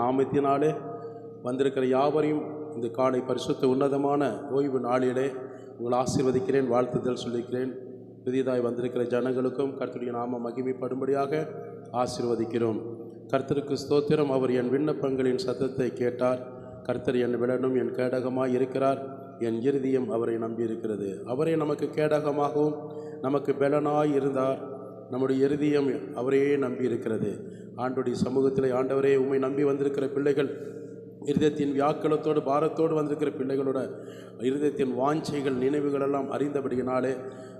நாமத்தினாலே வந்திருக்கிற யாவரையும் இந்த காலை பரிசுத்த உன்னதமான ஓய்வு நாளிலே உங்களை ஆசீர்வதிக்கிறேன், வாழ்த்துதல் சொல்லிக்கிறேன். புதியதாய் வந்திருக்கிற ஜனங்களுக்கும் கர்த்தருடைய நாம மகிமைப்படும்படியாக ஆசீர்வதிக்கிறோம். கர்த்தருக்கு ஸ்தோத்திரம். அவர் என் விண்ணப்பங்களின் சத்தத்தை கேட்டார். கர்த்தர் என் விலனும் என் கேடகமாய் இருக்கிறார். என் இருதயம் அவரை நம்பியிருக்கிறது. அவரே நமக்கு கேடகமாகவும் நமக்கு பலனாய் இருந்தார். நம்முடைய இருதயம் அவரையே நம்பியிருக்கிறது. ஆண்டவருடைய சமூகத்தில், ஆண்டவரே உம்மை நம்பி வந்திருக்கிற பிள்ளைகள், இருதயத்தின் வியாக்குலத்தோடு பாரத்தோடு வந்திருக்கிற பிள்ளைகளோட இருதயத்தின் வாஞ்சைகள் நினைவுகளெல்லாம் அறிந்தபடியினாலே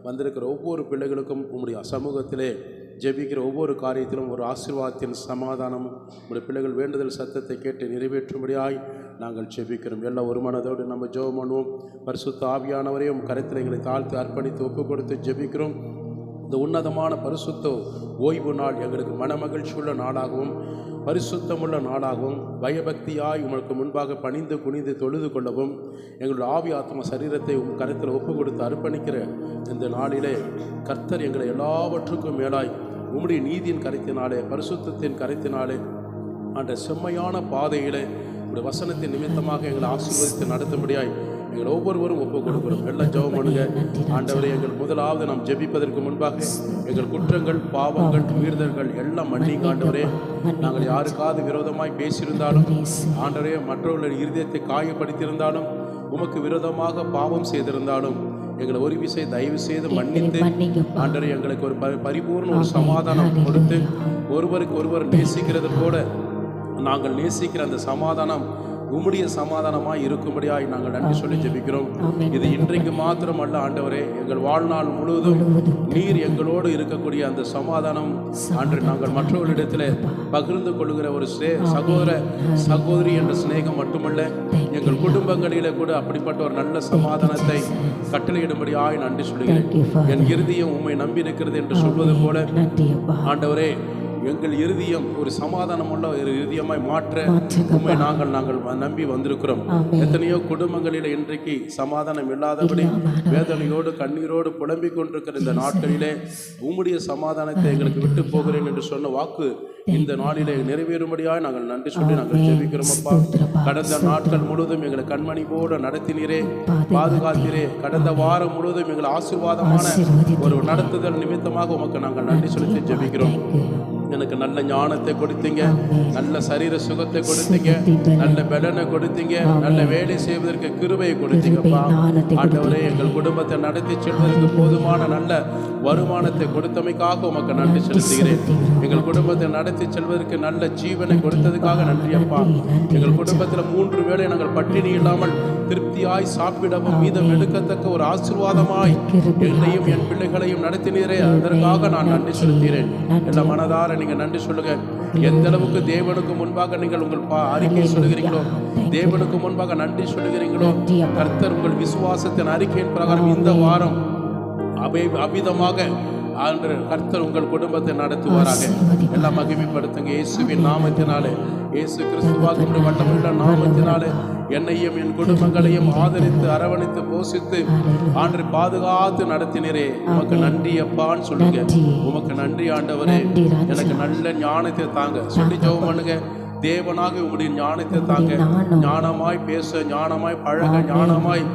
வந்திருக்கிற ஒவ்வொரு பிள்ளைகளுக்கும் உம்முடைய சமூகத்திலே ஜெபிக்கிற ஒவ்வொரு காரியத்திலும் ஒரு ஆசீர்வாதத்தின் சமாதானம் உங்களுடைய பிள்ளைகள் வேண்டுதல் சத்தத்தை கேட்டு நிறைவேற்றும்படியாய் நாங்கள் ஜெபிக்கிறோம். எல்லாம் ஒரு மனதோடு நம்ம ஜெபம் பண்ணுவோம். பரிசுத்த ஆவியானவரையும் கருத்தில் எங்களை தாழ்த்து அர்ப்பணித்து ஒப்பு கொடுத்து ஜெபிக்கிறோம். இந்த உன்னதமான பரிசுத்த ஓய்வு நாள் எங்களுக்கு மனமகிழ்ச்சியுள்ள நாளாகவும் பரிசுத்தமுள்ள நாளாகவும் பயபக்தியாய் உங்களுக்கு முன்பாக பணிந்து குனிந்து தொழுது கொள்ளவும் எங்களுடைய ஆவி ஆத்ம சரீரத்தை கருத்தில் ஒப்பு கொடுத்து அர்ப்பணிக்கிற இந்த நாளிலே கர்த்தர் எங்களை எல்லாவற்றுக்கும் மேலாய் உம்முடைய நீதியின் கருத்தினாலே பரிசுத்தத்தின் கருத்தினாலே அந்த செம்மையான பாதையிலே உடைய வசனத்தின் நிமித்தமாக எங்களை ஆசீர்வதித்து நடத்தும்படியாய் எங்கள் ஒவ்வொருவரும் ஒப்பு கொடுக்கிறோம். எல்லாம் ஜெபம் பண்ணுங்க. ஆண்டவரே, எங்கள் முதலாவது நாம் ஜெபிப்பதற்கு முன்பாக எங்கள் குற்றங்கள், பாவங்கள், மீறுதல்கள் எல்லாம் மன்னிங்க. ஆண்டவரே, நாங்கள் யாருக்காவது விரோதமாய் பேசியிருந்தாலும், ஆண்டவரே, மற்றவர்களுடைய இருதயத்தை காயப்படுத்தியிருந்தாலும், உமக்கு விரோதமாக பாவம் செய்திருந்தாலும் எங்களை ஒரு விசை தயவு செய்து மன்னித்து ஆண்டவரே எங்களுக்கு ஒரு பரிபூர்ண ஒரு சமாதானம் கொடுத்து ஒருவருக்கு ஒருவர் நேசிக்கிறது போல நாங்கள் நேசிக்கிற அந்த சமாதானம் உம்முடைய சமாதானமாய் இருக்கும்படியாய் நாங்கள் நன்றி சொல்லி ஜெபிக்கிறோம். இது இன்றைக்கு மாத்திரம் அல்ல ஆண்டவரே, எங்கள் வாழ்நாள் முழுவதும் நீர் எங்களோடு இருக்கக்கூடிய அந்த சமாதானம் அன்று நாங்கள் மற்றவர்களிடத்தில் பகிர்ந்து கொள்கிற ஒரு சகோதர சகோதரி என்ற சிநேகம் மட்டுமல்ல, எங்கள் குடும்பங்களிலே கூட அப்படிப்பட்ட ஒரு நல்ல சமாதானத்தை கட்டளையிடும்படியாய் நன்றி சொல்கிறேன். என் இருதயம் உம்மை நம்பி இருக்கிறது என்று சொல்வது போல ஆண்டவரே, எங்கள் இருதயம் ஒரு சமாதானமுள்ள ஒரு இருதயமாய் மாற்ற உண்மை நாங்கள் நம்பி வந்திருக்கிறோம். எத்தனையோ குடும்பங்களில் இன்றைக்கு சமாதானம் இல்லாதபடி வேதனையோடு கண்ணீரோடு புலம்பிக் கொண்டிருக்கிற இந்த நாட்களிலே உம்முடைய சமாதானத்தை எங்களுக்கு விட்டு போகிறேன் என்று சொன்ன வாக்கு இந்த நாளிலே நிறைவேறும்படியாய் நாங்கள் நன்றி சொல்லி நாங்கள் ஜெபிக்கிறோம். அப்பா, கடந்த நாட்கள் முழுவதும் எங்களை கண்மணி போல நடத்தினீரே, பாதுகாத்தீரே. கடந்த வாரம் முழுவதும் எங்களை ஆசீர்வாதமான ஒரு நடத்துதல் நிமித்தமாக உமக்கு நாங்கள் நன்றி சொல்லி ஜெபிக்கிறோம். எனக்கு நல்ல ஞானத்தை கொடுத்தீங்க, நல்ல சரீர சுகத்தை கொடுத்தீங்க, நல்ல பலனை கொடுத்தீங்க, நல்ல வேலை செய்வதற்கு கிருபையை கொடுத்தீங்கப்பா. ஆண்டவரே, எங்கள் குடும்பத்தை நடத்தி செல்வதற்கு போதுமான நல்ல வருமானத்தை கொடுத்தமைக்காக உமக்கு நன்றி செலுத்துகிறேன். எங்கள் குடும்பத்தை நடத்தி செல்வதற்கு நல்ல ஜீவனை கொடுத்ததுக்காக நன்றி அப்பா. எங்கள் குடும்பத்தில் 3 வேளை நாங்கள் பட்டினி இல்லாமல் திருப்தியாய் சாப்பிடவும் மீதம் எடுக்கத்தக்க ஒரு ஆசீர்வாதமாய் என்னையும் என் பிள்ளைகளையும் நடத்தினீரே, அதற்காக நான் நன்றி செலுத்துகிறேன். எல்லா மனதார நீங்க நன்றி சொல்லுங்க. எந்த அளவுக்கு தேவனுக்கு முன்பாக நீங்கள் உங்கள் அறிக்கை சொல்லுகிறீங்களோ, தேவனுக்கு முன்பாக நன்றி சொல்லுகிறீங்களோ, கர்த்தர் உங்கள் விசுவாசத்தின் அறிக்கையின் பிரகாரம் இந்த வாரம் அபிதமாக கர்த்தர் உங்கள் குடும்பத்தை நடத்துவாராக. எல்லாம் மகிமைப்படுத்துங்க இயேசுவின் நாமத்தினாலே, இயேசு கிறிஸ்துவாக வல்லமையுள்ள நாமத்தினாலே என்னையும் என் குடும்பங்களையும் ஆதரித்து அரவணைத்து போஷித்து ஆண்டு பாதுகாத்து நடத்தினரே, உமக்கு நன்றி அப்பான்னு சொல்லுங்க. உமக்கு நன்றி ஆண்டவரே, எனக்கு நல்ல ஞானத்தை தாங்க சொல்லி ஜெபம் பண்ணுங்க. தேவனாக உங்களுடைய ஞானத்தை தாங்க, ஞானமாய் பேச, ஞானமாய் பழக, ஞானமாய்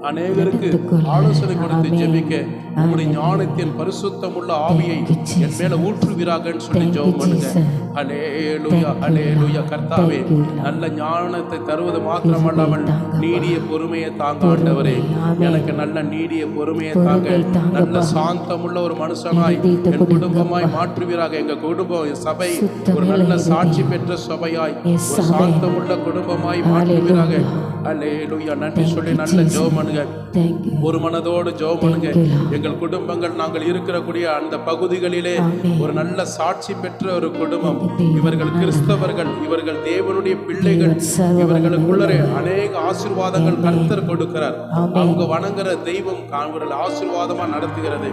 அநேகருக்கு ஆலோசனை கொடுத்து ஜெபிக்க உங்களுடைய ஞானத்தின் பரிசுத்தமுள்ள ஆவியை என் மேல ஊற்றுவீராகன்னு சொல்லி ஜெபம் பண்ணுங்க. ஹல்லேலூயா, ஹல்லேலூயா. கர்த்தாவே, நல்ல ஞானத்தை தருவது மாத்திரமல்லாமல் நீடிய பொறுமையை தாங்க ஆண்டவரே. எனக்கு நல்ல நீடிய பொறுமையை தாங்க, நல்ல சாந்தமுள்ள ஒரு மனுஷனாய் என் குடும்பமாய் மாற்றுவீராக. எங்க குடும்பம், சபை ஒரு நல்ல சாட்சி பெற்ற சபையாய், ஒரு சாந்தமுள்ள குடும்பமாய் மாற்றுவீராக. ஹல்லேலூயா. நன்றி சொல்லி நல்ல ஜெபம் பண்ணுங்க. ஒரு மனதோடு ஜெபம் பண்ணுங்க. எங்கள் குடும்பங்கள், நாங்கள் இருக்கக்கூடிய அந்த பகுதிகளிலே ஒரு நல்ல சாட்சி பெற்ற ஒரு குடும்பம். இவர்கள் கிறிஸ்தவர்கள், இவர்கள் தேவனுடைய பிள்ளைகள், இவர்களுக்குள்ளே அநேக ஆசீர்வாதங்கள் கர்த்தர் கொடுக்கிறார். அவங்க வணங்குற தெய்வம் அவர்கள் ஆசீர்வாதமா நடத்துகிறது,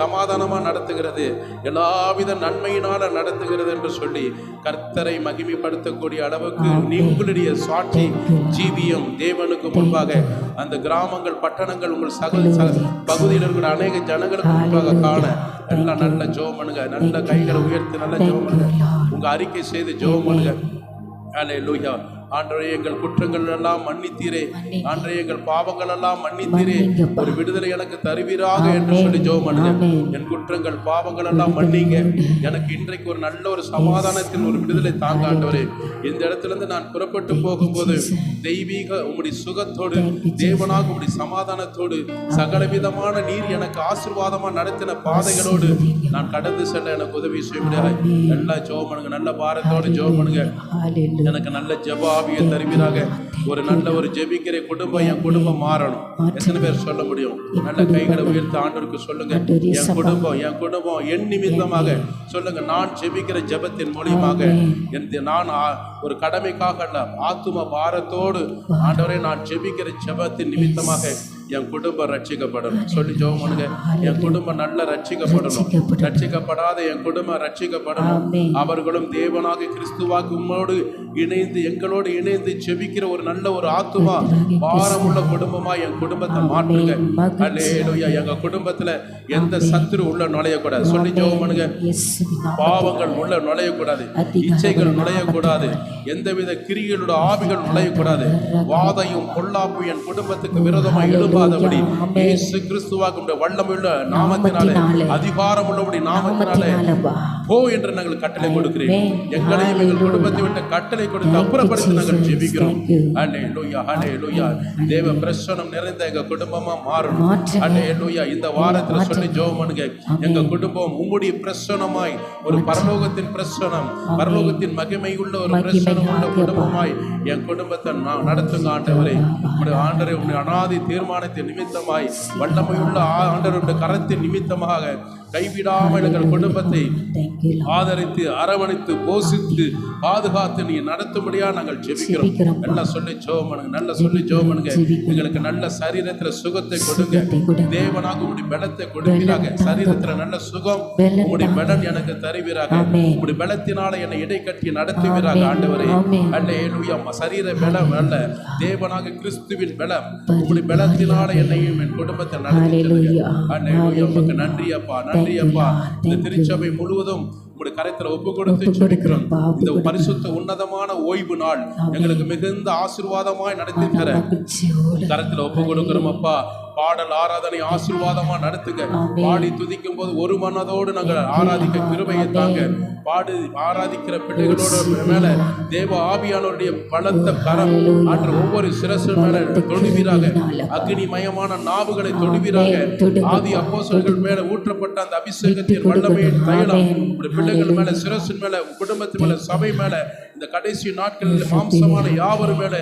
சமாதானமா நடத்துகிறது, எல்லாவித நன்மையினால நடத்துகிறது என்று சொல்லி கர்த்தரை மகிமைப்படுத்தக்கூடிய அளவுக்கு உங்களுடைய சாட்சி ஜீவியம் தேவனுக்கு முன்பாக அந்த கிராமங்கள், பட்டணங்கள், உங்கள் பகுதியில் இருக்கிற அநேக ஜனங்களுக்கு முன்பாக காண எல்லாம் நல்ல ஜெபம் பண்ணுங்க. நல்ல கைகளை உயர்த்தி நல்ல ஜெபம் பண்ணுங்க. உங்க அறிக்கை செய்து ஜெபம் பண்ணுங்க. அல்லேலூயா. ஆண்டவரே, எங்கள் குற்றங்கள் எல்லாம் மன்னித்தீரே. ஆண்டவரே, எங்கள் பாவங்கள் எல்லாம் மன்னித்தீரே. ஒரு விடுதலை எனக்கு தருவீராக என்று சொல்லி ஜெபம் பண்ணுங்க. என் குற்றங்கள் பாவங்கள் எல்லாம் மன்னிங்க. எனக்கு இன்றைக்கு ஒரு நல்ல ஒரு சமாதானத்தின் ஒரு விடுதலை தாங்க ஆண்டவரே. இந்த இடத்திலிருந்து நான் புறப்பட்டு போகும்போது தெய்வீக உம்முடைய சுகத்தோடு, தேவனாக உம்முடைய சமாதானத்தோடு, சகலவிதமான நீர் எனக்கு ஆசீர்வாதமா நடத்தின பாதைகளோடு நான் கடந்து செல்ல எனக்கு உதவி செய்ய முடியாது. நல்லா ஜெபம் பண்ணுங்க. நல்ல பாரத்தோடு ஜெபம் பண்ணுங்க. எனக்கு நல்ல ஜெப ஆவியை தருவீராக. ஒரு நல்ல ஒரு ஜெபிக்கிற குடும்பம், என் குடும்பம் மாறணும். எத்தனை பேர் சொல்ல முடியும்? நல்ல கைகளை உயர்த்த ஆண்டவருக்கு சொல்லுங்க. என் குடும்பம் என் நிமித்தமாக சொல்லுங்க. நான் ஜெபிக்கிற ஜெபத்தின் மூலியமாக நான் ஒரு கடமைக்காக அல்ல, ஆத்தும பாரத்தோடு ஆண்டவரே நான் ஜெபிக்கிற ஜெபத்தின் நிமித்தமாக என் குடும்பம் ரட்சிக்கப்படணும் சொல்லி ஜெபம் பண்ணுங்க. என் குடும்பம் நல்ல ரட்சிக்கப்படணும். ரட்சிக்கப்படாத என் குடும்பம் ரட்சிக்கப்படணும். அவர்களும் தேவனாக கிறிஸ்துவாக்கு உம்மோடு இணைந்து, எங்களோடு இணைந்து ஜெபிக்கிற ஒரு நல்ல ஒரு ஆத்துமா பாரமுள்ள குடும்பமா என் குடும்பத்தை மாற்றுங்க. அல்லேலூயா. எங்க குடும்பத்துல எந்த சத்துரு உள்ள நுழையக்கூடாது சொல்லி ஜெபம் பண்ணுங்க. பாவங்கள் உள்ள நுழையக்கூடாது, இச்சைகள் நுழையக்கூடாது, எந்தவித கிரிகளோட ஆவிகள் நுழையக்கூடாது. வாதையும் பொல்லாப்பும் என் குடும்பத்துக்கு விரோதமாக எழும்பாதபடி இயேசு கிறிஸ்துவாக வல்லமையுள்ள நாமத்தினாலே, அதிகாரம் உள்ளபடி நாமத்தினாலே போ என்று நாங்கள் கட்டளை கொடுக்கிறேன். எங்களையும் எங்கள் குடும்பத்தை விட்டு கட்டளை கொடுத்து அப்புறப்படுத்தி நாங்கள் ஜெபிக்கிறோம். அல்லேலூயா, அல்லேலூயா. தேவ பிரசன்னம் நிறைந்த எங்க குடும்பமா மாறணும். அல்லேலூயா. இந்த வாரத்துல சொல்லி ஜெபம் பண்ணுங்க. எங்க குடும்பம் உம்முடைய பிரசன்னமாய், ஒரு பரலோகத்தின் பிரசன்னம், பரலோகத்தின் மகிமை உள்ள ஒரு பிரசன்னம் உள்ள குடும்பமாய் என் குடும்பத்தை நடத்துங்க ஆண்டவரே. உங்களுடைய ஆண்டவரே, உங்களுடைய அனாதி தீர்மானத்தின் நிமித்தமாய், வல்லமையுள்ள ஆண்டவருடைய கரத்தின் நிமித்தமாக கைவிடாமல் எங்கள் குடும்பத்தை ஆதரித்து, அரவணைத்து, போஷித்து, பாதுகாத்து நீ நடத்தும்படியா நாங்கள் ஜெபிக்கிறோம். நல்லா சொல்லி ஜெபம் பண்ணுங்க. நல்லா சொல்லி ஜெபம் பண்ணுங்க. எங்களுக்கு நல்ல சரீரத்துல சுகத்தை கொடுங்க. தேவனாக உங்களுடைய பலத்தை கொடுப்பீராக. சரீரத்துல நல்ல சுகம் உங்களுடைய பலன் எனக்கு தருவீராக. உங்களுடைய பலத்தினால என்னை இடை கட்டி நடத்துவீராக ஆண்டவரே. அல்லேலூயா. சரீர பலம் அல்ல, தேவனாக கிறிஸ்துவின் பலம். உங்களுடைய பலத்தினால என்னையும் என் குடும்பத்தை நடத்துவீராக. அல்லேலூயா. உமக்கு நன்றி அப்பா, நன்றி அப்பா. இந்த திருச்சபை முழுவதும் உங்களுடைய கரத்துல ஒப்பு கொடுத்து ஜெபிக்கிறோம். இந்த பரிசுத்த உன்னதமான ஓய்வு நாள் எங்களுக்கு மிகுந்த ஆசீர்வாதமாய் நடத்தி தர கரத்துல ஒப்பு கொடுக்கிறோம் அப்பா. பாடல் ஆராதனை ஆசீர்வாதமா நடத்துங்க. பாடி துதிக்கும் போது ஒரு மனதோடு நாங்கள் ஆராதிக்க கிருபையை தாங்க. பாடி ஆராதிக்கிற பிள்ளைகளோட மேல தேவ ஆவியானவருடைய பலத்த கரம் அன்று ஒவ்வொரு சிரசு மேல தொடுவீராக. அக்னிமயமான நாவுகளை தொடுவீராக. ஆதி அப்போஸ்தலர்கள் மேல ஊற்றப்பட்ட அந்த அபிஷேகத்தின் வல்லமையின் தைலம் பிள்ளைகள் மேல, சிரசின் மேல, குடும்பத்து மேல, சபை மேல, இந்த கடைசி நாட்களில் மாம்சமான யாவரும் மேல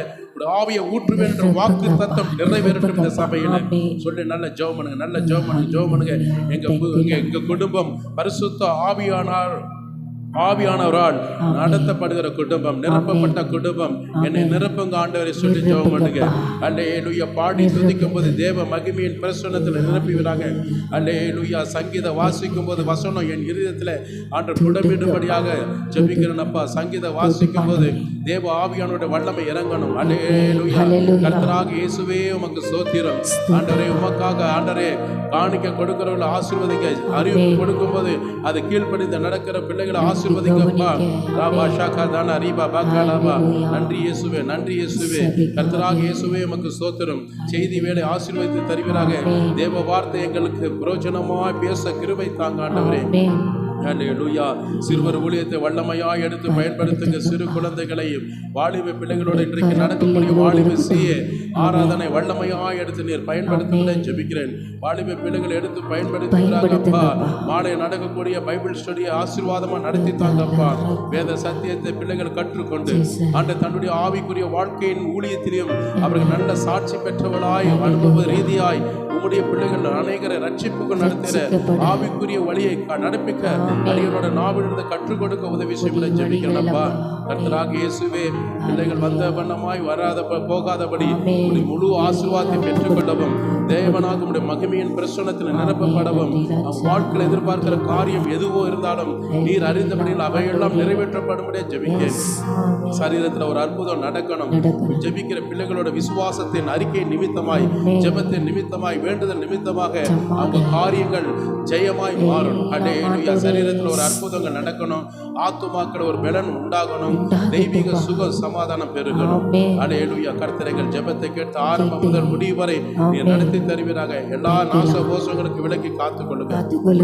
ஆவியை ஊற்றுவேன் என்ற வாக்கு தத்தம் நிறைவேறட்டும் இந்த சபையில சொல்லி நல்ல ஜெபம் பண்ணுங்க. நல்ல ஜெபம் பண்ணுங்க. ஜெபம் பண்ணுங்க. எங்க குடும்பம் பரிசுத்த ஆவியானவரால் நடத்தப்படுகிற குடும்பம், நிரப்பப்பட்ட குடும்பம். என்னை நிரப்புங்க ஆண்டவரை சொல்லி ஜெபம் பண்ணுங்க. அல்லேலூயா. பாடி துதிக்கும் போது தேவ மகிமையின் பிரசன்னத்தில் நிரப்பிவிடாங்க. அல்லேலூயா. சங்கீத வாசிக்கும் போது வசனம் என் இருதயத்தில் ஆண்டவர் புடமிடும்படியாக ஜெபிக்கிறேனப்பா. சங்கீத வாசிக்கும் போது தேவ ஆவியானோட வல்லமை இறங்கணும். அல்லேலூயா. கர்த்தராக இயேசுவே உமக்கு ஸ்தோத்திரம் ஆண்டவரே. உமக்காக ஆண்டவரே காணிக்க கொடுக்கிறவர்களை ஆசீர்வதிக்க, அறிவிப்பு கொடுக்கும் போது அது கீழ்ப்படிந்து நடக்கிற பிள்ளைகளை ஆசீர்வதிக்கப்பா. ராபா ஷாகா தானா ரீபா பாக்காலாபா. நன்றி இயேசுவே, நன்றி இயேசுவே. கர்த்தராக இயேசுவே உமக்கு ஸ்தோத்திரம். செய்தி வேலை ஆசீர்வதித்து தருவீராக. தேவ வார்த்தை எங்களுக்கு பிரயோஜனமாய் பேச கிருபை தாங்க ஆண்டவரே. அல்லேலூயா. சிறுவர் ஊழியத்தை வல்லமையாய் எடுத்து பயன்படுத்துங்க. சிறு குழந்தைகளையும் வாலிப பிள்ளைகளோடு இன்றைக்கு நடக்கக்கூடிய வாலிப செய்ய ஆராதனை வல்லமையாய் எடுத்து நீர் பயன்படுத்த ஜெபிக்கிறேன். வாலிப பிள்ளைகளை எடுத்து பயன்படுத்துகிறாங்கப்பா. மாலை நடக்கக்கூடிய பைபிள் ஸ்டடியை ஆசீர்வாதமா நடத்தி தாங்கப்பா. வேத சத்தியத்தை பிள்ளைகள் கற்றுக்கொண்டு ஆண்டு தன்னுடைய ஆவிக்குரிய வாழ்க்கையின் ஊழியத்திலையும் அவர்கள் நல்ல சாட்சி பெற்றவளாய், அனுபவ ரீதியாய் உம்முடைய பிள்ளைகள் அநேகரை ரட்சிப்புக்கு நடத்துகிற ஆவிக்குரிய வழியை நடப்பிக்க அடியோட நாவிலிருந்து கற்றுக் கொடுக்க உதவி செய்ய ஜெபிக்கிறேன்ப்பா. கர்த்தராக இயேசுவே பிள்ளைகள் வந்த வண்ணமாய் போகாதபடி முழு ஆசீர்வாதத்தை பெற்றுக்கொள்ளவும், தேவனாக உடைய மகிமையின் பிரசன்னத்தில் நிரப்பப்படவும், வாழ்க்கையில் எதிர்பார்க்கிற காரியம் எதுவோ இருந்தாலும் நீர் அறிந்தபடியில் அவையெல்லாம் நிறைவேற்றப்படும்படியே ஜெபிக்கிறேன். சரீரத்தில் ஒரு அற்புதம் நடக்கணும். ஜெபிக்கிற பிள்ளைகளோட விசுவாசத்தின் அறிக்கை நிமித்தமாய், ஜெபத்தின் நிமித்தமாய், வேண்டுதல் நிமித்தமாக அவங்க காரியங்கள் ஜெயமாய் மாறணும். அல்லேலூயா. சரீரத்தில் ஒரு அற்புதங்கள் நடக்கணும். ஆத்துமாக்கள் ஒரு பலன் உண்டாகணும், தெய்வீக சுக சமாதானம் பெருகணும். அல்லேலூயா. கர்த்தர்கள் ஜெபத்தை கேட்டு ஆரம்பம் முதல் முடிவு வரை நீர் நடத்தி தருவீராக. எல்லா நாச கோஷங்களுக்கு விலக்கி காத்துக் கொள்ளுங்க.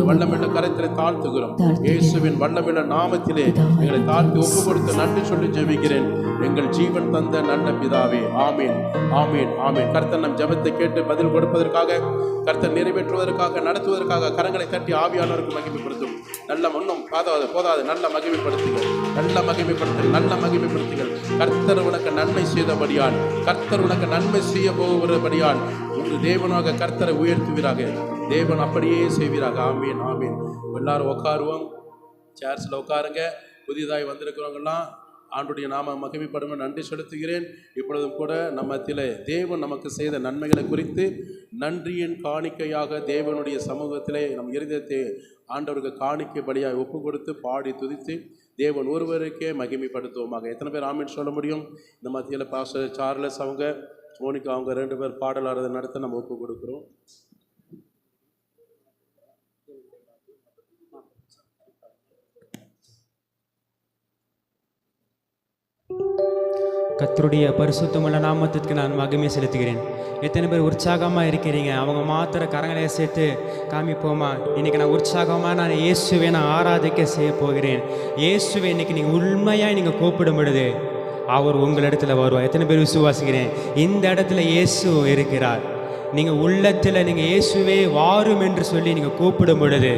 வல்லமில்ல கரத்திலே தாழ்த்துகிறோம். இயேசுவின் வல்லமில்ல நாமத்திலே எங்களை தாழ்த்தி ஒப்பு கொடுத்து நன்றி சொல்லி ஜெபிக்கிறேன் எங்கள் ஜீவன் தந்த நல்ல பிதாவே. ஆமீன், ஆமீன், ஆமீன். கர்த்தர் நம் ஜெபத்தை கேட்டு பதில் கொடுப்பதற்காக, கர்த்தர் நிறைவேற்றுவதற்காக, நடத்துவதற்காக கரங்களை தட்டி ஆவியானவருக்கு மகிமைப்படுத்தும். நல்ல முன்னும் போதாது நல்ல மகிமைப்படுத்துங்கள், நல்ல மகிமைப்படுத்துங்கள், நல்ல மகிமைப்படுத்துங்கள். கர்த்தர் உனக்கு நன்மை செய்தபடியால், கர்த்தர் உனக்கு நன்மை செய்ய போகிறபடியால் உங்கள் தேவனாக கர்த்தரை உயர்த்துவீராக. தேவன் அப்படியே செய்வீராக. ஆமீன், ஆமீன். எல்லாரும் உட்காருவோம், சேர்ஸில் உட்காருங்க. புதிதாய் வந்திருக்கிறவங்கெல்லாம் ஆண்டுடைய நாம மகிமைப்படுமே நன்றி செலுத்துகிறேன். இப்பொழுதும் கூட நம்ம மத்தியிலே தேவன் நமக்கு செய்த நன்மைகளை குறித்து நன்றியின் காணிக்கையாக தேவனுடைய சமூகத்திலே நம் இருதயத்தை ஆண்டவருக்கு காணிக்கைப்படியாக ஒப்பு கொடுத்து பாடி துதித்து தேவன் ஒருவருக்கே மகிமைப்படுத்துவோமாக. எத்தனை பேர் ஆமீன் சொல்ல முடியும்? இந்த மத்தியில் பாஸ்டர் சார்லஸ் அவங்க, மோனிகா அவங்க 2 பேர் பாடலாளரை நடத்த நம்ம ஒப்பு கொடுக்குறோம். கர்த்தருடைய பரிசுத்தமுள்ள நாமத்திற்கு நான் மகிமை செலுத்துகிறேன். எத்தனை பேர் உற்சாகமாக இருக்கிறீங்க? அவங்க மாத்திர கரங்களை சேர்த்து காமிப்போமா? இன்றைக்கி நான் உற்சாகமாக நான் இயேசுவை நான் ஆராதிக்க செய்ய போகிறேன். இயேசுவை இன்றைக்கி நீங்கள் உண்மையாக நீங்கள் கூப்பிடும் பொழுது அவர் உங்களிடத்தில் வருவார். எத்தனை பேர் விசுவாசிக்கிறேன்? இந்த இடத்துல இயேசு இருக்கிறார். நீங்கள் உள்ளத்தில் நீங்கள் இயேசுவே வாரும் என்று சொல்லி நீங்கள் கூப்பிடும் பொழுது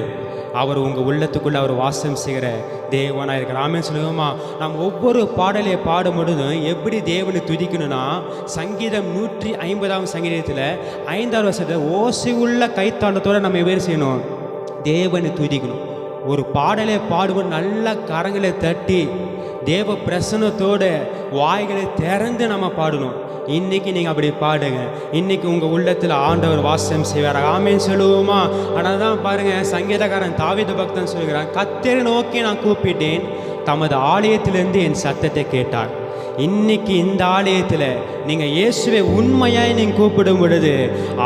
அவர் உங்கள் உள்ளத்துக்குள்ளே அவர் வாசம் செய்கிற தேவனாக இருக்கிறார். ஆமென் சொல்லுவோமா? நாம் ஒவ்வொரு பாடலை பாடும் பொழுதும் எப்படி தேவனை துதிக்கணும்னா, சங்கீதம் 150 சங்கீதத்தில் 5வது வசனத்தில் ஓசை உள்ள கைத்தாளத்தோடு நம்ம வேறு செய்யணும், தேவனை துதிக்கணும். ஒரு பாடலை பாடும்போது நல்ல கரங்களை தட்டி தேவ பிரசன்னத்தோடு வாய்களை திறந்து நம்ம பாடணும். இன்றைக்கி நீங்கள் அப்படி பாடுங்க. இன்றைக்கி உங்கள் உள்ளத்தில் ஆண்டவர் வாசம் செய்வார். ஆமேன்னு சொல்லுவோமா? ஆனால் தான் பாருங்கள், சங்கீதக்காரன் தாவீது பக்தன் சொல்கிறான், கர்த்தரை நோக்கி நான் கூப்பிட்டேன், தமது ஆலயத்திலிருந்து என் சத்தத்தை கேட்டார். இன்னைக்கு இந்த ஆலயத்தில் நீங்கள் இயேசுவை உண்மையாய் நீங்கள் கூப்பிடும் பொழுது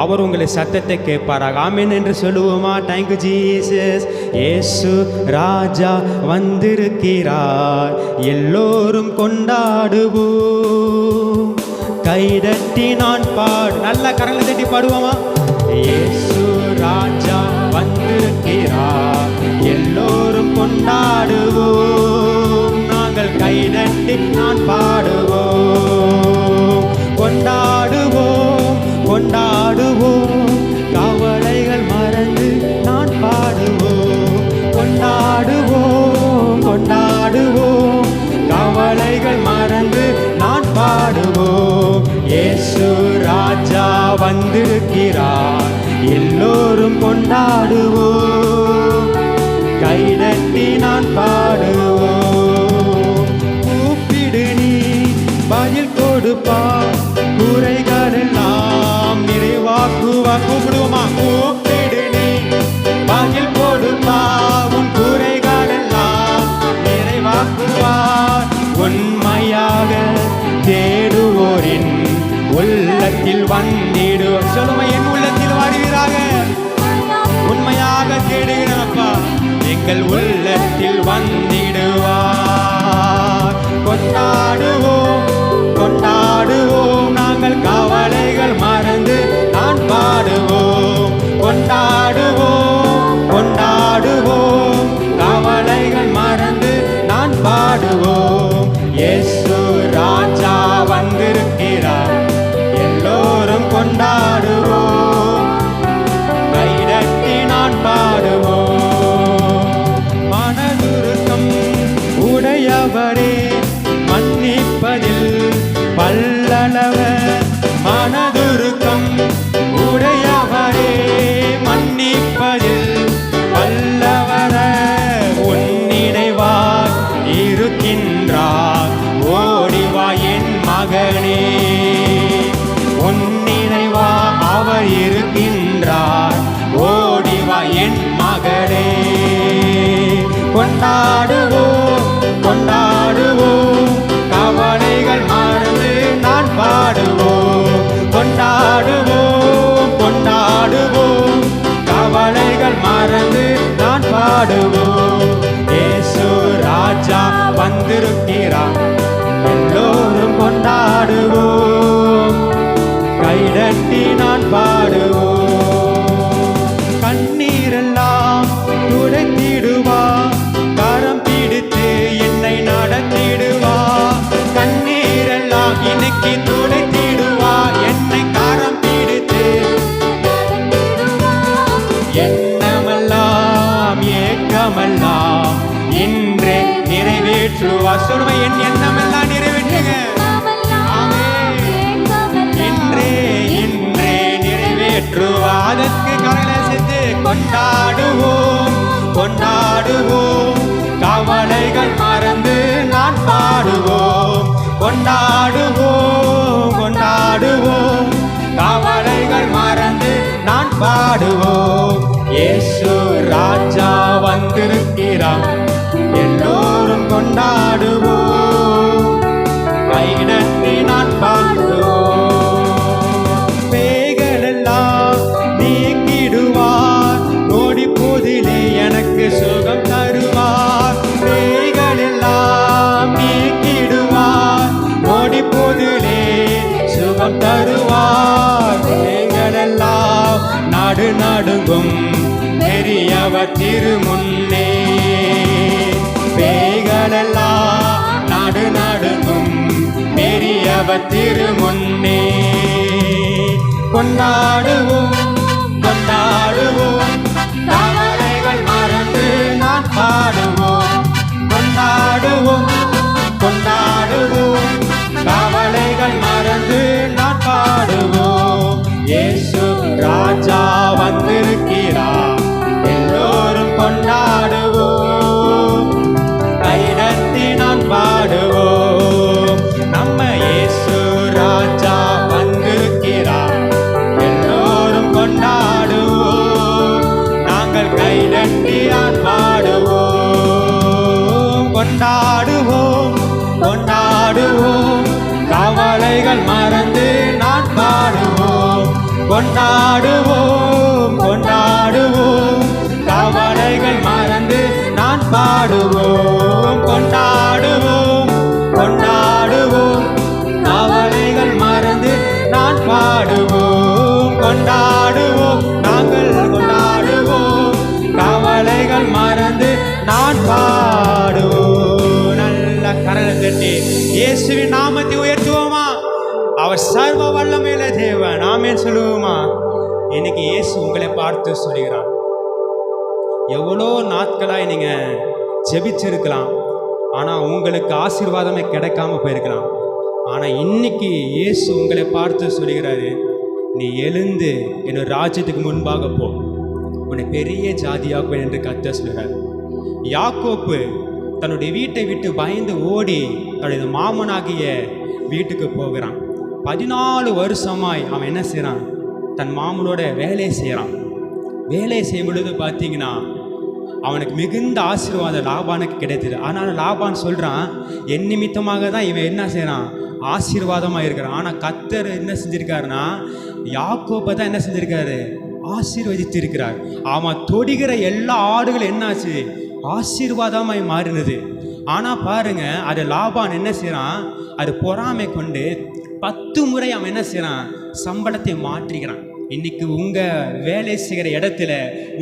அவர் உங்களை சத்தத்தை கேட்பாராக. ஆமென் என்று சொல்லுவோமா? Thank you Jesus. இயேசு ராஜா வந்திருக்கிறார், எல்லோரும் கொண்டாடுவோம், கைதட்டி நான் பாடு. நல்ல கரங்களை தட்டி பாடுவோமா? இயேசு ராஜா வந்திருக்கிறார், எல்லோரும் கொண்டாடுவோம், நாங்கள் கைதட்டி நான் பாடுவோம், கொண்டாடுவோம், கொண்டாடுவோம், கவலைகள் மறந்து நான் பாடுவோம், கொண்டாடுவோம், கொண்டாடுவோம், கவலைகள் மறந்து நான் பாடுவோம். இயேசு ராஜா வந்திருக்கிறார், எல்லோரும் கொண்டாடுவோம், கைதட்டி நான் பாடுவோம். கூப்பிடு நீ பதில் கொடுப்பார், குறைகள் எல்லாம் நிறைவாக்குவார். கூப்பிடுவோமா? கூப்பிடு நீ பதில் கொடுப்பார், உன் குறைகள் எல்லாம் நிறைவாக்குவார். உண்மையாக தேடுவோரின் உள்ளத்தில் வந்திடுவோம். சொல்லுமா? என் உள்ளத்தில் வருவீராக. உண்மையாக தேடுகிறப்பா எங்கள் உள்ளத்தில் வந்திடுவார். கொண்டாடுவோம், கொண்டாடுவோம், நாங்கள் கவலைகள் மறந்து நான் பாடுவோம், கொண்டாடுவோம், கொண்டாடுவோம், கவலைகள் மறந்து நான் பாடுவோம். இயேசு ராஜா வந்திருக்கிறார், எல்லோரும் கொண்டாடுவோம், கைதட்டி நான் பாடுவோம். மனதுருக்கம் உடையவரே மன்னிப்பதில் வல்லவர், மனதுருக்கம் உடையவரே மன்னிப்பதில் வல்லவர, உன் நினைவாய் இருக்கின்றார், ஓடிவா என் மகனே, உன் நினைவா அவர் இருக்கின்றார், ஓடிவா என் மகளே. கொண்டாடுவோம், கொண்டாடுவோம், சொல்லுவா. சொல்லுவா, என் எண்ணம் எல்லாம் நிறைவேற்றுங்க. இன்றே இன்றே நிறைவேற்றுவா. அதற்கு கரங்களை சேர்த்து கொண்டாடுவோம் கொண்டாடுவோம், கவலைகள் மறந்து நான் பாடுவோம். கொண்டாடுவோம் கொண்டாடுவோம், கவலைகள் மறந்து நான் பாடுவோம். இயேசு ராஜா வந்திருக்கிறார், எல்லோரும் கொண்டாடுவோம். கைதட்டி நான் பாடுவோம். பேய்களெல்லாம் நீக்கிடுவார், ஓடி போதிலே எனக்கு சுகம் தருவார். பேய்களெல்லாம் நீக்கிடுவார், ஓடி போதிலே சுகம் தருவார். பேய்களெல்லாம் நாடு நடுங்கும் பெரியவர் திருமுன்னே. பேய்களெல்லாம் நாடு நடுங்கும் பெரியவர் திருமுன்னே. கொண்டாடுவோம் கொண்டாடுவோம், கவலைகள் மறந்து நான் பாடுவோம். கொண்டாடுவோம் கொண்டாடுவோம், கவலைகள் மறந்து நான் பாடுவோம். இயேசு ராஜா வந்திருக்கிறார், எல்லோரும் கொண்டாடுவோம். கைதட்டி நான் பாடுவோம். நம்ம இயேசு ராஜா வந்திருக்கிறார், எல்லோரும் கொண்டாடுவோம். நாங்கள் கைதட்டி நான் பாடுவோம். கொண்டாடுவோம் கொண்டாடுவோம், கவலைகள் மறந்து நான் பாடுவோம். கொண்டாடுவோம் கொண்டாடுவோம், கவலைகள் மறந்து நான் பாடுவோம். கொண்டாடுவோம் கொண்டாடுவோம், கவலைகள் மறந்து நான் பாடுவோம். கொண்டாடுவோம், நாங்கள் கொண்டாடுவோம், கவலைகள் மறந்து நான் பாடுவோம். நல்ல கரலை தட்டி இயேசுவின் நாமத்தை உயர்த்துவோமா? அவர் சர்வ வல்லமையுள்ள தேவன். ஆமென் சொல்லுவோமா? இன்னைக்கு இயேசு உங்களை பார்த்து சொல்கிறார், எவ்வளோ நாட்களாய் நீங்க ஜெபிச்சிருக்கலாம், ஆனா உங்களுக்கு ஆசீர்வாதமே கிடைக்காம போயிருக்கலாம். ஆனா இன்னைக்கு இயேசு உங்களை பார்த்து சொல்கிறாரு, நீ எழுந்து என்னோட ராஜ்யத்துக்கு முன்பாக போ, உன்னை பெரிய ஜாதியாக்குவேன் என்று கர்த்தர் சொல்கிறார். யாக்கோப்பு தன்னுடைய வீட்டை விட்டு பயந்து ஓடி தன்னுடைய மாமனாகிய வீட்டுக்கு போகிறான். 14 வருஷமாய் அவன் என்ன செய்கிறான்? தன் மாமனோட வேலையை செய்கிறான். வேலையை செய்யும் பொழுது பார்த்தீங்கன்னா அவனுக்கு மிகுந்த ஆசீர்வாதம் லாபானுக்கு கிடைத்தது. ஆனால் லாபான் சொல்கிறான், என் நிமித்தமாக தான் இவன் என்ன செய்கிறான்? ஆசீர்வாதமாக இருக்கிறான். ஆனால் கர்த்தர் என்ன செஞ்சிருக்காருன்னா, யாக்கோபை தான் என்ன செஞ்சிருக்காரு? ஆசீர்வதித்து இருக்கிறார். அவன் தொடுகிற எல்லா ஆடுகளும் என்னாச்சு? ஆசீர்வாதமாய் மாறினது. ஆனால் பாருங்க, அது லாபான் என்ன செய்கிறான்? அது பொறாமை கொண்டு 10 முறை அவன் என்ன செய்கிறான்? சம்பளத்தை மாற்றிக்கிறான். இன்னைக்கு உங்கள் வேலை செய்கிற இடத்துல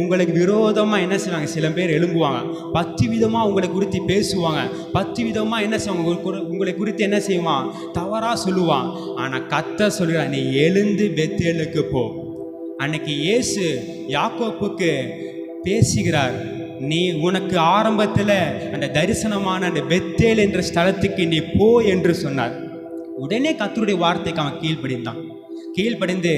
உங்களுக்கு விரோதமாக என்ன செய்வாங்க? சில பேர் எழும்புவாங்க, 10 விதமாக உங்களை குறித்து பேசுவாங்க, 10 விதமாக என்ன செய்வாங்க? உங்களை குறித்து என்ன செய்வான்? தவறாக சொல்லுவான். ஆனால் கர்த்தர் சொல்கிறான், நீ எழுந்து பெத்தேலுக்கு போ. அன்னைக்கு இயேசு யாக்கோப்புக்கு பேசுகிறார், நீ உனக்கு ஆரம்பத்தில் அந்த தரிசனமான அந்த பெத்தேல் என்ற ஸ்தலத்துக்கு நீ போ என்று சொன்னார். உடனே கர்த்தருடைய வார்த்தைக்கு அவன் கீழ்ப்படிந்து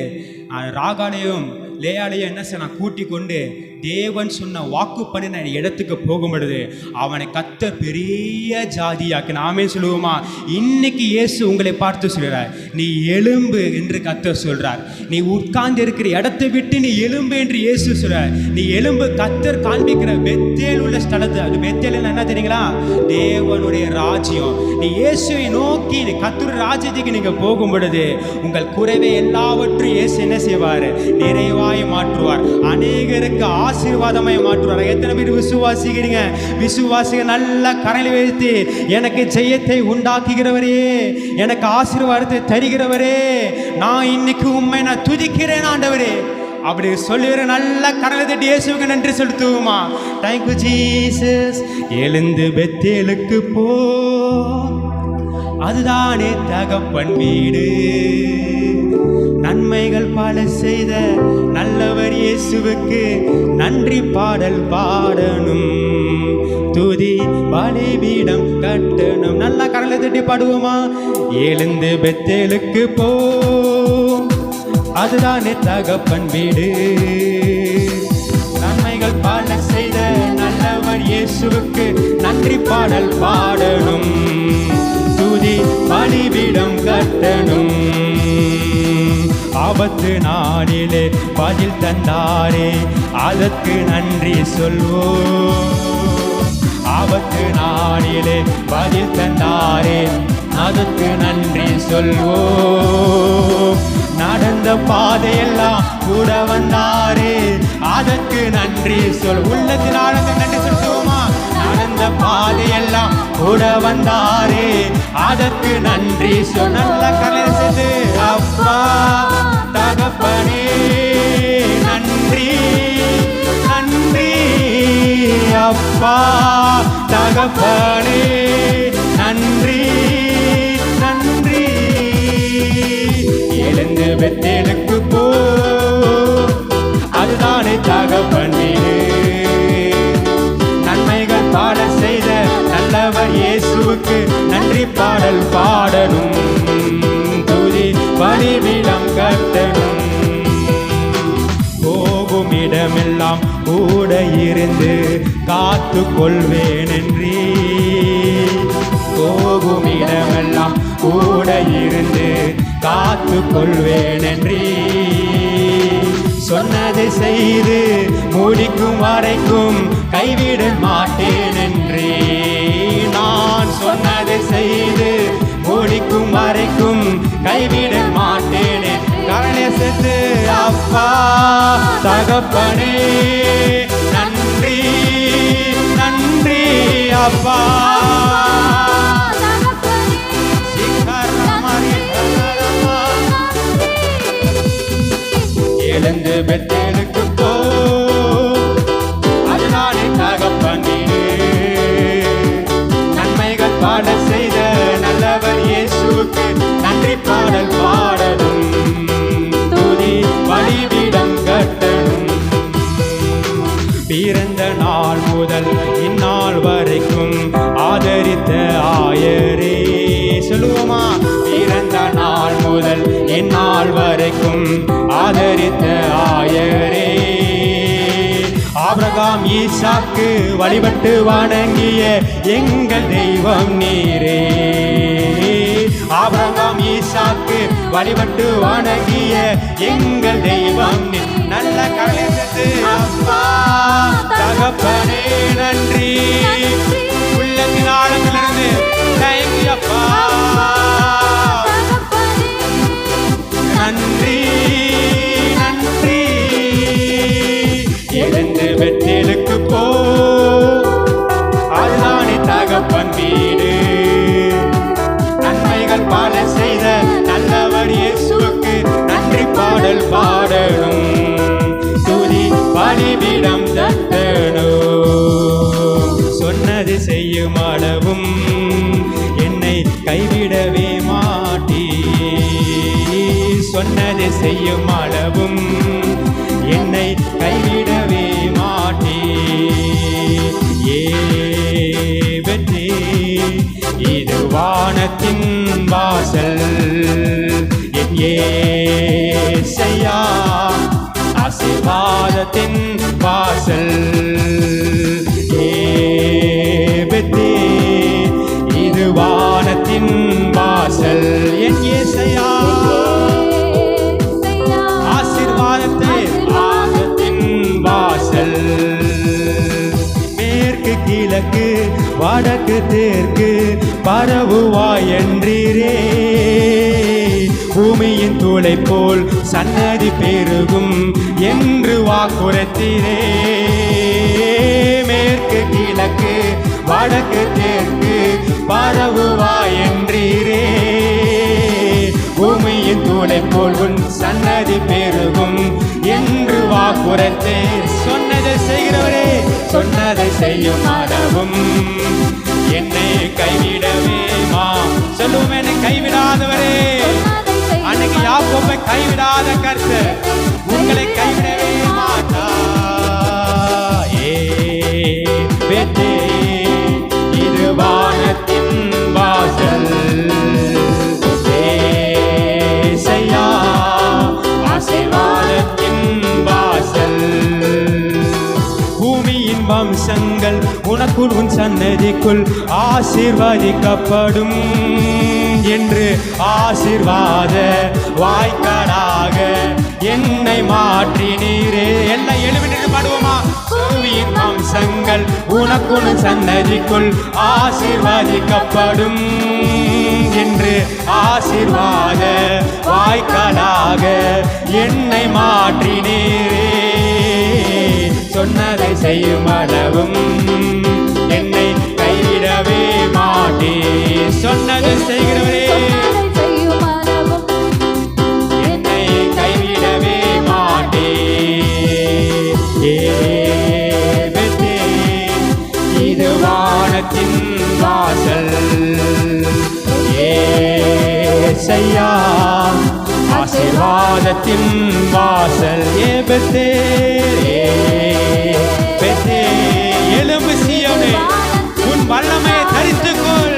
ராகாலையும் லேயாலையும் என்ன செய்ய கூட்டி கொண்டு தேவன் சொன்ன வாக்கு பண்ணின இடத்துக்கு போகும் பொழுது அவனை கர்த்தர் பெரிய ஜாதியாக்கு. நாமே சொல்லுவோமா? இன்னைக்கு இயேசு உங்களை பார்த்து சொல்கிறார், நீ எலும்பு என்று கர்த்தர் சொல்றார். நீ உட்கார்ந்து இருக்கிற இடத்தை விட்டு நீ எலும்பு என்று இயேசு சொல்றார். நீ எலும்பு. கர்த்தர் காண்பிக்கிற பெத்தேல் உள்ள ஸ்தலத்து, அது பெத்தேல் என்ன தெரியுங்களா? தேவனுடைய ராஜ்யம். நீ இயேசுவை நோக்கி கர்த்தர் ராஜ்யத்துக்கு நீங்க போகும் பொழுது உங்கள் குறைவை எல்லாவற்றையும் இயேசு என்ன செய்வார்? நிறைவாய் மாற்றுவார். அநேகருக்கு ஆசீர்வாதமாய் மாற்றுவார். எத்தனை பேர் விசுவாசிக்கிறீங்க? விசுவாசிக நல்ல கரையில் வைத்து, எனக்கு ஜெயத்தை உண்டாக்குகிறவரே, எனக்கு ஆசீர்வாதத்தை தருகிறவரே, நான் இன்னைக்கு உண்மை நான் துதிக்கிறேன் ஆண்டவரே அப்படி சொல்லுகிற நல்ல கரலை தட்டி இயேசுவுக்கு நன்றி செலுத்துவோமா? Thank you Jesus. எழுந்து பெத்தேலுக்கு போ, அதுதானே தகப்பன் வீடு. நன்மைகள் பல செய்த நல்லவர் இயேசுவுக்கு நன்றி பாடல் பாடணும். துதி பலிபீடம் கட்டணும். நல்லா கடலை தட்டி பாடுவோமா? எழுந்து பெத்தேலுக்கு போ, அதுதானே தகப்பன் வீடு. நன்மைகள் பல செய்த நல்லவர் இயேசுவுக்கு நன்றி பாடல் பாடணும். துதி பலிபீடம் கட்டணும். ஆபத்து நாளிலே பதில் தந்தாரே, அதற்கு நன்றி சொல்வோம். ஆபத்து நாளிலே பதில் தந்தாரே, அதற்கு நன்றி சொல்வோம். நடந்த பாதையெல்லாம் கூட வந்தாரே, அதற்கு நன்றி சொல். உள்ளத்தின் ஆழத்தில் நன்றி சொல்லுவோமா? நடந்த பாதையெல்லாம் கூட வந்தாரே, அதற்கு நன்றி சொல். நல்ல கலை செய்து அப்பா தகப்பனே நன்றி நன்றி. அப்பா தகப்பனே நன்றி நன்றி. எழுந்து பெத்தேலுக்கு போ, அதுதானே தகப்பன் வீடு. நன்மைகள் பாட செய்த நல்லவர் இயேசுவுக்கு நன்றி பாடல் பாடணும். துதி பலிபீடம் கட்டணும். போகும் இடமெல்லாம் கூட இருந்து காத்து கொள்வேன் என்றே. போகும் இடமெல்லாம் கூட இருந்து காத்து கொள்வேன் என்றே. சொன்னதை செய்து முடிக்கும் வரைக்கும் கைவிட மாட்டேன் என்றே. நான் சொன்னதை செய்து முடிக்கும் வரைக்கும் கைவிட மாட்டேன். கரணே செத்து அப்பா தகப்பனே நன்றி நன்றி. அப்பா எழுந்து பெத்தேலுக்கு போ, அதுதானே தகப்பன் வீடு. நன்மைகள் பாட செய்த நல்லவர் இயேசுவுக்கு நன்றி பாடல் பாடணும். துதி பலிபீடம் கட்டணும். பிறந்த நாள் முதல் இந்நாள் வரைக்கும் ஆதரித்த ஆயரே. சொல்லுவோமா? பிறந்த நாள் முதல் இந்நாள் வரைக்கும் ஆதரித்த ஆயரே. ஆபிரகாம் ஈசாக்கு வழிபட்டு வணங்கிய எங்கள் தெய்வம் நீரே. ஆபிரகாம் ஈசாக்கு வழிபட்டு வணங்கிய எங்கள் தெய்வம் நீ. நல்ல கலைஞத்து அப்பா தகப்பனே நன்றி. உள்ளத்தின் ஆழத்திலிருந்து தேங்க்யூ அப்பா நன்றி நன்றி. எழுந்து பெத்தேலுக்கு போ, அதுதானே தகப்பன் வீடு. நன்மைகள் பல செய்த நல்லவர் இயேசுவுக்கு நன்றி பாடல் பாடணும். துதி பலிபீடம் தட்டணும். சொன்னது செய்யும் அளவும் என்னை கைவிடவே மாட்டீ. சொன்னது செய்யும் அளவும் என்னை கைவிடவே மாட்டீ. ஏபெத்தே இது வானத்தின் வாசல். என் ஏசையா ஆசீர்வாதத்தின் வாசல். ஏபெத்தே இது வானத்தின் வாசல். என் ஏசையா ஆசீர்வாதத்தின் வாசல். மேற்கு கிழக்கு வடக்கு தெற்கு பரவுவாய் என்றீரே. பூமியின் தூளை போல் சன்னதி பெருகும் என்று வாக்குரைத்தீரே. மேற்கு கிழக்கு வடக்கு தெற்கு பரவுவாய் என்றீரே. பூமியின் தூளை போல் உன் சன்னதி பெருகும் என்று வாக்குரைத்தே. சொன்னதை செய்கிறவரே, சொன்னதை செய்யும் அளவும் என்னை கைவிடவே மா. சொல்லுவோம், என்னை கைவிடாதவரே. அன்னைக்கு யாக்கோபை கைவிடாத கர்த்தர் உங்களை கைவிடவே மாட்டார். ஏபெத்தே வம்சங்கள் உனக்குள் உன் சன்னதிக்குள் ஆசீர்வதிக்கப்படும் என்று ஆசீர்வாத வாய்க்காலாக என்னை மாற்றினீரே. எல்லாம் எழுவிட்டு பாடுவோமா? பூமியின் வம்சங்கள் உனக்குள் சன்னதிக்குள் ஆசீர்வதிக்கப்படும் என்று ஆசீர்வாத வாய்க்காலாக என்னை மாற்றினீரே. சொன்னதை செய்யும் அளவும் என்னை கைவிடவே மாட்டே. சொன்னதை செய்கிறவரே என்னை கைவிடவே மாட்டே. இது வானத்தின் வாசல் ஏசையா, ஆசீர்வாதத்தின் வாசல். எலும்பு சீயோனே, உன் வல்லமை தரித்துக்கொள்.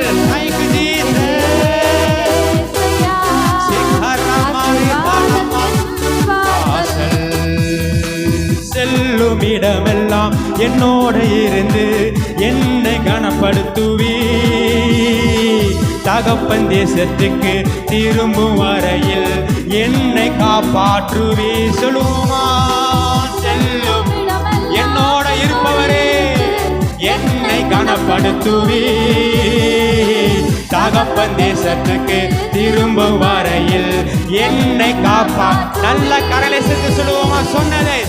செல்லும் இடமெல்லாம் என்னோட இருந்து என்னை கனப்படுத்துவி. தகப்பன் தேசத்துக்கு திரும்பும் வரையில் என்னை காப்பாற்றுவி. சொல்லுவோமா? செல்லும் என்னோட இருப்பவரே என்னை கனப்படுத்துவி. தகப்பன் தேசத்துக்கு திரும்பும் வரையில் என்னை காப்பா. நல்ல கரலை சேர்த்து சொல்லுவோமா?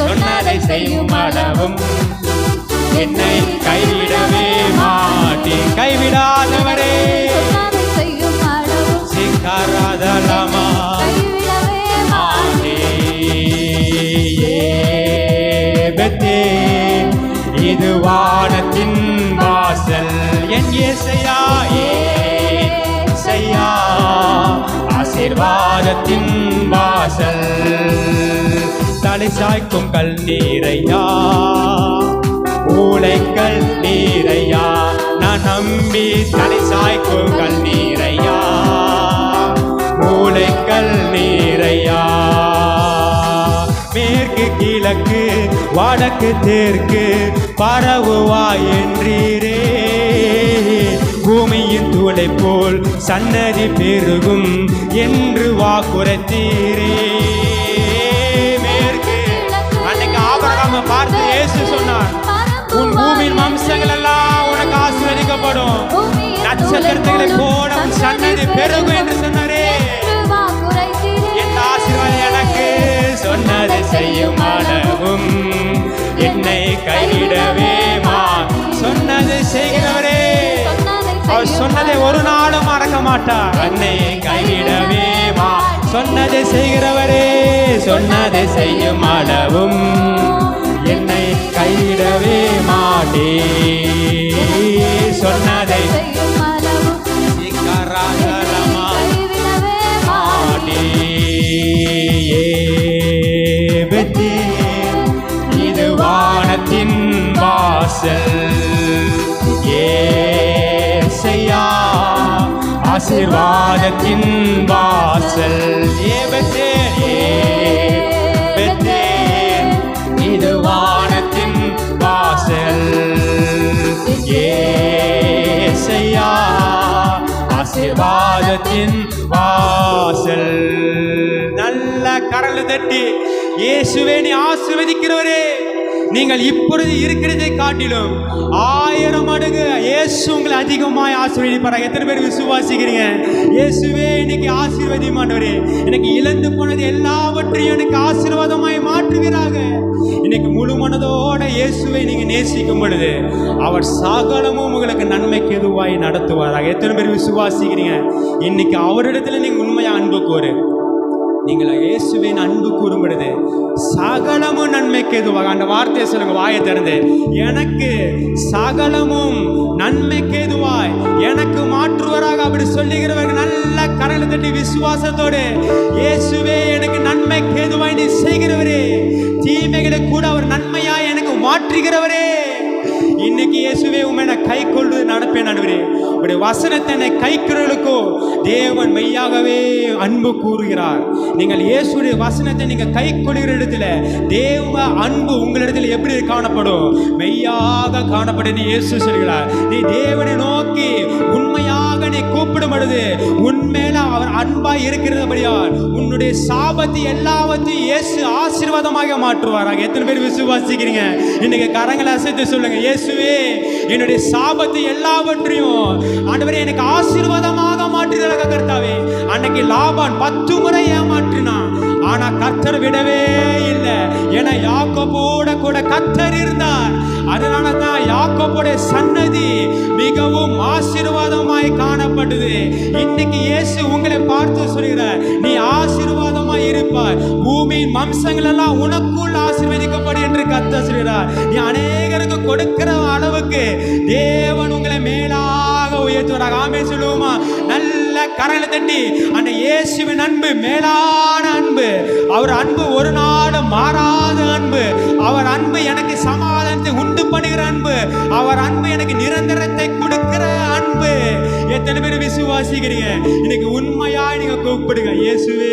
சொன்னதை செய்யும் அளவும் என்னை கைவிடவே மாட்டே. கைவிடாதவரே சிக்காராதலமா மாட்டே. இது வானத்தின் வாசல் என் ஏசையா, ஏசையா, ஆசீர்வாதத்தின் வாசல். தலை சாய்க்கும் கல் நீரையா, ஊளைக்கல் நீரையா, நான் நம்பி தலை சாய்க்கும் கல் நீரையா, ஊளைக்கல் நீரையா. மேற்கு கிழக்கு வடக்கு தெற்கு பரவுவாய் என்றீரே. பூமியின் தூளை போல் சன்னதி பெருகும் என்று வாக்குரைத்தீரே. மேற்கு அன்னைக்கு ஆபிரகாமை பார்த்து இயேசு சொன்னார், உன் பூமியின் வம்சங்கள் எல்லாம் உனக்கு ஆசீர்வதிக்கப்படும், நட்சத்திரங்களை போட உன் சன்னதி பெருகும் என்று சொன்னாரே. என் ஆசீர்வாதம் எனக்கு. சொன்னதை செய்யும் அளவும் என்னை கைவிடவே மா. சொன்னதை செய்கிறவரே, அவர் சொன்னதை ஒரு நாளும் மறக்க மாட்டார். என்னை கைவிடவே மா. சொன்னதை செய்கிறவரே, சொன்னதை செய்யும் அளவும் என்னை கைவிடவே மாட்டே. சொன்னதை இது வானத்தின் வாசல் ஏசையா, ஆசீர்வாதத்தின் வாசல். இது வானத்தின் வாசல் ஏசையா, ஆசீர்வாதத்தின் வாசல். நல்ல கரல் தட்டி இயேசுவே நீ ஆசீர்வதிக்கிறவரே, நீங்கள் இப்பொழுது இருக்கிறதை காட்டிலும் 1000 மடங்கு இயேசு உங்களை அதிகமாய் ஆசீர்வதிப்பாராக. எத்தனை பேர் விசுவாசிக்கிறீங்க? இயேசுவே இன்னைக்கு ஆசீர்வதியும் ஆண்டவரே. எனக்கு இழந்து போனது எல்லாவற்றையும் எனக்கு ஆசீர்வாதமாய் மாற்றுவீராக. இன்னைக்கு முழு மனதோட இயேசுவை நீங்க நேசிக்கும் பொழுது அவர் சகலமும் உங்களுக்கு நன்மைக்கு எதுவாய் நடத்துவாராக. எத்தனை பேர் விசுவாசிக்கிறீங்க? இன்னைக்கு அவரிடத்துல நீங்க உண்மையா அன்பு கோரு. நீங்கள் இயேசுவின் அன்பு கூறும் பொழுது சகலமும் நன்மைக்கு எதுவாக. அந்த வார்த்தையை சொல்லுங்க வாயை திறந்து. எனக்கு சகலமும் நன்மைக்கு எதுவாய் எனக்கு மாற்றுவராக அப்படி சொல்லுகிறவர்கள் நல்ல கரலை தட்டி விசுவாசத்தோடு, இயேசுவே எனக்கு நன்மைக்கு எதுவாய் நீ செய்கிறவரே, தீமைகளை கூட அவர் நன்மையாய் எனக்கு மாற்றுகிறவரே. இன்னைக்கு இன்னைக்கு இயேசுவே உண்மை நான் கை கொண்டு நடப்பேன் ஆண்டவரே. உடைய வசனத்தை என்னை கைக்கிறவர்களுக்கோ தேவன் மெய்யாகவே அன்பு கூறுகிறார். நீங்கள் இயேசுடைய வசனத்தை நீங்க கை கொள்கிற இடத்துல தேவ அன்பு உங்களிடத்தில் எப்படி காணப்படும்? மெய்யாக காணப்படும் இயேசு சொல்கிறார். நீ தேவனை நோக்கி உண்மையாக நீ கூப்பிடும் பொழுது உண்மையில அவர் அன்பாய் இருக்கிறபடியால் உன்னுடைய சாபத்தை எல்லாவற்றையும் இயேசு ஆசீர்வாதமாக மாற்றுவாராக. எத்தனை பேர் விசுவாசிக்கிறீங்க? இன்னைக்கு கரங்களை அசைத்து சொல்லுங்க, இயேசுவே என்னுடைய சாபத்தை எல்லாவற்றையும் ஆண்டவரே எனக்கு ஆசீர்வாதமாக மாற்றினாக கர்த்தாவே. அன்னைக்கு லாபான் 10 முறை ஏமாற்றினான், ஆனா கர்த்தர் விடவே இல்லை. ஏன்னா யாக்கோபோட கூட கர்த்தர் இருந்தார். அதனால தான் யாக்கோபோட சன்னதி மிகவும் ஆசீர்வாதமாய் காணப்பட்டது. இன்னைக்கு இயேசு உங்களை பார்த்து சொல்கிறார், நீ ஆசீர்வாதமாய் இருப்பாய், பூமியின் வம்சங்கள் எல்லாம் உனக்குள் ஆசீர்வதிக்கப்படும் என்று கர்த்தர் சொல்கிறார். நீ அநேகருக்கு கொடுக்கிற அளவுக்கு தேவன் உங்களை மேலாக உயர்த்துவாராக. ஆமென் சொல்லுவோமா? நல்ல கரங்களை தட்டி அந்த இயேசுவின் அன்பு மேலான அன்பு. அவர் அன்பு ஒரு நாளும் மாறாத அன்பு. அவர் அன்பு எனக்கு சமாதானத்தை உண்டு பண்ணுகிற அன்பு. அவர் அன்பு எனக்கு நிரந்தரத்தை கொடுக்கிற அன்பு. எத்தனை பேர் விசுவாசிக்கிறீங்க? இன்னைக்கு உண்மையா நீங்க கூப்பிடுங்க, இயேசுவே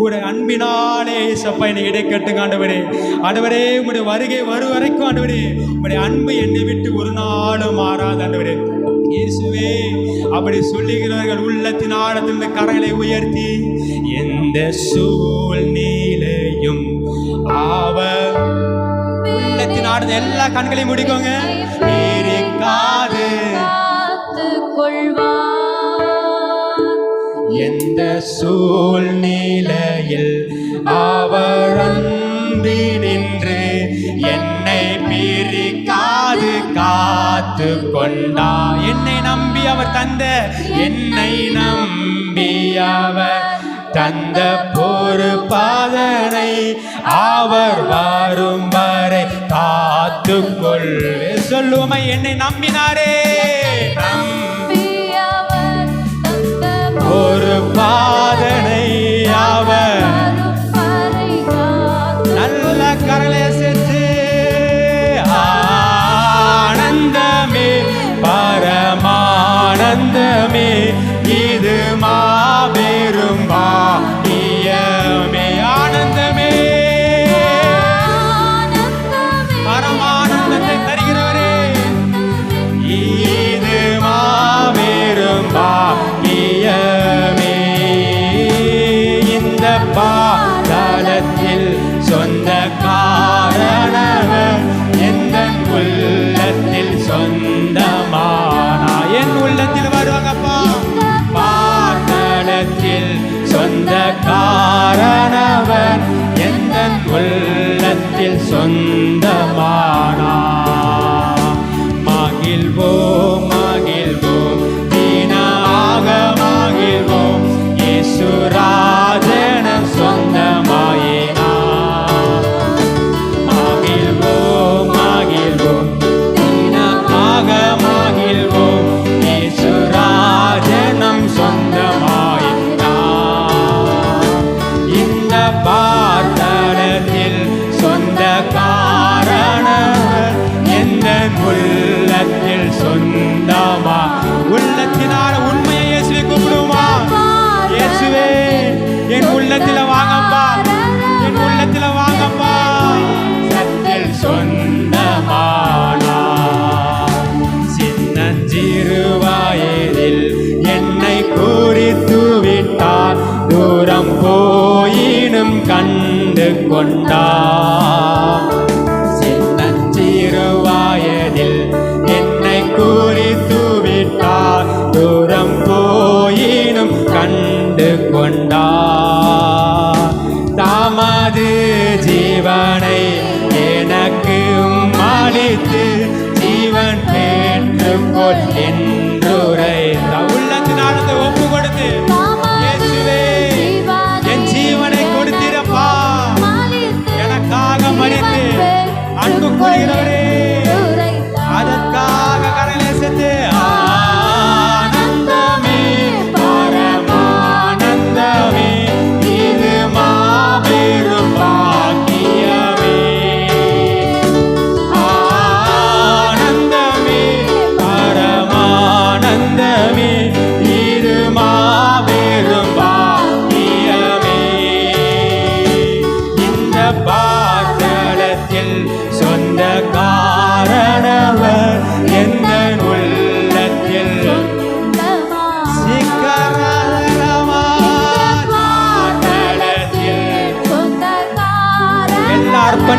உடைய அன்பினாலே ஏசப்பா என்னை இடைக்கட்டுங்க ஆண்டவரே. ஆண்டவரே உங்களுடைய வருகை வரும் வரைக்கும் ஆண்டவரே உங்களுடைய அன்பு என்னை விட்டு ஒரு நாளும் மாறாத ஆண்டவரே. இயேசுவே அப்படி சொல்லுகிறவர்கள் உள்ளத்தின் ஆழத்திலிருந்து கரங்களை உயர்த்தி எந்த சூழ்நிலையும் அவர் உள்ளத்தின் ஆழத்தில் எல்லா கண்களையும் முடிக்கோங்க. இருக்காது எந்த சூழ்நிலையில் அவர் அன்பி நின்று என்னை பிரிக்காது காத்து கொண்டா. என்னை நம்பி அவர் தந்த, என்னை நம்பி அவர் தந்த பொறுப்பாதனை அவர் வரும் வரை காத்து கொள்வே. சொல்லுவோமா? என்னை நம்பினாரே, ஒரு பாதனை அவர் நல்ல கரலை சேர்த்து ஆனந்தமே பரமானந்தமே இது மாபெரும் பாக்கியமே. ஆனந்தமே பரமானந்தத்தை தருகிறவரே, இது மாபெரும் பாக்கியமே. இந்த பாதலத்தில் சொந்த காரணவர் எந்த உள்ளத்தில் சொந்தமானா. என் உள்ளத்தில் வருவாங்கப்பா. பாதலத்தில் சொந்த காரணவர் எந்த உள்ளத்தில் சொந்தமானா. மகிழ்வோம் மகிழ்வோம் தினாக மகிழ்வோம் இயேசுராஜன சொந்தமாயினா. மகிழ்வோம் மகிழ்வோம் தினாக மகிழ்வோம் இயேசுராஜனம் சொந்தமாயினா. இந்த பார்த்தளத்தில் சொந்த காரணவர் எந்த உள்ளத்தில் சொந்தமா. உள்ளத்தினால உண்மையை இயேசுவை கூப்பிடுமா? இயேசுவே என் உள்ளத்துல வாங்கப்பா, என் உள்ளத்துல வாங்கப்பா. சத்தில் சொந்தமானா. சின்னஞ்சிறு வயதில் என்னை குறித்து விட்டார், தூரம் போயினும் கண்டு கொண்டார். சின்னஞ்சிறு வயதில் என்னை குறித்து விட்டார், தூரம் போயினும் கண்டு கொண்டார். தமது ஜீவனை எனக்கு அளித்து ஜீவன் பெற்றுக்கொள் என்றுரை. உள்ளத்தினால ஒப்பு கொடுத்து இயேசுவே என் ஜீவனை கொடுத்திரப்பா, எனக்காக மரித்து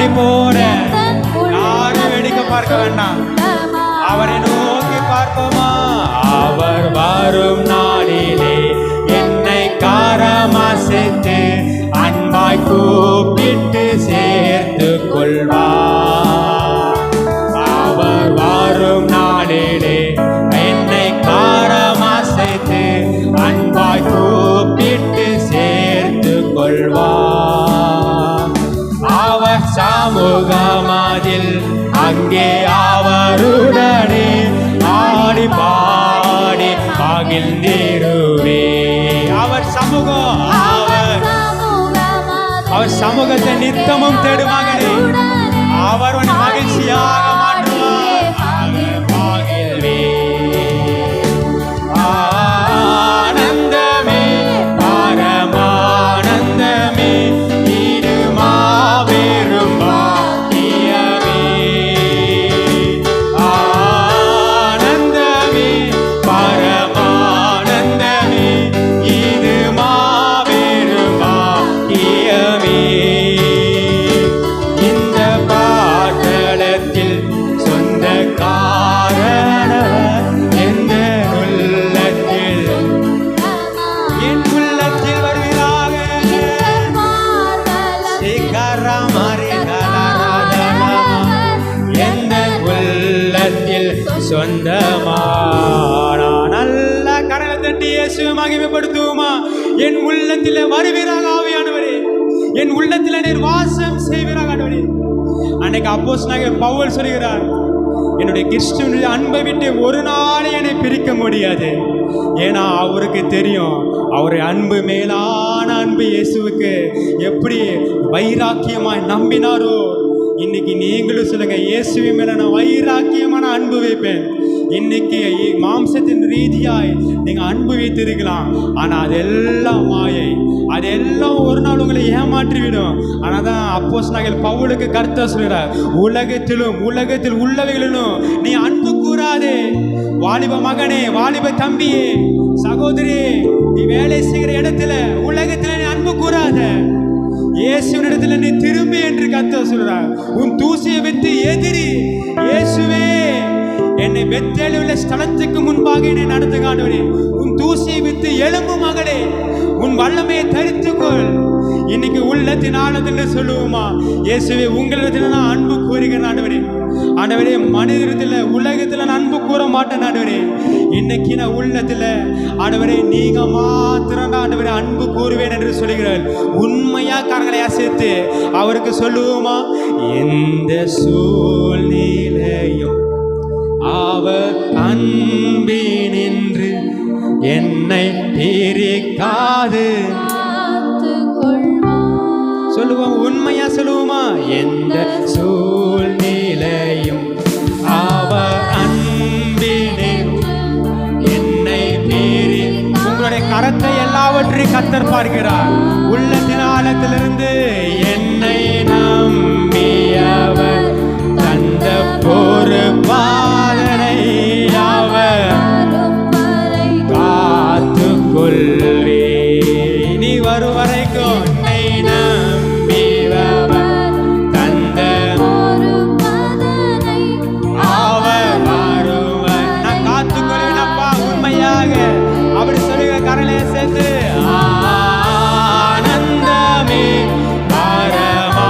ஆடி போட யாரும் வேடிக்கை பார்க்க வேண்டாம், அவரை நோக்கி பார்ப்போமா. அவர் வரும் நாளிலே என்னை காரமாசித்து அன்பாய் கூப்பிட்டு சேர்த்து கொள்வார். அவர் வரும் நாளிலே என்னை காரமாசித்து அன்பாய் கூப்பிட்டு சேர்த்து கொள்வார். அவர் சமூகமதில் அங்கே அவருடனே ஆடி பாடி மகிழ்ந்திருவே. அவர் சமூகம், அவர் சமூகத்தை நித்தமும் தேடுவாங்களே, அவர் உன்னை மகிழ்ச்சியாக மாற்றுவார். அவர் மகிழ்வே ஆனந்தமே பரமானந்தமே இது மாபெரும் பாக்கியமே. ஆனந்தமே பரமானந்தமே இது மாபெரும் பாக்கியமே. இந்த பாட்டலத்தில் சொந்த காரணவர் எந்த உள்ளத்தில் என் உள்ளத்தில் வருவீராக. எந்த உள்ளத்தில் சொந்தமான நல்ல கடலை தட்டி இயேசு மகிமைப்படுத்துவோமா. என் உள்ளத்தில் வருவீராக ஆவியானவரே, என் உள்ளத்தில் நீர் வாசம் செய்வீராக ஆண்டவரே. அன்னைக்கு அப்போஸ்தலனாகிய பவுல் சொல்கிறார், என்னுடைய கிறிஸ்துவினுடைய அன்பை விட்டு ஒரு நாளே என்னை பிரிக்க முடியாது. ஏன்னா அவருக்கு தெரியும், அவருடைய அன்பு மேலான அன்பு இயேசுவுக்கு எப்படி வைராக்கியமாய் நம்பினாரோ, இன்னைக்கு நீங்களும் சொல்லுங்க, இயேசுவின் மேல நான் வைராக்கியமான அன்பு வைப்பேன். இன்னைக்கு மாம்சத்தின் ரீதியாய் நீங்க அன்பு வைத்திருக்கலாம், ஆனா அதெல்லாம் மாயை, அதெல்லாம் ஒரு நாள் உங்களை ஏமாற்றிவிடும். ஆனாதான் அப்போஸ்தலனாகிய பவுலுக்கு கர்த்தர் சொல்கிறார், உலகத்தில் உள்ளவைகளிலும் நீ அன்பு கூறாதே. வாலிப மகனே, வாலிப தம்பியே, சகோதரி, நீ வேலை செய்கிற இடத்துல உலகத்துல நீ அன்பு கூறாத, இயேசுவின் இடத்துல நீ திரும்பி என்று கர்த்தர் சொல்றார். உன் தூசியை விட்டு எதிரி, இயேசுவே என்னை பெத்தேலில் உள்ள ஸ்தலத்துக்கு முன்பாக என்னை நடத்துங்க ஆண்டவரே. உன் தூசியை விட்டு எழும்பு மகளே, உன் வல்லமையை தரித்துக்கொள். இன்னைக்கு உள்ளத்தின் ஆழத்தில் சொல்லுவோமா, இயேசுவே உங்களிடத்துல நான் அன்பு கூறுகிறேன் ஆண்டவரே. ஆண்டவரே, மனிதத்தில் உலகத்தில் நான் அன்பு கூற மாட்டேன் ஆண்டவரே. இன்னைக்கு நான் உள்ளத்தில் ஆண்டவரே நீங்க மாத்திரம் ஆண்டவரே அன்பு கூறுவேன் என்று சொல்லுகிறார். உண்மையா கரங்களை அசைத்து அவருக்கு சொல்லுவோமா, எந்த சூழ்நிலையும் அவர் அன்பினின்று என்னை பிரிக்காது. சொல்லுவோம், உண்மையா சொல்லுவோமா, எந்த சூழ்நிலையும் அவர் அன்பினின்று என்னை பிரி. உங்களுடைய கரத்தை எல்லாவற்றையும் கர்த்தர் பார்க்கிறார். உள்ளத்தின் ஆழத்திலிருந்து என்னை நம்பியவர் தந்த பொறுப்பாளனை அவர் காத்து கொள்வே. நீ வரும் வரைக்கும் என்னை நம்பியவர் தந்த அவர் வருவர். நான் காத்து கொள்வேனப்பா உண்மையாக. அப்படி சொல்லுங்க, கரலை சேர்த்து. ஆனந்தமே பரமானந்தமே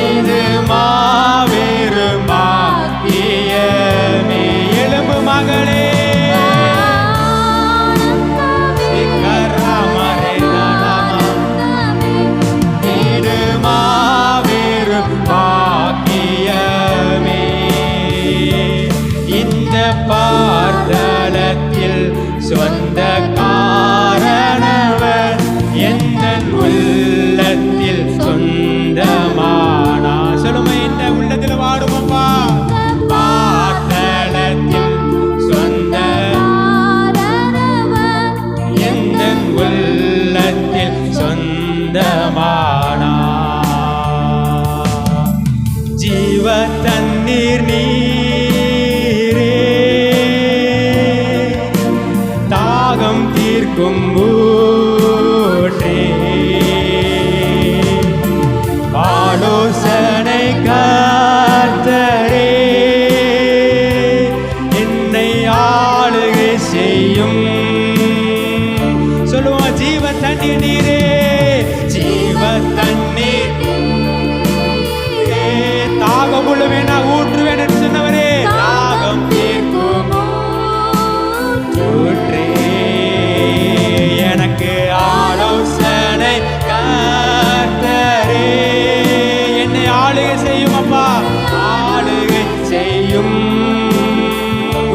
இது மாபெரும் பாக்கியமே. எழும்பு மகளே, இது மாபெரும் பாக்கியமே. இந்த பார்த்தலத்தில் சொந்த காரணவர் எந்த உள்ளத்தில் சொந்தமானா. சொல்லுமா, இந்த உள்ளத்தில் வாடுமப்பா. பார்த்தலத்தில் சொந்த எந்த உள்ளத்தில் சொந்தமானா. ஜீவ தண்ணீர் நீரே, தாகம் தீர்க்கும் ஊற்றே, செய்யும். சொல்லுவோம், ஜீவ தண்ணீர் நீரே, ஜீவ தண்ணீர் தாகம் உள்ளவேனா ஊற்றுவேன் என்று சொன்னவரே, தாகம் தீர்க்கும் ஊற்றே, எனக்கு ஆலோசனை கர்த்தரே, என்னை ஆளுகை செய்யும் அப்பா, ஆளுகை செய்யும்.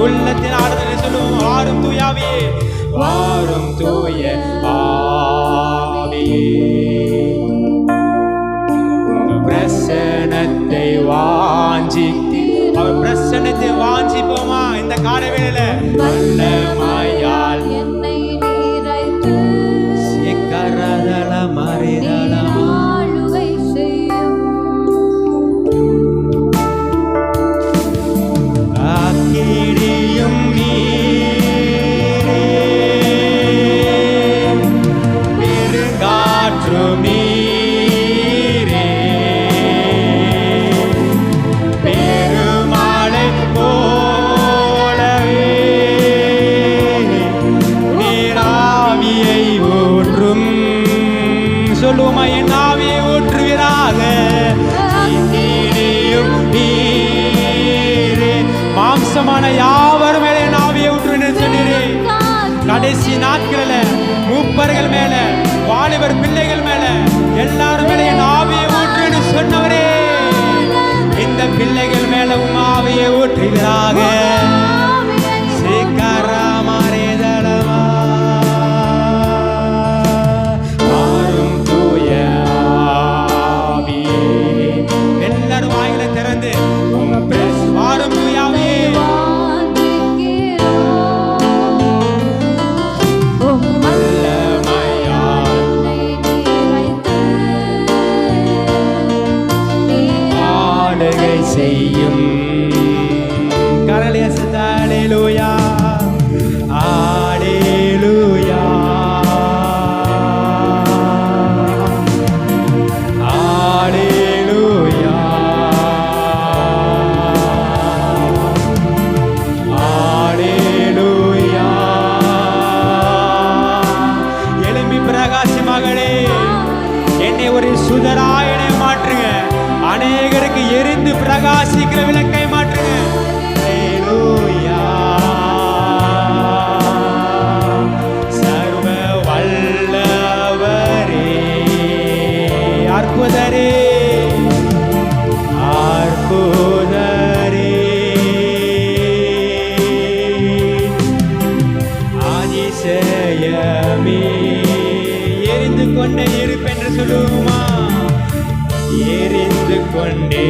உள்ளத்தின் ஆறுதலை சொல்லுவோம், வாரும் தூயாவியே, வாரும் தூய ஆவியே, பிரசனத்தை வாஞ்சித்து, அவர் பிரசனத்தை வாஞ்சிப்போமா இந்த காலை வேளையில? வல்லமையால் என்னை நிறைத்து சிக்கரதல மரிதலமா ஆளுகை செய்யும். அக்கினியும் நீரே, பெருங்காற்றும் நீரே, பெருமழை போலவே நீராவியை ஊற்றும். சொல்லுவோமா, என் ஆவியை ஊற்றுவீராக. அக்கினியும் நீரே, மாம்சமான யாவர் மேலே என் ஆவியை ஊற்றுவேன் சொன்னீரே. கடைசி நாட்களில் மூப்பர்கள் மேல, வாலிபர் பிள்ளைகள் மேல, எல்லாரும் மேல என் ஆவியை ஊற்றுன்னு சொன்னவரே, இந்த பிள்ளைகள் மேல உம் ஆவியை ஊற்றுவீராக. சீக்கிரமாரேதலமா, வாரும் தூய ஆவியே. எல்லாரும் வாயில திறந்து வாரும் தூய ஆவியே, ஆளுகை செய்யும். கரலிய சத்தம், அல்லேலூயா, அல்லேலூயா, அல்லேலூயா, அல்லேலூயா. எழும்பி பிரகாசி மகளே, என்னை ஒரு சுடராயனை மாற்றுங்க, அநேகருக்கு எரிந்து பிரகாசிக்கிற விளக்கை மாற்றுங்க. அல்லேலூயா, சர்வ வல்லவரே, அற்புதரே, அற்புதரே, அதிசயமே, எரிந்து கொண்டே இருப்பேன் என்று சொல்லுவோமா? எரிந்து கொண்டே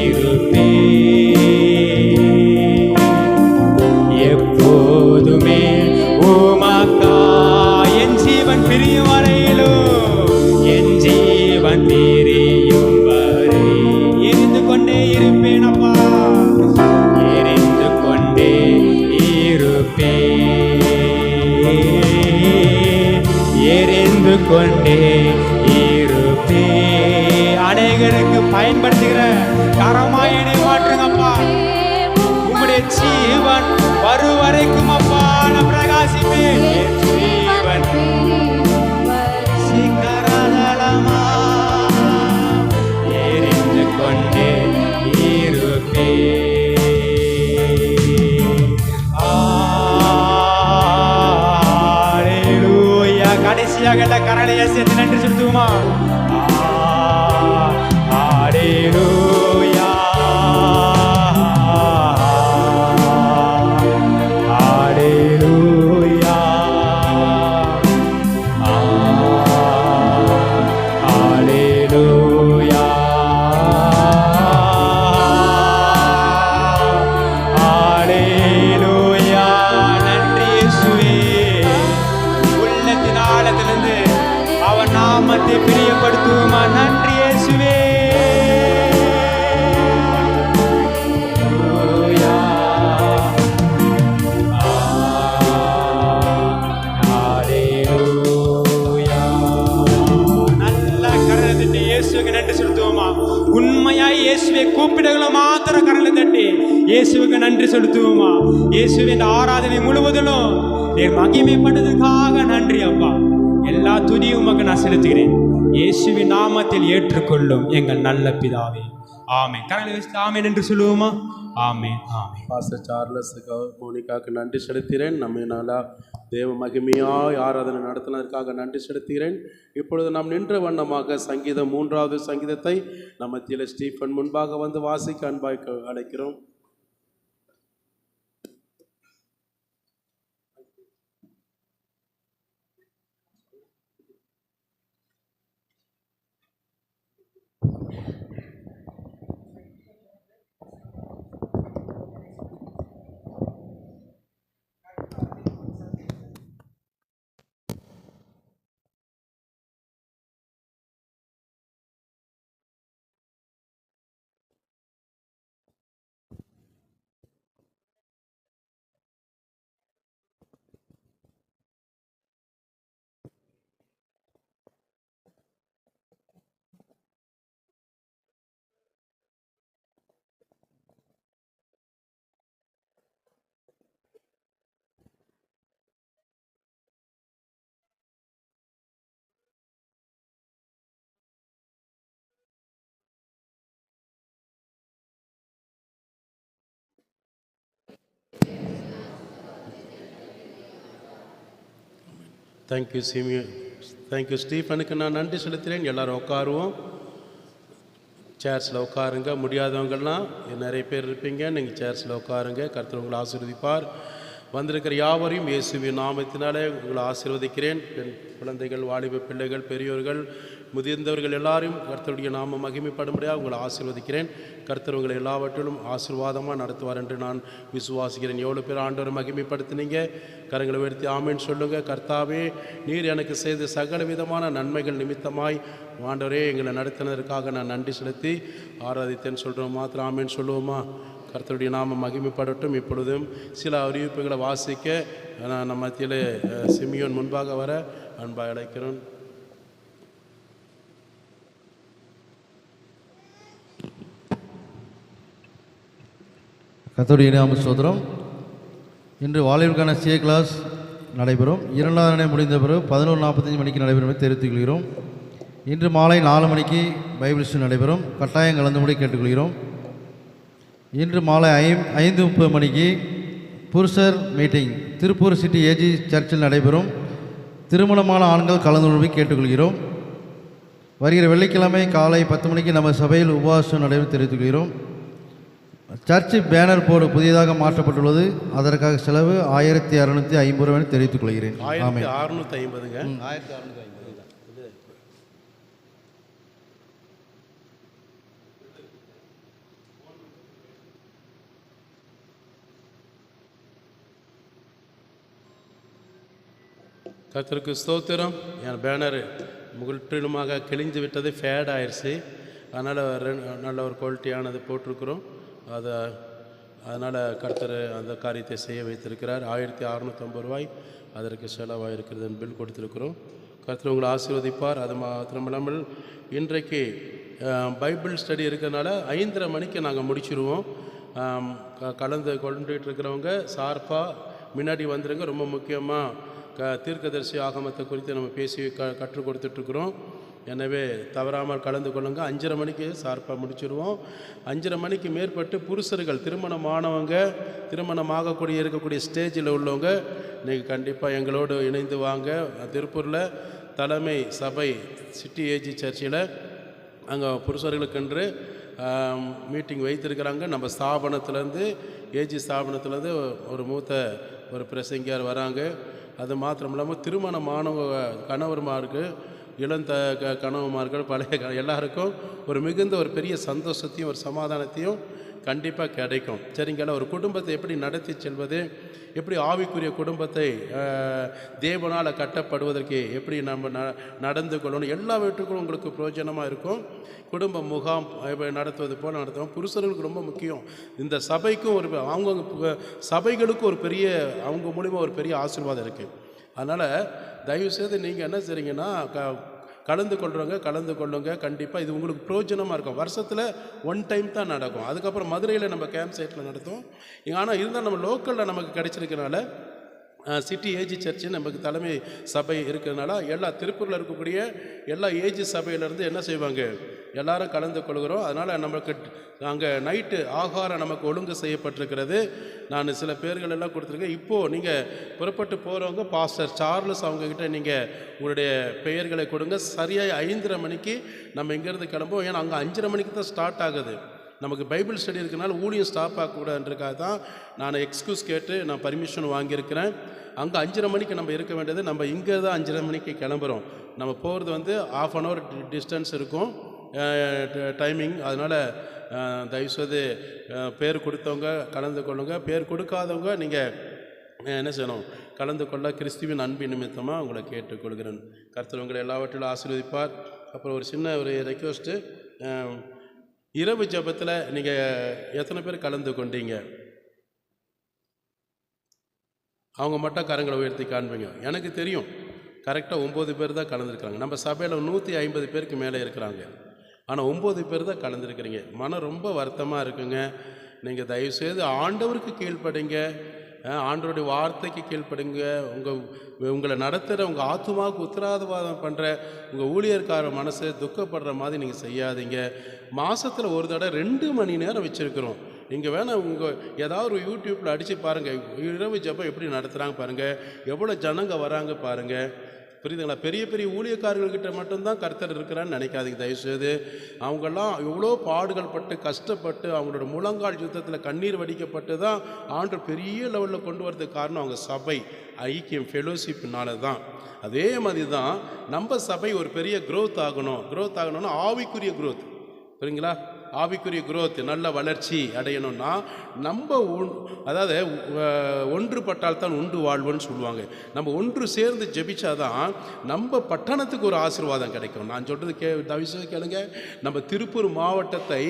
இருப்பே, எப்போதுமே உமக்கா, என் ஜீவன் பிரியும் வரையிலும், என் ஜீவன் பிரியும் வரை எரிந்து கொண்டே இருப்பேன் அப்பா, எரிந்து கொண்டே இருப்பே, எரிந்து கொண்டே இருப்பே. அநேகருக்கு பயன்படுத்துகிற கரமாயனை மாற்றுங்கப்பா. உம்முடைய ஜீவன் வரும் வரைக்கும் அப்பா நான் பிரகாசிப்பேன். என் ஜீவன் சிக்கரதலமா, எரிந்து கொண்டே இருப்பே. அல்லேலூயா. கடைசியாக எல்லா கரலையை சேர்த்து நன்றி செலுத்துவோமா? Hallelujah, Hallelujah, Hallelujah, Hallelujah. நன்றி இயேசுவே. உள்ளத்தின் ஆழத்திலிருந்து அவர் நாமத்தை பிரியப்படுத்துவோமா? நன்றி இயேசுவே. உண்மையாய் இயேசுவை கூப்பிடுகளை மாத்திரம் கரலை தட்டி இயேசுவுக்கு நன்றி செலுத்துவோமா. இயேசுவின் இந்த ஆராதனை முழுவதிலும் நீர் மகிமைப்பட்டதுக்காக நன்றி அப்பா. எல்லா துதியும் உமக்கு நான் செலுத்துகிறேன். இயேசுவின் நாமத்தில் ஏற்றுக்கொள்ளும் எங்கள் நல்ல பிதாவே. ஆமென். கரங்களை வச்சு ஆமென் என்று சொல்லுவோமா. ஆமென் ஆமென். பாஸ்டர் சார்லஸுக்கு மோனிகாவுக்கு நன்றி செலுத்துகிறேன். நம்ம நல்லா தேவ மகிமையாய் ஆராதனை நடத்தினதற்காக நன்றி செலுத்துகிறேன். இப்பொழுது நாம் நின்ற வண்ணமாக சங்கீதம் 3வது சங்கீதத்தை நம்ம மத்தியில் ஸ்டீஃபன் முன்பாக வந்து வாசிக்க அன்பாய் அழைக்கிறோம். தேங்க்யூ சிமியன். தேங்க்யூ ஸ்டீஃபனுக்கு நான் நன்றி செலுத்துகிறேன். எல்லோரும் உட்காருவோம். சேர்ஸில் உட்காருங்க. முடியாதவங்கள்லாம் நிறைய பேர் இருப்பீங்க, நீங்கள் சேர்ஸில் உட்காருங்க. கர்த்தர் உங்களை ஆசீர்வதிப்பார். வந்திருக்கிற யாவரையும் இயேசுவின் நாமத்தினாலே உங்களை ஆசீர்வதிக்கிறேன். பெண் குழந்தைகள், வாலிப பிள்ளைகள், பெரியோர்கள், முதிர்ந்தவர்கள் எல்லாரையும் கர்த்தருடைய நாம மகிமைப்படும்படியாக உங்களை ஆசீர்வதிக்கிறேன். கர்த்தர் உங்களை எல்லாவற்றிலும் ஆசீர்வாதமாக நடத்துவார் என்று நான் விசுவாசிக்கிறேன். எவ்வளோ பேர் ஆண்டவரை மகிமைப்படுத்தினீங்க? கரங்களை உயர்த்தி ஆமேன்னு சொல்லுங்கள். கர்த்தாவே, நீர் எனக்கு செய்த சகல விதமான நன்மைகள் நிமித்தமாய் ஆண்டவரே எங்களை நடத்தினதற்காக நான் நன்றி செலுத்தி ஆராதித்தேன்னு சொல்கிறோம். மாத்திரம் ஆமேன்னு சொல்லுவோமா? கர்த்தருடைய நாம மகிமைப்படட்டும். இப்பொழுதும் சில அறிவிப்புகளை வாசிக்க நான் நம்ம மத்தியில் சிமியோன் முன்பாக வர அன்பாக அழைக்கிறோம். கர்த்தருடைய நாம ஸ்தோத்திரம். இன்று வாலிபருக்கான சிஏ கிளாஸ் நடைபெறும். 2வது நாள் முடிந்த பிறகு 11:45 மணிக்கு நடைபெறும் என்று தெரிவித்துக் கொள்கிறோம். இன்று மாலை 4 மணிக்கு பைபிள் ஸ்டடி நடைபெறும். கட்டாயம் கலந்துபடி கேட்டுக்கொள்கிறோம். இன்று மாலை 5:30 மணிக்கு புருஷர் மீட்டிங் திருப்பூர் சிட்டி ஏஜி சர்ச்சில் நடைபெறும். திருமணமான ஆண்கள் கலந்து கொள்வதை கேட்டுக்கொள்கிறோம். வருகிற வெள்ளிக்கிழமை காலை 10 மணிக்கு நம்ம சபையில் உபவாசம் நடைபெறும் தெரிவித்துக் கொள்கிறோம். சர்ச்சு பேனர் போர்டு புதியதாக மாற்றப்பட்டுள்ளது. அதற்காக செலவு 1650 ரூபாய் தெரிவித்துக் கொள்கிறேன். 1650ங்க. 1650. கர்த்தருக்கு ஸ்தோத்திரம். என் பேனர் முற்றிலுமாக கிழிஞ்சு விட்டது, ஃபேட் ஆயிடுச்சு. அதனால் நல்ல ஒரு குவாலிட்டியானது போட்டிருக்கிறோம். அதனால் கர்த்தர் அந்த காரியத்தை செய்ய வைத்திருக்கிறார். 1650 ரூபாய் அதற்கு செலவாக இருக்கிறது. பில் கொடுத்துருக்குறோம். கர்த்தர் உங்களை ஆசீர்வதிப்பார். அது மாத்திரமில்லாமல் இன்றைக்கு பைபிள் ஸ்டடி இருக்கிறதுனால 5:30 மணிக்கு நாங்கள் முடிச்சிடுவோம். கலந்து கொண்டுட்டு இருக்கிறவங்க சார்பாக முன்னாடி வந்துடுங்க. ரொம்ப முக்கியமாக தீர்க்கதரிசி ஆகமத்தை குறித்து நம்ம பேசி கற்றுக் கொடுத்துட்ருக்குறோம். எனவே தவறாமல் கலந்து கொள்ளுங்க. 5:30 மணிக்கு சார்பாக முடிச்சிடுவோம். 5:30 மணிக்கு மேற்பட்டு புருஷர்கள், திருமணமானவங்க, திருமணமாகக்கூடிய இருக்கக்கூடிய ஸ்டேஜில் உள்ளவங்க நீங்கள் கண்டிப்பாக எங்களோடு இணைந்து வாங்க. திருப்பூரில் தலைமை சபை சிட்டி ஏஜி சர்ச்சில் அங்கே புருஷர்களுக்கென்று மீட்டிங் வைத்திருக்கிறாங்க. நம்ம ஸ்தாபனத்துலேருந்து, ஏஜி ஸ்தாபனத்துலேருந்து ஒரு மூத்த ஒரு பிரசங்கியார் வராங்க. அது மாத்திரம் இல்லாமல் திருமணமானவங்க கணவர்மாருக்கு, இளந்த கணவன்மார்கள், பழைய எல்லாருக்கும் ஒரு மிகுந்த ஒரு பெரிய சந்தோஷத்தையும் ஒரு சமாதானத்தையும் கண்டிப்பாக கிடைக்கும். சரிங்களா? ஒரு குடும்பத்தை எப்படி நடத்தி செல்வது, எப்படி ஆவிக்குரிய குடும்பத்தை தேவனால் கட்டப்படுவதற்கு எப்படி நம்ம நடந்து கொள்ளணும், எல்லாவற்றுக்கும் உங்களுக்கு பிரயோஜனமாக இருக்கும். குடும்ப முகாம் நடத்துவது போல் நடத்துவோம். புருஷர்களுக்கு ரொம்ப முக்கியம். இந்த சபைக்கும் ஒரு அவங்க சபைகளுக்கும் ஒரு பெரிய, அவங்க மூலிமா ஒரு பெரிய ஆசீர்வாதம் இருக்குது. அதனால் தயவுசெய்து நீங்கள் என்ன செய்றீங்கன்னா, கலந்து கொள்ளுங்க. கண்டிப்பாக இது உங்களுக்கு பிரயோஜனமாக இருக்கும். வருஷத்தில் 1 டைம் தான் நடக்கும். அதுக்கப்புறம் மதுரையில் நம்ம கேம்ப் சைட்டில் நடத்தும். ஆனால் இருந்தால் நம்ம லோக்கலில் நமக்கு கிடைச்சிருக்கனால சிட்டி ஏஜி சர்ச்சு நமக்கு தலைமை சபை இருக்கிறதுனால எல்லா திருப்பூரில் இருக்கக்கூடிய எல்லா ஏஜி சபையிலேருந்து என்ன செய்வாங்க, எல்லாரும் கலந்து கொள்கிறோம். அதனால் நமக்கு அங்கே நைட்டு ஆகாரம் நமக்கு ஒழுங்கு செய்யப்பட்டிருக்கிறது. நான் சில பேர்கள் எல்லாம் கொடுத்துருக்கேன். இப்போது நீங்கள் புறப்பட்டு போகிறவங்க பாஸ்டர் சார்லஸ் அவங்கக்கிட்ட நீங்கள் உங்களுடைய பெயர்களை கொடுங்க. சரியாக 5:30 மணிக்கு நம்ம இங்கேருந்து கிளம்புவோம். ஏன்னா அங்கே 5:30 மணிக்கு தான் ஸ்டார்ட் ஆகுது. நமக்கு பைபிள் ஸ்டடி இருக்கனால ஊழியம் ஸ்டாப் ஆகக்கூடாதுன்றக்காக தான் நான் எக்ஸ்கியூஸ் கேட்டு நான் பர்மிஷன் வாங்கியிருக்கிறேன். அங்கே 5:30 மணிக்கு நம்ம இருக்க வேண்டியது, நம்ம இங்கே தான் 5:30 மணிக்கு கிளம்புறோம். நம்ம போகிறது வந்து 1/2 hour டிஸ்டன்ஸ் இருக்கும் டைமிங். அதனால் தயவுசெய்து பேர் கொடுத்தவங்க கலந்து கொள்ளுங்க. பேர் கொடுக்காதவங்க நீங்கள் என்ன செய்யணும், கலந்து கொள்ள கிறிஸ்துவின் அன்பின் நிமித்தமாக உங்களை கேட்டுக்கொள்கிறேன். கர்த்தர் உங்களை எல்லாவற்றிலும் ஆசீர்வதிப்பார். அப்புறம் ஒரு சின்ன ஒரு ரெக்வஸ்ட்டு, இரவு ஜெபத்தில் நீங்கள் எத்தனை பேர் கலந்து கொண்டீங்க? அவங்க மட்டும் கரங்களை உயர்த்தி காண்பீங்க. எனக்கு தெரியும் கரெக்டாக 9 பேர் தான் கலந்துருக்குறாங்க. நம்ம சபையில் 150 பேருக்கு மேலே இருக்கிறாங்க. ஆனால் 9 பேர் தான் கலந்துருக்கிறீங்க. மனம் ரொம்ப வருத்தமாக இருக்குங்க. நீங்கள் தயவுசெய்து ஆண்டவருக்கு கீழ்ப்படுங்க, ஆண்டவருடைய வார்த்தைக்கு கீழ்ப்படுங்க. உங்களை நடத்துகிற உங்கள் ஆத்துமாவுக்கு உத்தரவாதம் பண்ணுற உங்கள் ஊழியர்கார மனசை துக்கப்படுற மாதிரி நீங்கள் செய்யாதீங்க. மாதத்தில் ஒரு தடவை 2 மணி நேரம் வச்சுருக்கிறோம். நீங்கள் வேணால் உங்கள் ஏதாவது ஒரு யூடியூப்பில் அடித்து பாருங்கள், இரவு ஜெபம் எப்படி நடத்துகிறாங்க பாருங்கள், எவ்வளோ ஜனங்க வராங்க பாருங்கள். புரியுதுங்களா? பெரிய பெரிய ஊழியக்காரர்கள்கிட்ட மட்டும்தான் கர்த்தர் இருக்கிறான்னு நினைக்காதீங்க தயவுசெய்து. அவங்கெல்லாம் எவ்வளோ பாடுகள் பட்டு கஷ்டப்பட்டு அவங்களோட முழங்கால் யுத்தத்தில் கண்ணீர் வடிக்கப்பட்டு தான் ஆண்டு பெரிய லெவலில் கொண்டு வரதுக்கு காரணம் அவங்க சபை ஐக்கியம் ஃபெலோஷிப்னால தான். அதே மாதிரி தான் நம்ம சபை ஒரு பெரிய க்ரோத் ஆகணும்னா ஆவிக்குரிய க்ரோத், புரியுங்களா? ஆவிக்குரிய குரோத், நல்ல வளர்ச்சி அடையணும்னா நம்ம அதாவது ஒன்றுபட்டால் தான் உண்டு வாழ்வுன்னு சொல்லுவாங்க. நம்ம ஒன்று சேர்ந்து ஜெபிச்சாதான் நம்ம பட்டணத்துக்கு ஒரு ஆசீர்வாதம் கிடைக்கும். நான் சொல்கிறது தயவுசெய்து கேளுங்க. நம்ம திருப்பூர் மாவட்டத்தை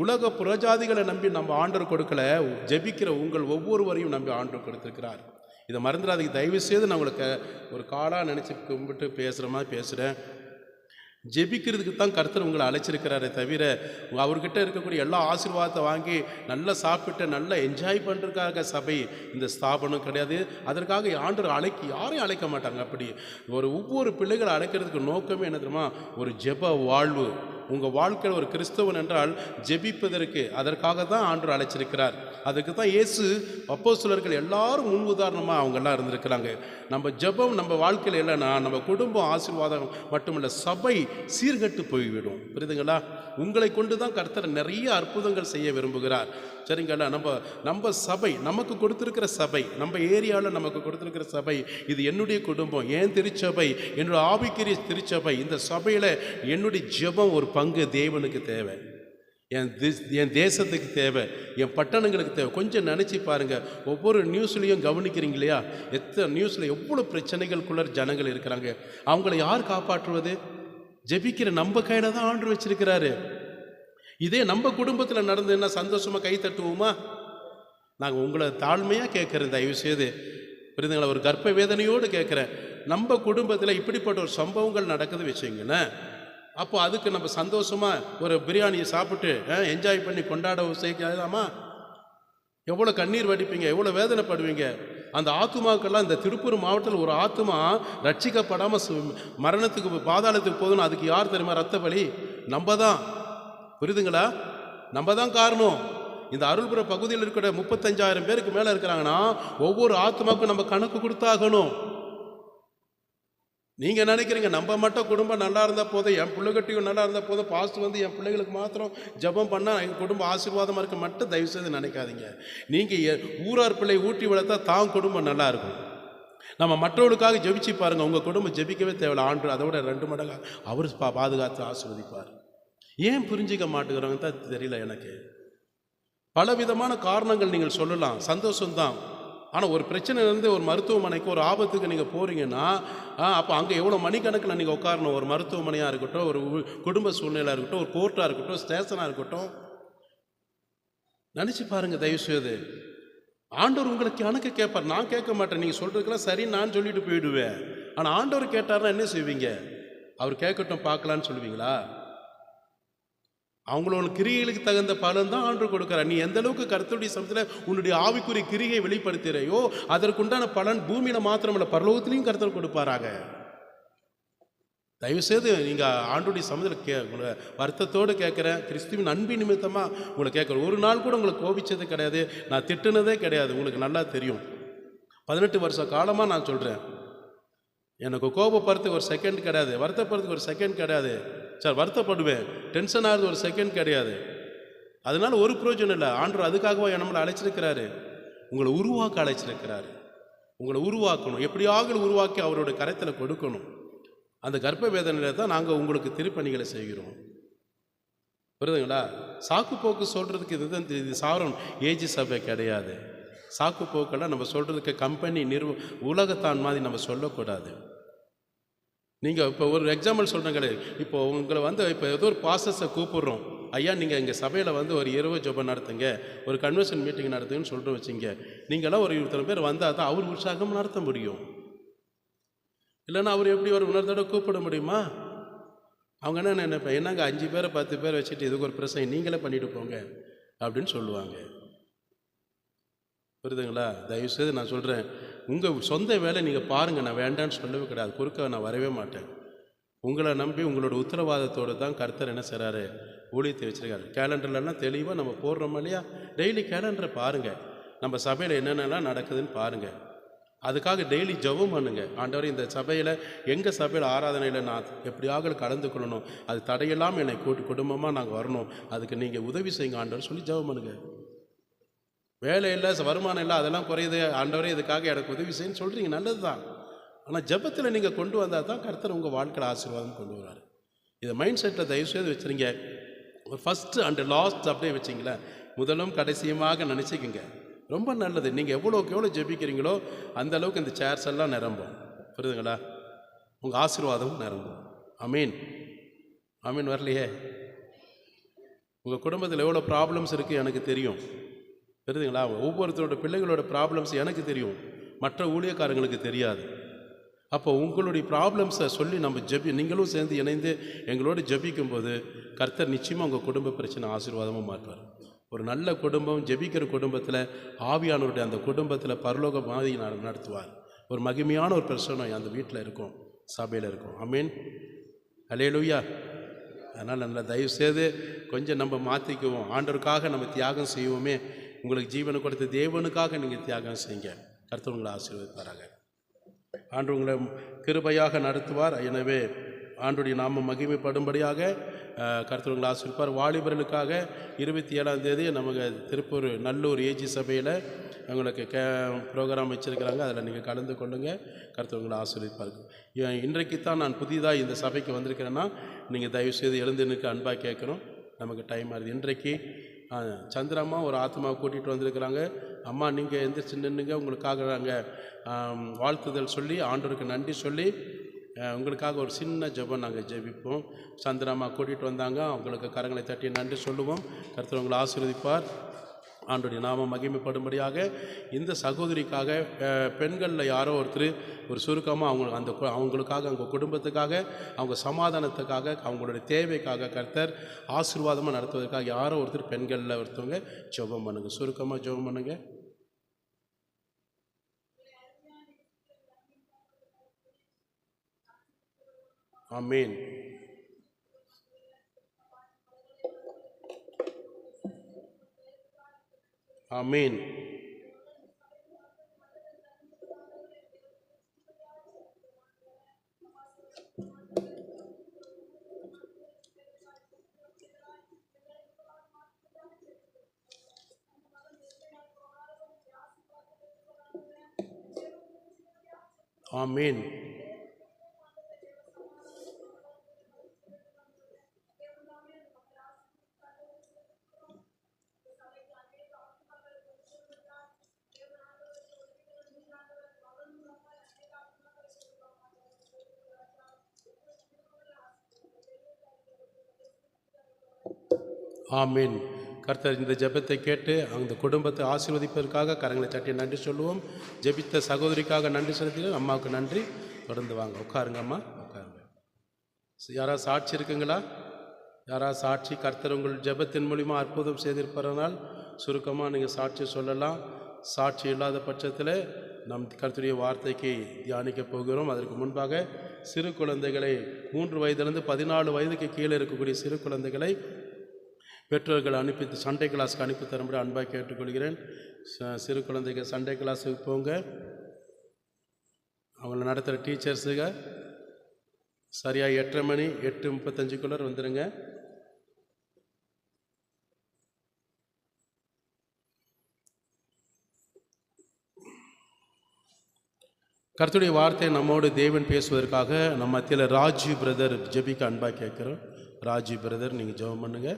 உலக புறஜாதிகளை நம்பி நம்ம ஆண்டவர் கொடுக்கல, ஜெபிக்கிற உங்கள் ஒவ்வொருவரையும் நம்பி ஆண்டவர் கொடுத்துருக்கிறார். இதை மறந்துடாதீங்க தயவுசெய்து. நான் உங்களுக்கு ஒரு காலாக நினச்சி கும்பிட்டு பேசுகிற மாதிரி பேசுகிறேன். ஜெபிக்கிறதுக்கு தான் கர்த்தர் உங்களை அழைச்சிருக்கிறாரே தவிர அவர்கிட்ட இருக்கக்கூடிய எல்லா ஆசீர்வாதத்தை வாங்கி நல்லா சாப்பிட்டு நல்லா என்ஜாய் பண்ணுறதுக்காக சபை இந்த ஸ்தாபனம் கிடையாது. அதற்காக ஆண்டவர் யாரையும் அழைக்க மாட்டாங்க. அப்படி ஒவ்வொரு பிள்ளைகளை அழைக்கிறதுக்கு நோக்கமே என்ன தெரியுமா? ஒரு ஜெப வாழ்வு. உங்கள் வாழ்க்கையில் ஒரு கிறிஸ்தவன் என்றால் ஜெபிப்பதற்கு, அதற்காக தான் ஆண்டவர் அழைச்சிருக்கிறார். அதுக்கு தான் இயேசு அப்போஸ்தலர்கள் எல்லாரும் முன் உதாரணமாக அவங்கெல்லாம் இருந்திருக்கிறாங்க. நம்ம ஜெபம் நம்ம வாழ்க்கையில் இல்லைன்னா நம்ம குடும்பம் ஆசீர்வாதம் மட்டுமல்ல, சபை சீர்கட்டு போய்விடும். புரியுதுங்களா? உங்களை கொண்டு தான் கர்த்தர் நிறைய அற்புதங்கள் செய்ய விரும்புகிறார். சரிங்களா? நம்ம சபை நமக்கு கொடுத்துருக்கிற சபை, நம்ம ஏரியாவில் நமக்கு கொடுத்துருக்கிற சபை, இது என்னுடைய குடும்பம், என் திருச்சபை, என்னோட ஆவிக்குரிய திருச்சபை. இந்த சபையில் என்னுடைய ஜெபம் ஒரு பங்கு தேவனுக்கு தேவை, என் தேசத்துக்கு தேவை, என் பட்டணங்களுக்கு தேவை. கொஞ்சம் நினச்சி பாருங்கள். ஒவ்வொரு நியூஸ்லேயும் கவனிக்கிறீங்க இல்லையா? எத்தனை நியூஸில் எவ்வளோ பிரச்சனைகளுக்குள்ள ஜனங்கள் இருக்கிறாங்க. அவங்கள யார் காப்பாற்றுவது? ஜெபிக்கிற நம்ம கையில் தான் ஆண்டு வச்சிருக்கிறாரு. இதே நம்ம குடும்பத்தில் நடந்ததுன்னா சந்தோஷமாக கை தட்டுவோமா? நாங்கள் உங்களை தாழ்மையாக கேட்குறேன் தயவுசெய்து, புரியுதுங்களா? ஒரு கர்ப்ப வேதனையோடு கேட்குறேன். நம்ம குடும்பத்தில் இப்படிப்பட்ட ஒரு சம்பவங்கள் நடக்குது வச்சுங்கன்னா, அப்போ அதுக்கு நம்ம சந்தோஷமாக ஒரு பிரியாணியை சாப்பிட்டு என்ஜாய் பண்ணி கொண்டாட செய்யலாமா? எவ்வளோ கண்ணீர் வடிப்பீங்க, எவ்வளோ வேதனைப்படுவீங்க. அந்த ஆத்துமாக்கெல்லாம் இந்த திருப்பூர் மாவட்டத்தில் ஒரு ஆத்துமா ரட்சிக்கப்படாமல் மரணத்துக்கு பாதாளத்துக்கு போதுன்னு அதுக்கு யார் தெரியுமா? ரத்த பலி நம்ம தான். புரியுதுங்களா? நம்ம தான் காரணம். இந்த அருள்புர பகுதியில் இருக்கிற 35,000 பேருக்கு மேலே இருக்கிறாங்கன்னா ஒவ்வொரு ஆத்மாவுக்கும் நம்ம கணக்கு கொடுத்தாகணும். நீங்கள் நினைக்கிறீங்க நம்ம மட்டும் குடும்பம் நல்லா இருந்தால் போதும், என் பிள்ளைகட்டையும் நல்லா இருந்தால் போதும், பாஸ்ட் வந்து என் பிள்ளைகளுக்கு மாத்திரம் ஜெபம் பண்ணால் எங்கள் குடும்பம் ஆசீர்வாதமாக இருக்க மட்டும் தயவுசெய்து நினைக்காதீங்க. நீங்கள் ஊரார் பிள்ளை ஊட்டி வளர்த்தா தான் குடும்பம் நல்லா இருக்கும். நம்ம மற்றவர்களுக்காக ஜெபிச்சு பாருங்கள், உங்கள் குடும்பம் ஜெபிக்கவே தேவையில்ல. ஆண்டு அதை விட 2 மடங்காக அவர் பாதுகாத்து ஆசீர்வதிப்பார். ஏன் புரிஞ்சிக்க மாட்டேங்கிறவங்க தான் தெரியல எனக்கு. பலவிதமான காரணங்கள் நீங்கள் சொல்லலாம், சந்தோஷம்தான். ஆனால் ஒரு பிரச்சனையிலேருந்து ஒரு மருத்துவமனைக்கு ஒரு ஆபத்துக்கு நீங்கள் போகிறீங்கன்னா அப்போ அங்கே எவ்வளோ மணிக்கணக்கில் நீங்கள் உட்காரணும். ஒரு மருத்துவமனையாக இருக்கட்டும், ஒரு குடும்ப சூழ்நிலையாக இருக்கட்டும், ஒரு கோர்ட்டாக இருக்கட்டும், ஸ்டேஷனாக இருக்கட்டும். நினச்சி பாருங்கள் தயவுசெய்து. ஆண்டவர் உங்களுக்கு கணக்கு கேட்பார். நான் கேட்க மாட்டேன். நீங்கள் சொல்கிறதுக்கெல்லாம் சரி நான் சொல்லிட்டு போயிடுவேன். ஆனால் ஆண்டவர் கேட்டார்னா என்ன செய்வீங்க? அவர் கேட்கட்டும் பார்க்கலான்னு சொல்லுவீங்களா? அவங்களோட கிரியைகளுக்கு தகுந்த பலன் தான் ஆண்டு கொடுக்குறார். நீ எந்த அளவுக்கு கர்த்தருடைய சமயத்தில் உன்னுடைய ஆவிக்குரிய கிரியை வெளிப்படுத்துகிறையோ அதற்குண்டான பலன் பூமியில மாத்திரமல்ல பரலோகத்திலையும் கர்த்தர் கொடுப்பாராக. தயவுசெய்து நீங்கள் ஆண்டுடைய சமயத்தில் உங்களை வருத்தத்தோடு கேட்குறேன், கிறிஸ்துவின் அன்பின் நிமித்தமாக உங்களை கேட்குறேன். ஒரு நாள் கூட உங்களை கோபிச்சது கிடையாது, நான் திட்டுனதே கிடையாது. உங்களுக்கு நல்லா தெரியும். 18 வருஷ காலமாக நான் சொல்கிறேன், எனக்கு கோபப்படுறதுக்கு ஒரு செகண்ட் கிடையாது, வருத்தப்படுறதுக்கு ஒரு செகண்ட் கிடையாது. சார் வருத்தப்படுவேன், டென்ஷன் ஆகுது ஒரு செகண்ட் கிடையாது. அதனால ஒரு பிரயோஜனம் இல்லை. ஆண்டவர் அதுக்காகவா நம்மளை அழைச்சிருக்கிறாரு? உங்களை உருவாக்க அழைச்சிருக்கிறாரு. உங்களை உருவாக்கணும், எப்படியாக உருவாக்கி அவரோட கரத்தில் கொடுக்கணும். அந்த கர்ப்ப வேதனையில் தான் நாங்கள் உங்களுக்கு திருப்பணிகளை செய்கிறோம். புரியுதுங்களா? சாக்கு போக்கு சொல்கிறதுக்கு இது சாரம் ஏஜி சபை கிடையாது. சாக்கு போக்கெல்லாம் நம்ம சொல்கிறதுக்கு கம்பெனி உலகத்தான் மாதிரி நம்ம சொல்லக்கூடாது. நீங்கள் இப்போ ஒரு எக்ஸாம்பிள் சொல்கிறீங்களே, இப்போ உங்களை இப்போ ஏதோ ஒரு பாஸ்டர்ஸை கூப்பிட்றோம், ஐயா நீங்கள் எங்கள் சபையில் ஒரு இரவு ஜெபம் நடத்துங்க, ஒரு கன்வென்ஷன் மீட்டிங் நடத்துங்கன்னு சொல்லிட்டு வச்சிங்க. நீங்களாம் ஒரு 20 பேர் வந்தால் தான் அவர் உற்சாகம் நடத்த முடியும். இல்லைன்னா அவர் எப்படி ஒரு உணர்ந்தோட கூப்பிட முடியுமா? அவங்க என்ன நினைப்பேன், என்னங்க 5 பேரை 10 பேர் வச்சுட்டு இதுக்கு ஒரு பிரச்சனை நீங்களே பண்ணிட்டு போங்க அப்படின்னு சொல்லுவாங்க. புரியுதுங்களா? தயவுசெய்து நான் சொல்கிறேன், உங்கள் சொந்த வேலை நீங்கள் பாருங்கள், நான் வேண்டான்னு சொல்லவே கிடையாது, குறுக்க நான் வரவே மாட்டேன். உங்களை நம்பி உங்களோட உத்தரவாதத்தோடு தான் கர்த்தர் என்ன செய்கிறாரு, ஊழியத்தை வச்சுருக்காரு. கேலண்டர்லாம் தெளிவாக நம்ம போடுறோம் இல்லையா? டெய்லி கேலண்டரை பாருங்கள், நம்ம சபையில் என்னென்னலாம் நடக்குதுன்னு பாருங்கள். அதுக்காக டெய்லி ஜெபம் பண்ணுங்க. ஆண்டவரே, இந்த சபையில் எங்கள் சபையில் ஆராதனையில் நான் எப்படியாக கலந்து கொள்ளணும், அது தடையெல்லாம் என்னை குடும்பமாக நாங்கள் வரணும், அதுக்கு நீங்கள் உதவி செய்யுங்க ஆண்டவர் சொல்லி ஜெபம் பண்ணுங்க. வேலை இல்லை, வருமானம் இல்லை, அதெல்லாம் குறையுது, ஆண்டவரே இதுக்காக எனக்கு உதவி செய்யன்னு சொல்கிறீங்க, நல்லது தான். ஆனால் ஜெபத்தில் நீங்கள் கொண்டு வந்தால் தான் கர்த்தர் உங்கள் வாழ்க்கையில் ஆசீர்வாதம் கொண்டு வராரு. இதை மைண்ட் செட்டில் தயவுசெய்து வச்சுருங்க. ஃபஸ்ட்டு அண்ட் லாஸ்ட் அப்படியே வச்சிங்களேன், முதலும் கடைசியுமாக நினச்சிக்கோங்க. ரொம்ப நல்லது. நீங்கள் எவ்வளோக்கு எவ்வளோ ஜெபிக்கிறீங்களோ அந்த அளவுக்கு இந்த சேர்ஸ் எல்லாம் நிரம்பும். புரியுதுங்களா? உங்கள் ஆசீர்வாதமும் நிரம்பும். அமீன். அமீன் வரலையே? உங்கள் குடும்பத்தில் எவ்வளோ ப்ராப்ளம்ஸ் இருக்குது எனக்கு தெரியும். தெரியுதுங்களா? ஒவ்வொருத்தரோட பிள்ளைகளோட ப்ராப்ளம்ஸ் எனக்கு தெரியும், மற்ற ஊழியக்காரங்களுக்கு தெரியாது. அப்போ உங்களுடைய ப்ராப்ளம்ஸை சொல்லி நம்ம நீங்களும் சேர்ந்து இணைந்து எங்களோடு ஜெபிக்கும்போது கர்த்தர் நிச்சயமாக உங்கள் குடும்ப பிரச்சனை ஆசீர்வாதமாக மாற்றுவார். ஒரு நல்ல குடும்பம், ஜெபிக்கிற குடும்பத்தில் ஆவியானவருடைய அந்த குடும்பத்தில் பரலோக மாதிரி நடத்துவார். ஒரு மகிமையான ஒரு பிரச்சனை அந்த வீட்டில் இருக்கும், சபையில் இருக்கும். ஆமீன். அல்லேலூயா. அதனால் நல்லா தயவுசெய்து கொஞ்சம் நம்ம மாற்றிக்குவோம். ஆண்டவருக்காக நம்ம தியாகம் செய்வோமே. உங்களுக்கு ஜீவனை கொடுத்த தேவனுக்காக நீங்கள் தியாகம் செய்யுங்க. கர்த்தர் உங்களை ஆசீர்வதிப்பாராக. ஆண்டு உங்களை கிருபையாக நடத்துவார். எனவே ஆண்டுடைய நாமம் மகிமைப்படும்படியாக கர்த்தர் உங்களை ஆசீர்வதிப்பார். வாலிபர்களுக்காக 27ஆம் தேதி நமக்கு திருப்பூர் நல்லூர் ஏஜி சபையில் உங்களுக்கு ப்ரோக்ராம் வச்சுருக்கிறாங்க, அதில் நீங்கள் கலந்து கொள்ளுங்க. கர்த்தர் உங்களை ஆசீர்வதிப்பார்கள். இன்றைக்கு தான் நான் புதிதாக இந்த சபைக்கு வந்திருக்கிறேன்னா நீங்கள் தயவுசெய்து எழுந்து நிற்க அன்பாக கேட்கணும். நமக்கு டைம் ஆகுது. இன்றைக்கு சந்திரம்மா ஒரு ஆத்மாவை கூட்டிகிட்டு வந்திருக்கிறாங்க. அம்மா நீங்கள் எந்திரிச்சு நின்றுங்க, உங்களுக்காக நாங்கள் வாழ்த்துதல் சொல்லி ஆண்டவருக்கு நன்றி சொல்லி உங்களுக்காக ஒரு சின்ன ஜெபம் நாங்கள் ஜெபிப்போம். சந்திரம்மா கூட்டிகிட்டு வந்தாங்க, அவங்களுக்கு கரங்களை தட்டி நன்றி சொல்லுவோம். கர்த்தர் உங்களை ஆசீர்வதிப்பார். ஆண்டவருடைய நாமம் மகிமைப்படும்படியாக இந்த சகோதரிக்காக பெண்களில் யாரோ ஒருத்தர் ஒரு சுருக்கமாக அவங்களுக்காக, அவங்க குடும்பத்துக்காக, அவங்க சமாதானத்துக்காக, அவங்களுடைய தேவைக்காக கர்த்தர் ஆசீர்வாதமாக நடத்துவதற்காக யாரோ ஒருத்தர் பெண்களில் ஒருத்தவங்க ஜெபம் பண்ணுங்க. சுருக்கமாக ஜெபம் பண்ணுங்க. ஆமீன். ஆமீன். ஆமீன். ஆமீன். கர்த்தர் இந்த ஜெபத்தை கேட்டு அந்த குடும்பத்தை ஆசீர்வதிப்பதற்காக கரங்களை தட்டி நன்றி சொல்லுவோம். ஜெபித்த சகோதரிக்காக நன்றி செலுத்தினோம். அம்மாவுக்கு நன்றி. தொடர்ந்து வாங்க, உட்காருங்க அம்மா, உட்காருங்க. யாராவது சாட்சி இருக்குங்களா? யாராவது சாட்சி கர்த்தர் உங்கள் ஜெபத்தின் மூலிமா அற்புதம் செய்திருப்பதனால் சுருக்கமாக நீங்கள் சாட்சி சொல்லலாம். சாட்சி இல்லாத பட்சத்தில் நம் கர்த்தருடைய வார்த்தைக்கு தியானிக்க போகிறோம். அதற்கு முன்பாக சிறு குழந்தைகளை 3 வயதிலிருந்து 14 வயதுக்கு கீழே இருக்கக்கூடிய சிறு குழந்தைகளை பெற்றோர்கள் அனுப்பி சண்டே கிளாஸ்க்கு அனுப்பி தரும்படி அன்பாக கேட்டுக்கொள்கிறேன். சிறு குழந்தைகள் சண்டே கிளாஸுக்கு போங்க. அவங்கள நடத்துகிற டீச்சர்ஸுங்க சரியாக 8:30 மணி 8:35 வந்துடுங்க. கர்த்தருடைய வார்த்தை நம்மோடு தேவன் பேசுவதற்காக நம்ம மத்தியில் ராஜு பிரதர் ஜெபிக்க அன்பாக கேட்குறோம். ராஜு பிரதர் நீங்கள் ஜெபம் பண்ணுங்க.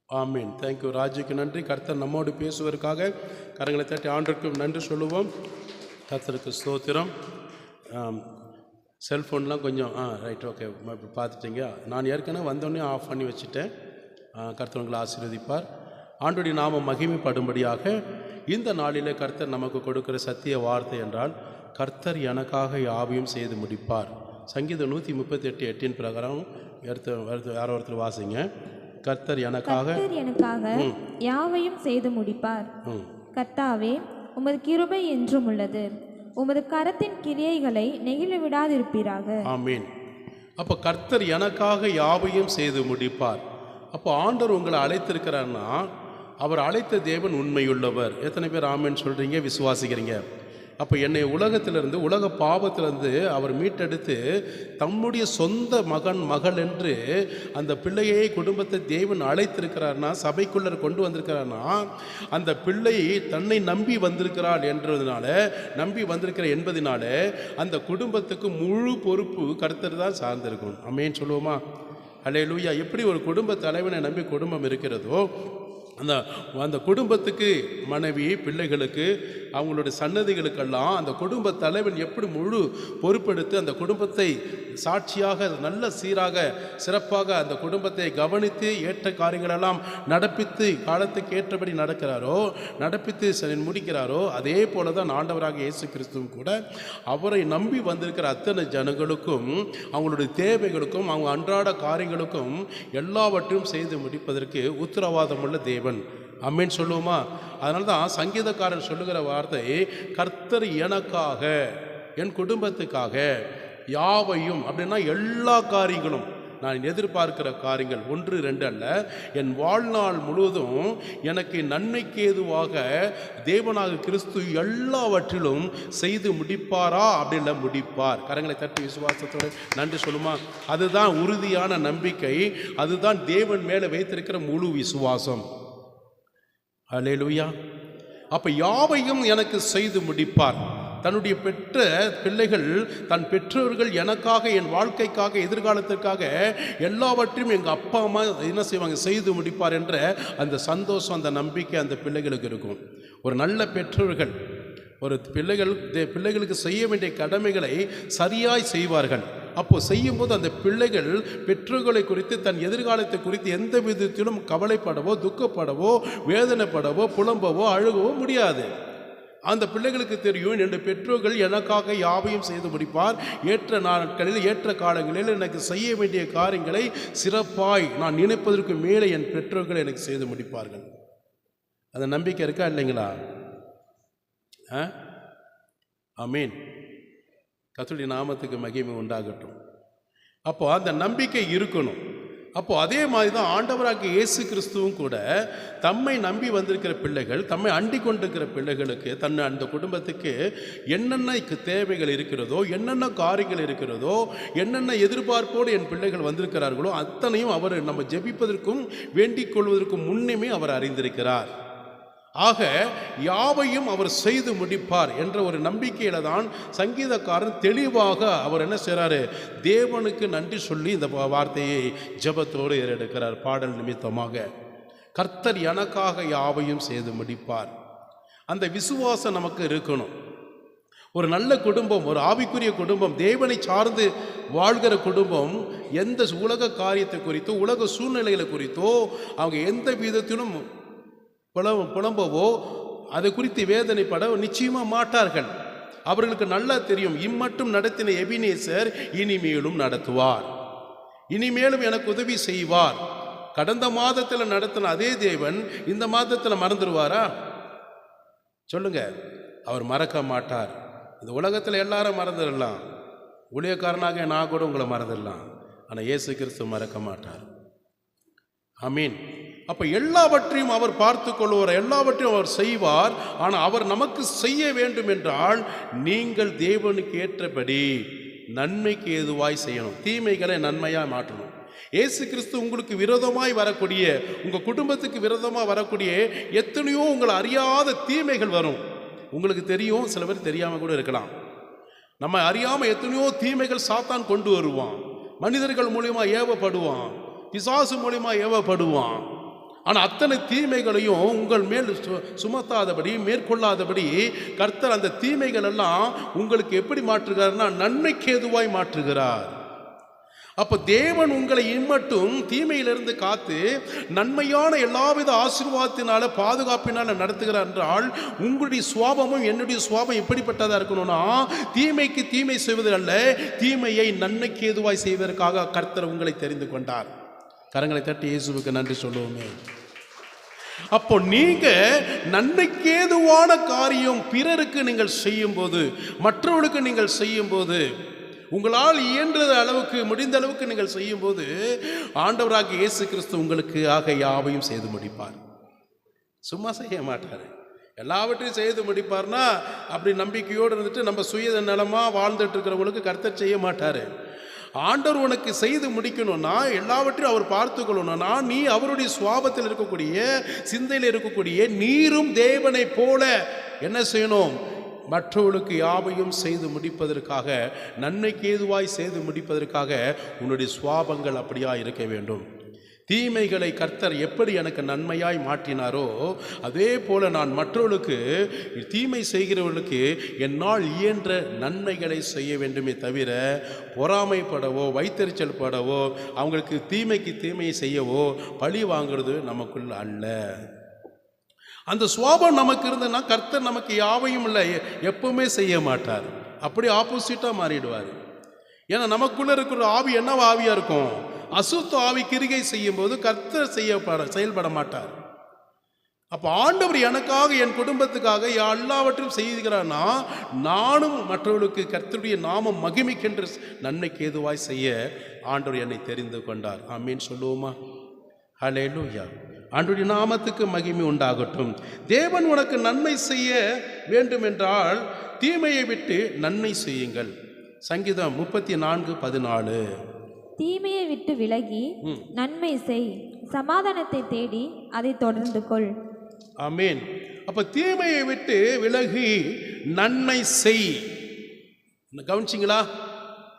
ஆமீன். தேங்க்யூ. ராஜுக்கு நன்றி. கர்த்தர் நம்மோடு பேசுவதற்காக கரங்களை தட்டி ஆண்டவருக்கு நன்றி சொல்லுவோம். கர்த்தருக்கு ஸ்தோத்திரம். செல்ஃபோன்லாம் கொஞ்சம் ரைட், ஓகே, பார்த்துட்டீங்க. நான் ஏற்கனவே வந்தோடனே ஆஃப் பண்ணி வச்சுட்டேன். கர்த்தர் உங்களை ஆசீர்வதிப்பார். ஆண்டவருடைய நாம மகிமைப்படும்படியாக இந்த நாளிலே கர்த்தர் நமக்கு கொடுக்கிற சத்திய வார்த்தை என்றால், கர்த்தர் எனக்காக யாவையும் செய்து முடிப்பார். சங்கீதம் 138:8 பிரகாரம் யாரோ ஒருத்தர் வாசிங்க. கர்த்தர் எனக்காக யாவையும் செய்து முடிப்பார். கர்த்தாவே, உமது கிருபை என்றும் உள்ளது. உமது கரத்தின் கிரியைகளை நெகிழ விடாதிருப்பீராக. ஆமீன். அப்போ கர்த்தர் எனக்காக யாவையும் செய்து முடிப்பார். அப்போ ஆண்டவர் உங்களை அழைத்திருக்கிறார்னா அவர் அழைத்த தேவன் உண்மையுள்ளவர். எத்தனை பேர் ஆமீன் சொல்கிறீங்க, விசுவாசிக்கிறீங்க? அப்போ என்னை உலகத்திலிருந்து, உலக பாவத்திலிருந்து அவர் மீட்டெடுத்து தம்முடைய சொந்த மகள் என்று அந்த பிள்ளையை, குடும்பத்தை தேவன் அழைத்திருக்கிறார்னா, சபைக்குள்ளே கொண்டு வந்திருக்கிறார்னா, அந்த பிள்ளை தன்னை நம்பி வந்திருக்கிறாள் என்றதுனால, நம்பி வந்திருக்கிற என்பதனால அந்த குடும்பத்துக்கு முழு பொறுப்பு கர்த்தர் தான் சார்ந்திருக்கும். ஆமென் சொல்லுவோமா? அல்லேலூயா. எப்படி ஒரு குடும்ப தலைவனை நம்பி குடும்பம் இருக்கிறதோ, அந்த குடும்பத்துக்கு, மனைவி, பிள்ளைகளுக்கு, அவங்களுடைய சன்னதிகளுக்கெல்லாம் அந்த குடும்ப தலைவன் எப்படி முழு பொறுப்பெடுத்து அந்த குடும்பத்தை சாட்சியாக நல்ல சீராக சிறப்பாக அந்த குடும்பத்தை கவனித்து ஏற்ற காரியங்களெல்லாம் நடப்பித்து காலத்துக்கு ஏற்றபடி நடப்பித்து முடிக்கிறாரோ, அதே போல தான் ஆண்டவராக இயேசு கிறிஸ்துவும் கூட அவரை நம்பி வந்திருக்கிற அத்தனை ஜனங்களுக்கும், அவங்களுடைய தேவைகளுக்கும், அவங்க அன்றாட காரியங்களுக்கும் எல்லாவற்றையும் செய்து முடிப்பதற்கு உத்தரவாதம் உள்ள தேவன். ஆமென் சொல்லுவோமா? அதனால தான் சங்கீதக்காரன் சொல்லுகிற வார்த்தை, கர்த்தர் எனக்காக, என் குடும்பத்துக்காக யாவையும், அப்படின்னா எல்லா காரியங்களும், நான் எதிர்பார்க்கிற காரியங்கள் 1, 2 அல்ல, என் வாழ்நாள் முழுவதும் எனக்கு நன்மைக்கு ஏதுவாக தேவனாக கிறிஸ்து எல்லாவற்றிலும் செய்து முடிப்பாரா? அப்படி இல்லை, முடிப்பார். கரங்களை தட்டி விசுவாசத்தோடு நன்றி சொல்லுமா? அதுதான் உறுதியான நம்பிக்கை. அதுதான் தேவன் மேலே வைத்திருக்கிற முழு விசுவாசம். அல்லேலூயா. அப்போ யாவையும் எனக்கு செய்து முடிப்பார். தன்னுடைய பெற்ற பிள்ளைகள், தன் பெற்றோர்கள் எனக்காக, என் வாழ்க்கைக்காக, எதிர்காலத்திற்காக எல்லாவற்றையும் எங்கள் அப்பா அம்மா என்ன செய்வாங்க, செய்து முடிப்பார் என்ற அந்த சந்தோஷம், அந்த நம்பிக்கை அந்த பிள்ளைகளுக்கு இருக்கும். ஒரு நல்ல பெற்றோர்கள் ஒரு பிள்ளைகளுக்கு செய்ய வேண்டிய கடமைகளை சரியாய் செய்வார்கள். அப்போது செய்யும்போது அந்த பிள்ளைகள் பெற்றோர்களை குறித்து, தன் எதிர்காலத்தை குறித்து எந்த விதத்திலும் கவலைப்படவோ, துக்கப்படவோ, வேதனைப்படவோ, புலம்பவோ, அழுகவோ முடியாது. அந்த பிள்ளைகளுக்கு தெரியும், என்னுடைய பெற்றோர்கள் எனக்காக யாவையும் செய்து முடிப்பார். ஏற்ற நாட்களில், ஏற்ற காலங்களில் எனக்கு செய்ய வேண்டிய காரியங்களை சிறப்பாய், நான் நினைப்பதற்கு மேலே என் பெற்றோர்கள் எனக்கு செய்து முடிப்பார்கள். அந்த நம்பிக்கை இருக்கா இல்லைங்களா? ஆமீன். கர்த்தருடைய நாமத்துக்கு மகிமை உண்டாகட்டும். அப்போ அந்த நம்பிக்கை இருக்கணும். அப்போ அதே மாதிரி தான் ஆண்டவராகிய இயேசு கிறிஸ்துவும் கூட தம்மை நம்பி வந்திருக்கிற பிள்ளைகள், தம்மை அண்டிக் கொண்டிருக்கிற பிள்ளைகளுக்கு, அந்த குடும்பத்துக்கு என்னென்ன தேவைகள் இருக்கிறதோ, என்னென்ன காரியங்கள் இருக்கிறதோ, என்னென்ன எதிர்பார்ப்போடு என் பிள்ளைகள் வந்திருக்கிறார்களோ அத்தனையும் அவர் நம்ம ஜெபிப்பதற்கும் வேண்டிக் கொள்வதற்கும் முன்னமே அவர் அறிந்திருக்கிறார். ஆக யாவையும் அவர் செய்து முடிப்பார் என்ற ஒரு நம்பிக்கையில தான் சங்கீதக்காரன் தெளிவாக அவர் என்ன செய்கிறாரு, தேவனுக்கு நன்றி சொல்லி இந்த வார்த்தையை ஜெபத்தோடு ஏறெடுக்கிறார். பாடல் நிமித்தமாக, கர்த்தர் எனக்காக யாவையும் செய்து முடிப்பார். அந்த விசுவாசம் நமக்கு இருக்கணும். ஒரு நல்ல குடும்பம், ஒரு ஆவிக்குரிய குடும்பம், தேவனை சார்ந்து வாழ்கிற குடும்பம் எந்த உலக காரியத்தை குறித்தோ உலக சூழ்நிலைகளை குறித்தோ அவங்க எந்த விதத்திலும் புலம்பவோ அதை குறித்து வேதனைப்பட நிச்சயமாக மாட்டார்கள். அவர்களுக்கு நல்லா தெரியும், இம்மட்டும் நடத்தின எபினேசர் இனிமேலும் நடத்துவார், இனிமேலும் எனக்கு உதவி செய்வார். கடந்த மாதத்தில் நடத்தின அதே தேவன் இந்த மாதத்தில் மறந்துடுவாரா? சொல்லுங்க. அவர் மறக்க மாட்டார். இந்த உலகத்தில் எல்லாரும் மறந்துடலாம், ஊழியக்காரனாக நான் கூட உங்களை மறந்துடலாம், ஆனால் இயேசு கிறிஸ்து மறக்க மாட்டார். ஆமீன். அப்போ எல்லாவற்றையும் அவர் பார்த்து கொள்வார், எல்லாவற்றையும் அவர் செய்வார். ஆனால் அவர் நமக்கு செய்ய வேண்டும் என்றால் நீங்கள் தேவனுக்கு ஏற்றபடி நன்மைக்கு ஏதுவாய் செய்யணும், தீமைகளை நன்மையாக மாற்றணும். இயேசு கிறிஸ்து உங்களுக்கு விரோதமாய் வரக்கூடிய, உங்கள் குடும்பத்துக்கு விரோதமாக வரக்கூடிய எத்தனையோ உங்களை அறியாத தீமைகள் வரும். உங்களுக்கு தெரியும், சில பேர் தெரியாமல் கூட இருக்கலாம். நம்ம அறியாமல் எத்தனையோ தீமைகள் சாத்தான் கொண்டு வருவான். மனிதர்கள் மூலியமா ஏவப்படுவான், பிசாசு மூலியமா ஏவப்படுவான். ஆனால் அத்தனை தீமைகளையும் உங்கள் மேல் சுமத்தாதபடி மேற்கொள்ளாதபடி கர்த்தர் அந்த தீமைகள் எல்லாம் உங்களுக்கு எப்படி மாற்றுகிறார்னா நன்மைக்கு ஏதுவாய் மாற்றுகிறார். அப்போ தேவன் உங்களை இம்மட்டும் தீமையிலிருந்து காத்து நன்மையான எல்லாவித ஆசீர்வாதத்தினால பாதுகாப்பினால நடத்துகிறார் என்றால் உங்களுடைய சுவாபமும் என்னுடைய சுவாபம் எப்படிப்பட்டதாக இருக்கணும்னா தீமைக்கு தீமை செய்வது அல்ல, தீமையை நன்மைக்கு ஏதுவாய் செய்வதற்காக கர்த்தர் உங்களை தெரிந்து கொண்டார். கரங்களை தட்டி இயேசுவுக்கு நன்றி சொல்லுவோமே. அப்போ நீங்க நன்மைக்கேதுவான காரியம் பிறருக்கு நீங்கள் செய்யும் போது, மற்றவர்களுக்கு நீங்கள் செய்யும் போது, உங்களால் இயன்ற அளவுக்கு முடிந்த அளவுக்கு நீங்கள் செய்யும் போது ஆண்டவராகிய இயேசு கிறிஸ்து உங்களுக்கு ஆக யாவையும் செய்து முடிப்பார். சும்மா செய்ய மாட்டார், எல்லாவற்றையும் செய்து முடிப்பார்னா அப்படி நம்பிக்கையோடு இருந்துட்டு நம்ம சுய நலமாக வாழ்ந்துட்டு இருக்கிறவங்களுக்கு கர்த்தர் செய்ய மாட்டார். ஆண்டவர் உனக்கு செய்து முடிக்கணும்னா எல்லாவற்றையும் அவர் பார்த்து கொள்ளணும்னா நீ அவருடைய சுவாபத்தில் இருக்கக்கூடிய சிந்தையில் இருக்கக்கூடிய நீரும் தேவனை போல என்ன செய்யணும்? மற்றவர்களுக்கு யாவையும் செய்து முடிப்பதற்காக, நன்மைக்கு ஏதுவாய் செய்து முடிப்பதற்காக உன்னுடைய சுவாபங்கள் அப்படியா இருக்க வேண்டும். தீமைகளை கர்த்தர் எப்படி எனக்கு நன்மையாய் மாற்றினாரோ அதே போல நான் மற்றவர்களுக்கு தீமை செய்கிறவர்களுக்கு என்னால் இயன்ற நன்மைகளை செய்ய வேண்டுமே தவிர பொறாமைப்படவோ வைத்தறிச்சல் படவோ அவங்களுக்கு தீமைக்கு தீமையை செய்யவோ பழி வாங்கிறது நமக்குள்ள அல்ல. அந்த சுவாபம் நமக்கு இருந்ததுன்னா கர்த்தர் நமக்கு யாவையும் இல்லை எப்பவுமே செய்ய மாட்டார், அப்படி ஆப்போசிட்டாக மாறிடுவார். ஏன்னா நமக்குள்ள இருக்கிற ஆவி என்ன ஆவியா இருக்கும்? அசுத்த ஆவி கிரிகை செய்யும் போது கர்த்தர் செயல்பட மாட்டார். அப்போ ஆண்டவர் எனக்காக என் குடும்பத்துக்காக எல்லாவற்றையும் செய்கிறான்னா நானும் மற்றவர்களுக்கு கர்த்தருடைய நாமம் மகிமைக்கென்று நன்மைக்கு ஏதுவாய் செய்ய ஆண்டவர் என்னை தெரிந்து கொண்டார். ஆமீன் சொல்லுவோமா? ஹல்லேலூயா. ஆண்டவருடைய நாமத்துக்கு மகிமை உண்டாகட்டும். தேவன் உனக்கு நன்மை செய்ய வேண்டும் என்றால் தீமையை விட்டு நன்மை செய்யுங்கள். சங்கீதம் 34:14. தீமையை விட்டு விலகி நன்மை செய், சமாதானத்தை தேடி அதை தொடர்ந்து கொள். ஆமீன். அப்ப தீமையை விட்டு விலகி நன்மை செய். கவனிச்சிங்களா?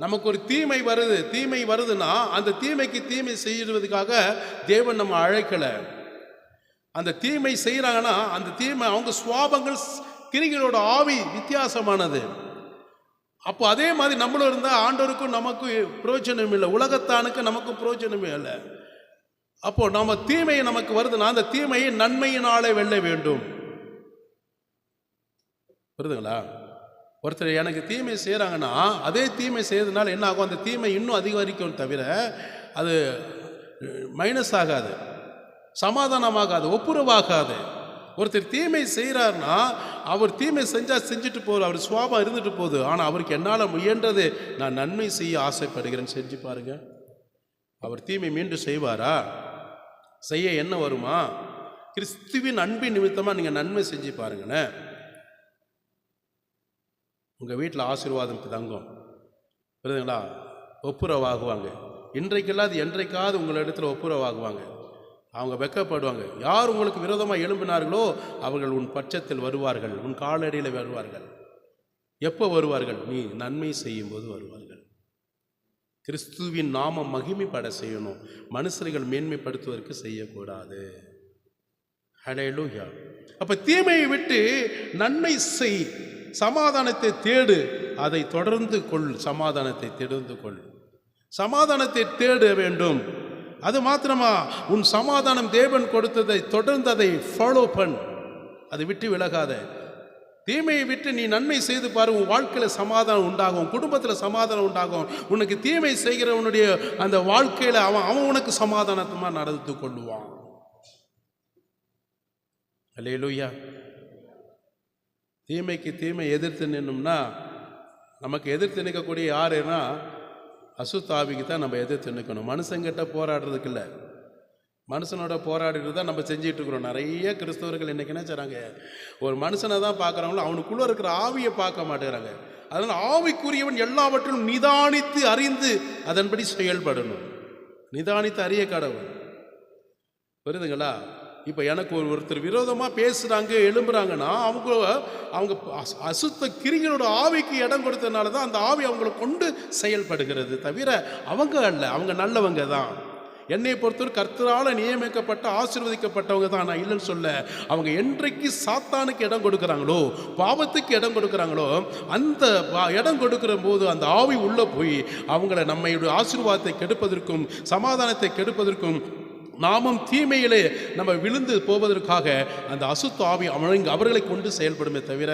நமக்கு ஒரு தீமை வருதுன்னா அந்த தீமைக்கு தீமை செய்வதற்காக தேவன் நம்ம அழைக்கல. அந்த தீமை செய்யறாங்கன்னா அந்த தீமை அவங்க சுவாபங்கள் கிரிகளோட ஆவி வித்தியாசமானது. அப்போ அதே மாதிரி நம்மளும் இருந்தால் ஆண்டவருக்கும் நமக்கும் பிரயோஜனம் இல்லை, உலகத்தானுக்கு நமக்கும் பிரயோஜனமே இல்லை. அப்போ நம்ம தீமையை நமக்கு வருதுன்னா அந்த தீமையை நன்மையினாலே வெல்ல வேண்டும். புரியுதுங்களா? ஒருத்தர் எனக்கு தீமை செய்கிறாங்கன்னா அதே தீமை செய்யறதுனால என்ன ஆகும்? அந்த தீமை இன்னும் அதிகரிக்கும் தவிர அது மைனஸ் ஆகாது, சமாதானமாகாது, ஒப்புரவாகாது. ஒருத்தர் தீமை செய்கிறார்னா அவர் தீமை செஞ்சுட்டு போகிற அவர் சுவாபம் இருந்துட்டு போகுது. ஆனால் அவருக்கு என்னால் முயன்றது நான் நன்மை செய்ய ஆசைப்படுகிறேன்னு செஞ்சு பாருங்க. அவர் தீமை மீண்டும் செய்வாரா? செய்ய என்ன வருமா? கிறிஸ்துவின் அன்பின் நிமித்தமாக நீங்கள் நன்மை செஞ்சு பாருங்கண்ணே. உங்கள் வீட்டில் ஆசீர்வாதம் தங்கும். புரியுதுங்களா? ஒப்புரவாகுவாங்க. இன்றைக்கெல்லாம் அது என்றைக்காவது உங்கள் இடத்துல ஒப்புரவாகுவாங்க. அவங்க வெக்கப்படுவாங்க. யார் உங்களுக்கு விரோதமாக எழும்பினார்களோ அவர்கள் உன் பட்சத்தில் வருவார்கள், உன் காலடியில் வருவார்கள். எப்போ வருவார்கள்? நீ நன்மை செய்யும் போது வருவார்கள். கிறிஸ்துவின் நாமம் மகிமைப்பட செய்யணும், மனுஷர்கள் மேன்மைப்படுத்துவதற்கு செய்யக்கூடாது. ஹல்லேலூயா. அப்ப தீமையை விட்டு நன்மை செய், சமாதானத்தை தேடு, அதை தொடர்ந்து கொள். சமாதானத்தை தொடர்ந்து கொள், சமாதானத்தை தேட வேண்டும். அது மாத்திரமா, உன் சமாதானம் தேவன் கொடுத்ததை தொடர்ந்து அதை ஃபாலோ பண், அதை விட்டு விலகாத. தீமையை விட்டு நீ நன்மை செய்து பாரு, உன் வாழ்க்கையில் சமாதானம் உண்டாகும், குடும்பத்தில் சமாதானம் உண்டாகும். உனக்கு தீமை செய்கிறவனுடைய அந்த வாழ்க்கையில் அவன் உனக்கு சமாதானமாக நடந்து கொள்ளுவான். அல்லேலூயா. தீமைக்கு தீமை எதிர்த்து நின்னோம்னா, நமக்கு எதிர்த்து நிற்கக்கூடிய யாருன்னா அசுத்தாவிக்கு தான் நம்ம எதிர்த்து நிற்கணும். மனுஷங்கிட்ட போராடுறதுக்கு இல்லை, மனுஷனோட போராடுறது தான் நம்ம செஞ்சிட்டு இருக்கிறோம். நிறைய கிறிஸ்தவர்கள் இன்றைக்கி என்ன செய்கிறாங்க, ஒரு மனுஷனை தான் பார்க்குறாங்களோ அவனுக்குள்ளே இருக்கிற ஆவியை பார்க்க மாட்டேங்கிறாங்க. அதனால் ஆவிக்குரியவன் எல்லாவற்றிலும் நிதானித்து அறிந்து அதன்படி செயல்படணும். நிதானித்து அறிய கடவுள். புரியுதுங்களா? இப்போ எனக்கு ஒருத்தர் விரோதமாக பேசுகிறாங்க, எழும்புறாங்கன்னா அவங்க அசுத்த கிரிகளோட ஆவிக்கு இடம் கொடுத்ததுனால தான் அந்த ஆவி அவங்களை கொண்டு செயல்படுகிறது, தவிர அவங்க அல்ல. அவங்க நல்லவங்க தான். என்னை பொறுத்தவரை கர்த்தரால் நியமிக்கப்பட்ட ஆசீர்வதிக்கப்பட்டவங்க தான், நான் இல்லைன்னு சொல்ல. அவங்க என்றைக்கு சாத்தானுக்கு இடம் கொடுக்குறாங்களோ, பாவத்துக்கு இடம் கொடுக்குறாங்களோ, அந்த இடம் கொடுக்குற போது அந்த ஆவி உள்ளே போய் அவங்கள நம்மளுடைய ஆசீர்வாதத்தை கெடுப்பதற்கும் சமாதானத்தை கெடுப்பதற்கும் நாமும் தீமையிலே நம்ம விழுந்து போவதற்காக அந்த அசுத்த ஆவி அவர்களை கொண்டு செயல்படுமே தவிர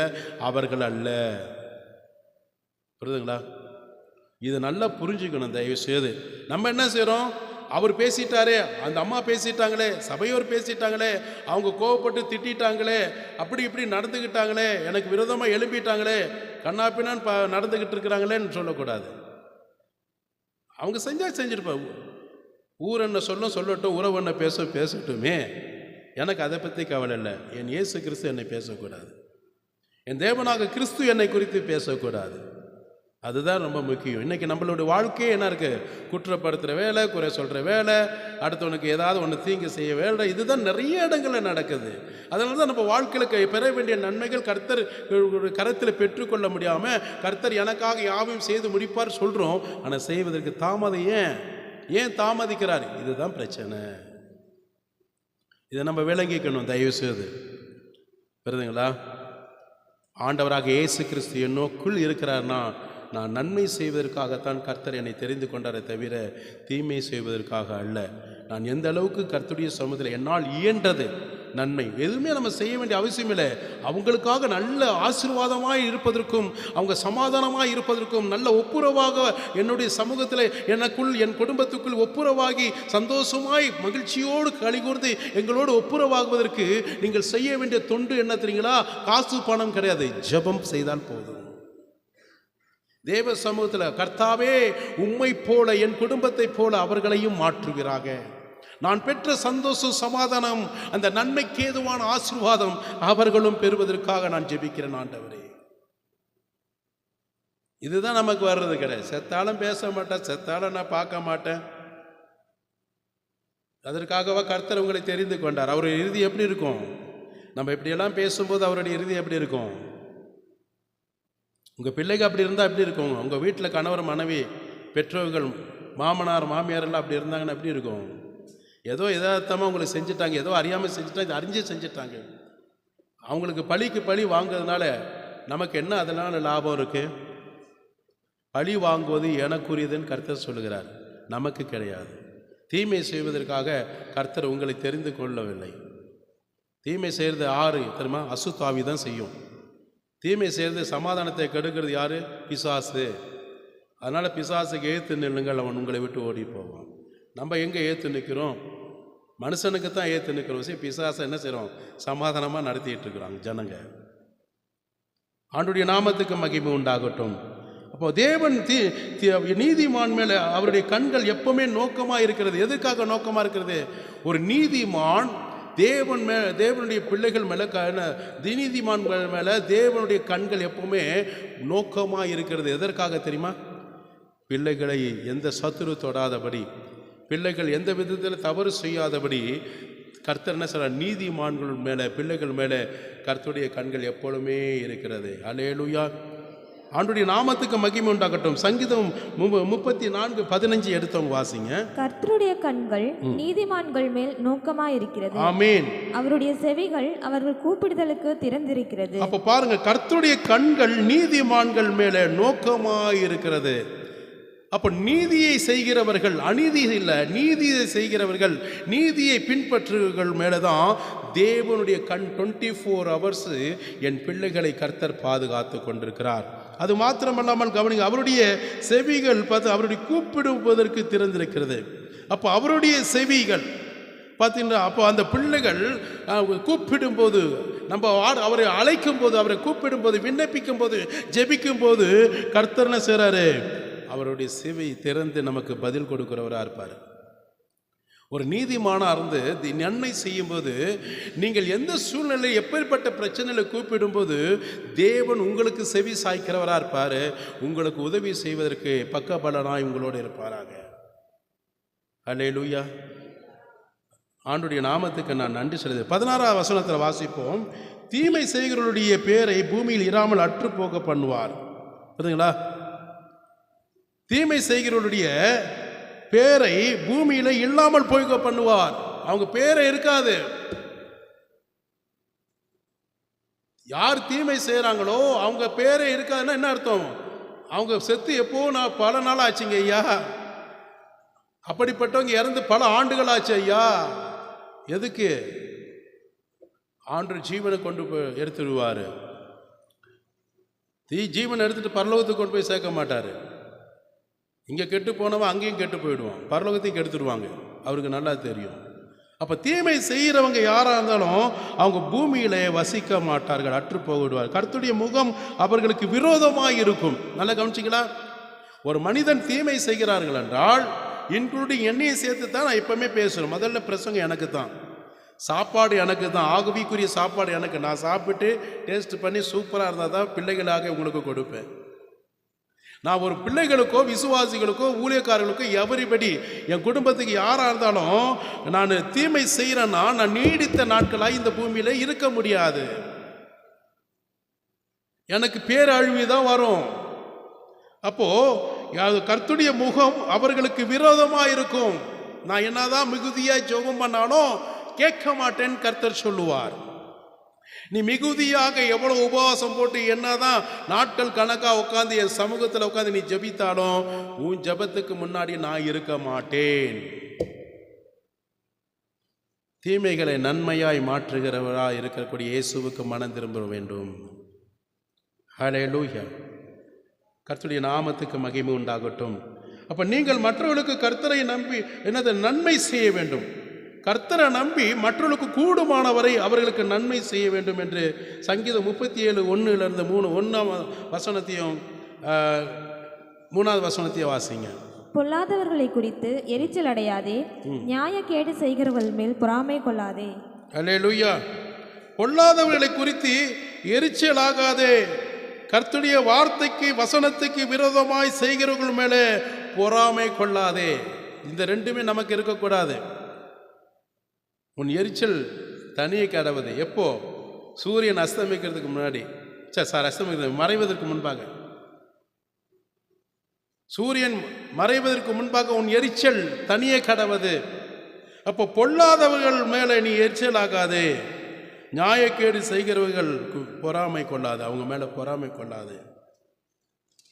அவர்கள் அல்ல. புரியுதுங்களா? இது நல்லா புரிஞ்சுக்கணும் தயவு செய்து. நம்ம என்ன செய்கிறோம், அவர் பேசிட்டாரே, அந்த அம்மா பேசிட்டாங்களே, சபையோர் பேசிட்டாங்களே, அவங்க கோவப்பட்டு திட்டாங்களே, அப்படி இப்படி நடந்துக்கிட்டாங்களே, எனக்கு விரோதமாக எழுப்பிட்டாங்களே, கண்ணாப்பினான்னு நடந்துக்கிட்டு இருக்கிறாங்களேன்னு சொல்லக்கூடாது. அவங்க செஞ்சிருப்பாங்க. ஊர் என்ன சொல்லட்டும், உறவு என்ன பேசட்டுமே, எனக்கு அதை பற்றி கவலை இல்லை. என் இயேசு கிறிஸ்து என்னை பேசக்கூடாது, என் தேவனாக கிறிஸ்து என்னை குறித்து பேசக்கூடாது. அதுதான் ரொம்ப முக்கியம். இன்றைக்கி நம்மளுடைய வாழ்க்கையே என்ன இருக்குது, குற்றப்படுத்துகிற வேலை, குறை சொல்கிற வேலை, அடுத்தவனுக்கு ஏதாவது ஒன்று தீங்கு செய்ய வேலை, இதுதான் நிறைய இடங்களில் நடக்குது. அதனால தான் நம்ம வாழ்க்கையில் பெற வேண்டிய நன்மைகள் கர்த்தர் கரத்தில் பெற்றுக்கொள்ள முடியாமல், கர்த்தர் எனக்காக யாவையும் செய்து முடிப்பார் சொல்கிறோம், ஆனால் செய்வதற்கு தாமதம். ஏன் தாமதிக்கிறார்? இதுதான் பிரச்சனை. இதை நம்ம விளங்கிக்கணும் தயவு செய்து. புரியுதுங்களா? ஆண்டவராக இயேசு கிறிஸ்து என்னோக்குள் இருக்கிறார்னா, நான் நன்மை செய்வதற்காகத்தான் கர்த்தர் என்னை தெரிந்து கொண்டாரே தவிர தீமை செய்வதற்காக அல்ல. நான் எந்த அளவுக்கு கர்த்தருடைய சமூகத்தில் என்னால் இயன்றது நன்மை எதுவுமே நம்ம செய்ய வேண்டிய அவசியம் இல்லை. அவங்களுக்காக நல்ல ஆசீர்வாதமாய் இருப்பதற்கும், அவங்க சமாதானமாய் இருப்பதற்கும், நல்ல ஒப்புரவாக என்னுடைய சமூகத்தில் எனக்குள் என் குடும்பத்துக்குள் ஒப்புரவாகி சந்தோஷமாய் மகிழ்ச்சியோடு கலிகூர்ந்து எங்களோடு ஒப்புரவாகுவதற்கு நீங்கள் செய்ய வேண்டிய தொண்டு என்ன தெரியுங்களா? காசு பணம் கிடையாது, ஜெபம் செய்தால் போதும். தேவ சமூகத்தில் கர்த்தாவே உம்மை போல என் குடும்பத்தை போல அவர்களையும் மாற்றுகிறாங்க. நான் பெற்ற சந்தோஷம், சமாதானம், அந்த நன்மைக்கு ஏதுவான ஆசீர்வாதம் அவர்களும் பெறுவதற்காக நான் ஜெபிக்கிறேன் ஆண்டவரே. இதுதான் நமக்கு வர்றது கிடையாது. செத்தாலும் பேச மாட்டேன், செத்தாலும் நான் பார்க்க மாட்டேன். அதற்காகவா கர்த்தர் உங்களை தெரிந்து கொண்டார். அவருடைய இறுதி எப்படி இருக்கும்? நம்ம இப்படியெல்லாம் பேசும்போது அவருடைய இறுதி எப்படி இருக்கும்? உங்கள் பிள்ளைங்க அப்படி இருந்தால் எப்படி இருக்கும்? உங்கள் வீட்டில் கணவர் மனைவி பெற்றோர்கள் மாமனார் மாமியார் எல்லாம் அப்படி இருந்தாங்கன்னா எப்படி இருக்கும்? ஏதோ எதார்த்தமாக உங்களுக்கு செஞ்சுட்டாங்க, ஏதோ அறியாமல் செஞ்சுட்டாங்க, அறிஞ்சு செஞ்சுட்டாங்க. அவங்களுக்கு பழிக்கு பழி வாங்குறதுனால நமக்கு என்ன அதனால் லாபம் இருக்குது? பழி வாங்குவது எனக்குரியதுன்னு கர்த்தர் சொல்லுகிறார், நமக்கு கிடையாது. தீமை செய்வதற்காக கர்த்தர் உங்களை தெரிந்து கொள்ளவில்லை. தீமை செய்கிறது யாரு தெரியுமா? அசுத்தாவி தான் செய்யும். தீமை செய்கிறது சமாதானத்தை கெடுக்கிறது யாரு? பிசாசு. அதனால் பிசாசுக்கு ஏற்று நில்லுங்கள், அவன் உங்களை விட்டு ஓடி போவான். நம்ம எங்கே ஏற்று நிற்கிறோம்? மனுஷனுக்கு தான் ஏற்று நிற்கிறோம். சரி, பிசாசை என்ன செய்கிறோம்? சமாதானமாக நடத்திட்டு இருக்கிறாங்க ஜனங்க. ஆண்டுடைய நாமத்துக்கு மகிமை உண்டாகட்டும். அப்போ தேவன் நீதிமான் மேலே அவருடைய கண்கள் எப்பவுமே நோக்கமாக இருக்கிறது. எதற்காக நோக்கமாக இருக்கிறது? ஒரு நீதிமான் தேவனுடைய பிள்ளைகள் மேலே நீதிமான்கள் மேலே தேவனுடைய கண்கள் எப்பவுமே நோக்கமாக இருக்கிறது. எதற்காக தெரியுமா? பிள்ளைகளை எந்த சத்துரு தொடாதபடி, பிள்ளைகள் எந்த விதத்தில் தவறு செய்யாதபடி கர்த்தர் என்ன சொல்றார்? நீதிமான்கள் மேலே, பிள்ளைகள் மேலே கர்த்தருடைய கண்கள் எப்பொழுதுமே இருக்கிறது. அல்லேலூயா. ஆண்டுடைய நாமத்துக்கு மகிமை உண்டாகட்டும். சங்கீதம் 34:15 எடுத்தவங்க வாசிங்க. கர்த்தருடைய கண்கள் நீதிமான்கள் மேல் நோக்கமாயிருக்கிறது. ஆமென். அவருடைய செவிகள் அவர்கள் கூப்பிடுதலுக்கு திறந்திருக்கிறது. அப்ப பாருங்க, கர்த்தருடைய கண்கள் நீதிமான்கள் மேலே நோக்கமாயிருக்கிறது. அப்போ நீதியை செய்கிறவர்கள், அநீதி இல்லை, நீதியை செய்கிறவர்கள், நீதியை பின்பற்றுவர்கள் மேலே தான் தேவனுடைய கண் 24 hours என் பிள்ளைகளை கர்த்தர் பாதுகாத்து கொண்டிருக்கிறார். அது மாத்திரமல்லாமல் கவனிங்க, அவருடைய செவிகள் பார்த்து அவருடைய கூப்பிடுவதற்கு திறந்திருக்கிறது. அப்போ அவருடைய செவிகள் பார்த்தீங்கன்னா, அப்போ அந்த பிள்ளைகள் கூப்பிடும்போது, நம்ம அவரை அழைக்கும் போது, அவரை கூப்பிடும்போது, விண்ணப்பிக்கும் போது, ஜெபிக்கும் போது கர்த்தர் என்ன செய்கிறாரு? அவருடைய செவி திறந்து நமக்கு பதில் கொடுக்கிறவராக இருப்பார். ஒரு நீதிமானாக இருந்து நன்மை செய்யும்போது, நீங்கள் எந்த சூழ்நிலை எப்பேற்பட்ட பிரச்சனையில் கூப்பிடும்போது தேவன் உங்களுக்கு செவி சாய்க்கிறவராக இருப்பார். உங்களுக்கு உதவி செய்வதற்கு பக்கபலனாய் உங்களோடு இருப்பாராக. அல்லேலூயா. ஆண்டுடைய நாமத்துக்கு நான் நன்றி சொல்லுது. 16ஆம் வசனத்தில் வாசிப்போம். தீமை செய்கிறவருடைய பேரை பூமியில் இராமல் அற்று போக பண்ணுவார். புரியுதுங்களா? தீமை செய்கிறவருடைய பேரை பூமியில இல்லாமல் போய்க பண்ணுவார். அவங்க பேரை இருக்காது. யார் தீமை செய்கிறாங்களோ அவங்க பேரே இருக்காதுன்னா என்ன அர்த்தம்? அவங்க செத்து எப்போ நான் பல நாள் ஆச்சுங்க ஐயா, அப்படிப்பட்டவங்க இறந்து பல ஆண்டுகள் ஆச்சு ஐயா. எதுக்கு? ஆண்டு ஜீவனை கொண்டு போய் எடுத்துடுவார். ஜீவனை எடுத்துட்டு பரலோகத்துக்கு கொண்டு போய் சேர்க்க மாட்டார். இங்கே கெட்டு போனவன் அங்கேயும் கெட்டு போயிடுவான், பரலோகத்தையும் கெடுத்துடுவாங்க. அவருக்கு நல்லா தெரியும். அப்போ தீமை செய்கிறவங்க யாராக இருந்தாலும் அவங்க பூமியிலே வசிக்க மாட்டார்கள், அற்று போய்விடுவார். கர்த்தருடைய முகம் அவர்களுக்கு விரோதமாக இருக்கும். நல்லா கவனிச்சிங்களா? ஒரு மனிதன் தீமை செய்கிறார்கள் என்றால், இன்க்ளூடிங் என்னையை சேர்த்து தான் நான் எப்பவுமே பேசுகிறேன். முதல்ல பிரசங்கம் எனக்கு தான், சாப்பாடு எனக்கு தான், ஆகவிக்குரிய சாப்பாடு எனக்கு. நான் சாப்பிட்டு டேஸ்ட் பண்ணி சூப்பராக இருந்தால் தான் பிள்ளைகளாக உங்களுக்கு கொடுப்பேன். நான் ஒரு பிள்ளைகளுக்கோ விசுவாசிகளுக்கோ ஊழியக்காரர்களுக்கோ எவரிபடி என் குடும்பத்துக்கு யாராக இருந்தாலும் நான் தீமை செய்கிறேன்னா நான் நீடித்த நாட்களாக இந்த பூமியில் இருக்க முடியாது. எனக்கு பேரழிவு தான் வரும். அப்போ கர்த்தருடைய முகம் அவர்களுக்கு விரோதமாக இருக்கும். நான் என்னதான் மிகுதியாக ஜெபம் பண்ணாலும் கேட்க மாட்டேன்னு கர்த்தர் சொல்லுவார். நீ மிகுதியாக எவ்வளவு உபவாசம் போட்டு என்னதான் நாட்கள் கணக்காக உட்காந்து என் சமூகத்தில் உட்காந்து நீ ஜெபித்தாலும் உன் ஜெபத்துக்கு முன்னாடி நான் இருக்க மாட்டேன். தீமைகளை நன்மையாய் மாற்றுகிறவராக இருக்கக்கூடிய இயேசுவுக்கு மனம் திரும்ப வேண்டும். ஹல்லேலூயா. கர்த்தருடைய நாமத்துக்கு மகிமை உண்டாகட்டும். அப்போ நீங்கள் மற்றவர்களுக்கு கர்த்தரை நம்பி என்னது நன்மை செய்ய வேண்டும். கர்த்தரை நம்பி மற்றவர்களுக்கு கூடுமானவரை அவர்களுக்கு நன்மை செய்ய வேண்டும் என்று சங்கீதம் 37:1 1ஆம் வசனத்தையும் 3ஆவது வசனத்தையும் வாசிங்க. பொல்லாதவர்களை குறித்து எரிச்சல் அடையாதே, நியாயக்கேடு செய்கிறவர்கள் மேல் பொறாமை கொள்ளாதே. அல்லேலூயா. பொல்லாதவர்களை குறித்து எரிச்சல் ஆகாதே. கர்த்தருடைய வார்த்தைக்கு வசனத்துக்கு விரோதமாய் செய்கிறவர்கள் மேலே பொறாமை கொள்ளாதே. இந்த ரெண்டுமே நமக்கு இருக்கக்கூடாது. உன் எரிச்சல் தனியை கடவுது எப்போ? சூரியன் அஸ்தமிக்கிறதுக்கு முன்னாடி, அஸ்தமிக்கிறது மறைவதற்கு முன்பாக. சூரியன் மறைவதற்கு முன்பாக உன் எரிச்சல் தனியே கடவுது. அப்போ பொல்லாதவர்கள் மேலே நீ எரிச்சல் ஆகாதே, நியாயக்கேடு செய்கிறவர்கள் பொறாமை கொள்ளாது, அவங்க மேலே பொறாமை கொள்ளாது.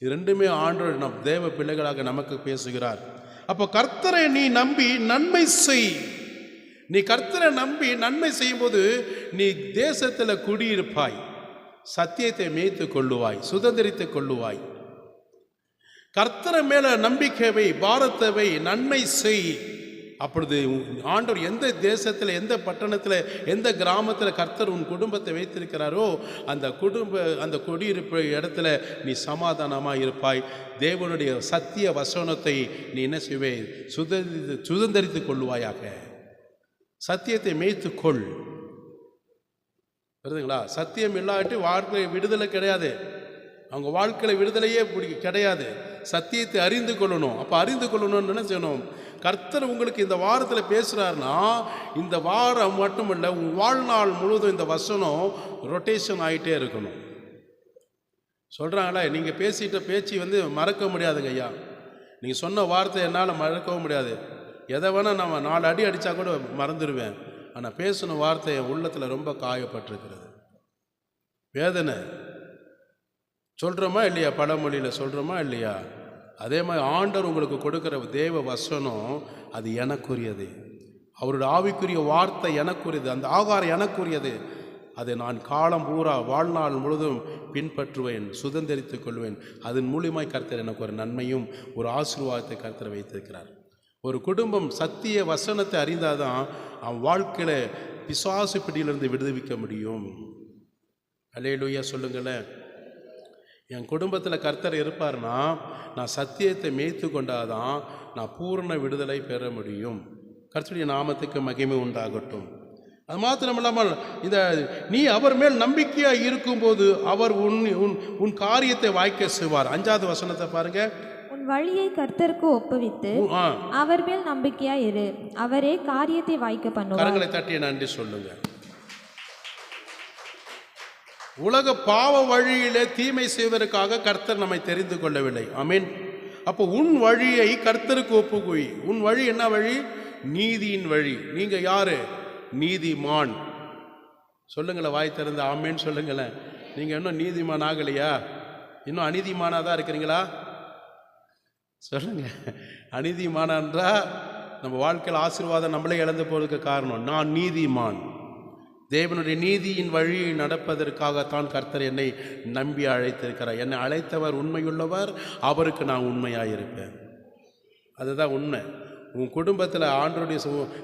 இது ரெண்டுமே ஆண்டவர் நம் தேவ பிள்ளைகளாக நமக்கு பேசுகிறார். அப்போ கர்த்தரை நீ நம்பி நன்மை செய். நீ கர்த்தரை நம்பி நன்மை செய்யும்போது நீ தேசத்தில் குடியிருப்பாய், சத்தியத்தை மேய்த்து கொள்ளுவாய், சுதந்திரித்து கொள்ளுவாய். கர்த்தரை மேல நம்பிக்கைவை, பாரத்தவை, நன்மை செய். அப்பொழுது ஆண்டவர் எந்த தேசத்தில், எந்த பட்டணத்தில், எந்த கிராமத்தில் கர்த்தர் உன் குடும்பத்தை வைத்திருக்கிறாரோ அந்த குடியிருப்பு இடத்துல நீ சமாதானமாக இருப்பாய். தேவனுடைய சத்திய வசனத்தை நீ என்ன செய்வே? சுதந்திரித்து கொள்ளுவாயாக. சத்தியத்தை மேய்த்து கொள். புரியுதுங்களா? சத்தியம் இல்லாட்டி வாழ்க்கை விடுதலை கிடையாது. அவங்க வாழ்க்கையில் விடுதலையே கிடையாது. சத்தியத்தை அறிந்து கொள்ளணும். அப்போ அறிந்து கொள்ளணும்னு என்ன செய்யணும்? கர்த்தர் உங்களுக்கு இந்த வாரத்தில் பேசுகிறாருன்னா, இந்த வாரம் மட்டுமல்ல, உன் வாழ்நாள் முழுவதும் இந்த வசனம் ரொட்டேஷன் ஆகிட்டே இருக்கணும். சொல்கிறாங்களே, நீங்கள் பேசிட்ட பேச்சு வந்து மறக்க முடியாதுங்க ஐயா. நீங்கள் சொன்ன வார்த்தை என்னால் மறக்கவும் முடியாது. எதை வேணால் நம்ம 4 அடி அடித்தா கூட மறந்துடுவேன். ஆனால் பேசின வார்த்தை என் உள்ளத்தில் ரொம்ப காயப்பட்டிருக்கிறது. வேதனை சொல்கிறோமா இல்லையா? பழமொழியில் சொல்கிறோமா இல்லையா? அதே மாதிரி ஆண்டவர் உங்களுக்கு கொடுக்குற தேவ வசனம் அது எனக்குரியது. அவருடைய ஆவிக்குரிய வார்த்தை எனக்குரியது. அந்த ஆகாரம் எனக்குரியது. அதை நான் காலம் பூரா வாழ்நாள் முழுதும் பின்பற்றுவேன், சுதந்திரித்துக் கொள்வேன். அதன் மூலியமாய் கர்த்தர் எனக்கு ஒரு நன்மையும் ஒரு ஆசீர்வாதத்தை கர்த்தர் வைத்திருக்கிறார். ஒரு குடும்பம் சத்திய வசனத்தை அறிந்தாதான் அவன் வாழ்க்கையில் பிசாசு பிடியிலிருந்து விடுவிக்க முடியும். அல்லேலூயா சொல்லுங்களேன். என் குடும்பத்தில் கர்த்தர் இருப்பார்னா நான் சத்தியத்தை மேய்த்து கொண்டாதான் நான் பூர்ண விடுதலை பெற முடியும். கர்த்தருடைய நாமத்துக்கு மகிமை உண்டாகட்டும். அது மாத்திரமில்லாமல் இந்த நீ அவர் மேல் நம்பிக்கையாக இருக்கும்போது அவர் உன் காரியத்தை வாய்க்க செய்வார். 5வது வசனத்தை பாருங்க. உன் வழியை கர்த்தருக்கு ஒப்புவித்து அவர் மேல் நம்பிக்கையா இரு, அவரே காரியத்தை வாய்க்க பண்ணுவார். கரங்களை தட்டி நன்றி சொல்லுங்க. உலக பாவ வழியிலே தீமை செய்வதற்காக கர்த்தர் நம்மை தெரிந்து கொள்ளவில்லை. ஆமென். அப்போ உன் வழியை கர்த்தருக்கு ஒப்புக்குவி. உன் வழி என்ன வழி? நீதியின் வழி. நீங்க யாரு? நீதிமான். சொல்லுங்களேன், வாய் திறந்து ஆமேன்னு சொல்லுங்களேன். நீங்க இன்னும் நீதிமான் ஆகலையா? இன்னும் அநீதிமானா தான் இருக்கிறீங்களா? சொல்லுங்க. அநீதிமானன்றா நம்ம வாழ்க்கையில் ஆசீர்வாதம் நம்மளே இழந்து போறதுக்கு காரணம். நான் நீதிமான். தேவனுடைய நீதியின் வழியை நடப்பதற்காகத்தான் கர்த்தர் என்னை நம்பி அழைத்திருக்கிறார். என்னை அழைத்தவர் உண்மையுள்ளவர், அவருக்கு நான் உண்மையாக இருப்பேன். அதுதான் உண்மை. உன் குடும்பத்தில் ஆண்டருடைய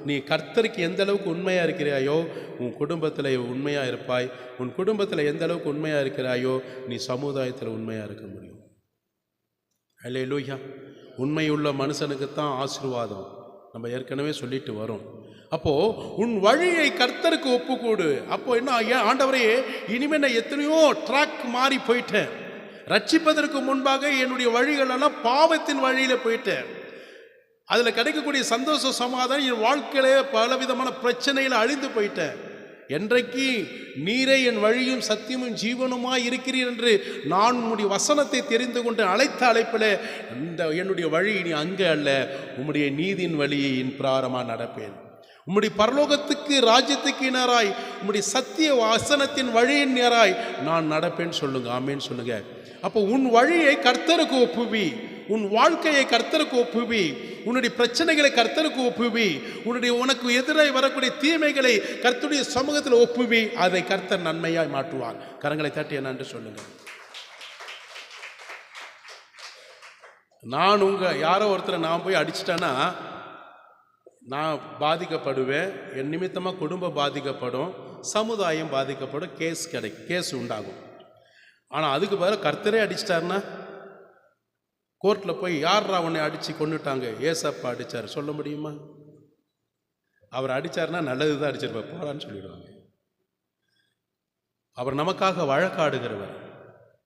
நீ கர்த்தருக்கு எந்த அளவுக்கு உண்மையாக இருக்கிறாயோ உன் குடும்பத்தில் உண்மையாக இருப்பாய். உன் குடும்பத்தில் எந்த அளவுக்கு உண்மையாக இருக்கிறாயோ நீ சமுதாயத்தில் உண்மையாக இருக்க முடியும். அல்லேலூயா. உண்மையுள்ள மனுஷனுக்குத்தான் ஆசீர்வாதம். நம்ம ஏற்கனவே சொல்லிட்டு வரோம். அப்போது உன் வழியை கர்த்தருக்கு ஒப்புக்கூடு. அப்போ என்ன ஆண்டவரே, இனிமேல் நான் எத்தனையோ ட்ராக் மாறி போயிட்டேன். ரட்சிப்பதற்கு முன்பாக என்னுடைய வழிகளெல்லாம் பாவத்தின் வழியில் போயிட்டேன். அதில் கிடைக்கக்கூடிய சந்தோஷ சமாதானம் என் வாழ்க்கையிலே பலவிதமான பிரச்சனையில் அழிந்து போயிட்டேன். என்றைக்கு நீரே என் வழியும் சத்தியமும் ஜீவனுமாய் இருக்கிறீர் என்று நான் உம்முடைய வசனத்தை தெரிந்து கொண்டு அழைத்த அழைப்பில் இந்த என்னுடைய வழி இனி அங்கே அல்ல, உம்முடைய நீதியின் வழியை என் பிராரமாக நடப்பேன். உம்முடைய பரலோகத்துக்கு ராஜ்யத்துக்கு நேராய் உம்முடைய சத்திய வசனத்தின் வழியின் நேராய் நான் நடப்பேன்னு சொல்லுங்க. ஆமேன்னு சொல்லுங்க. அப்போ உன் வழியை கர்த்தருக்கு ஒப்புவி. உன் வாழ்க்கையை கர்த்தருக்கு ஒப்புவி. உன்னுடைய பிரச்சனைகளை கர்த்தருக்கு ஒப்புவி. உனக்கு எதிராக வரக்கூடிய தீமைகளை கர்த்தருடைய சமூகத்தில் ஒப்புவி. அதை கர்த்தர் நன்மையாய் மாற்றுவார். கரங்களை தட்டி என்னன்னு சொல்லுங்க. நான் யாரோ ஒருத்தரை நான் போய் அடிச்சிட்டேன்னா நான் பாதிக்கப்படுவேன். என் நிமித்தமாக குடும்பம் பாதிக்கப்படும், சமுதாயம் பாதிக்கப்படும், கேஸ் உண்டாகும். ஆனால் அதுக்கு பதிலாக கர்த்தரே அடிச்சிட்டாருன்னா கோர்ட்டில் போய் யாரா உன்னை அடித்து கொண்டுட்டாங்க? ஏசப்பா அடித்தார் சொல்ல முடியுமா? அவர் அடித்தார்னா நல்லது தான் அடிச்சிருப்பார், போடான்னு சொல்லிடுவாங்க. அவர் நமக்காக வழக்காடுகிறவர்,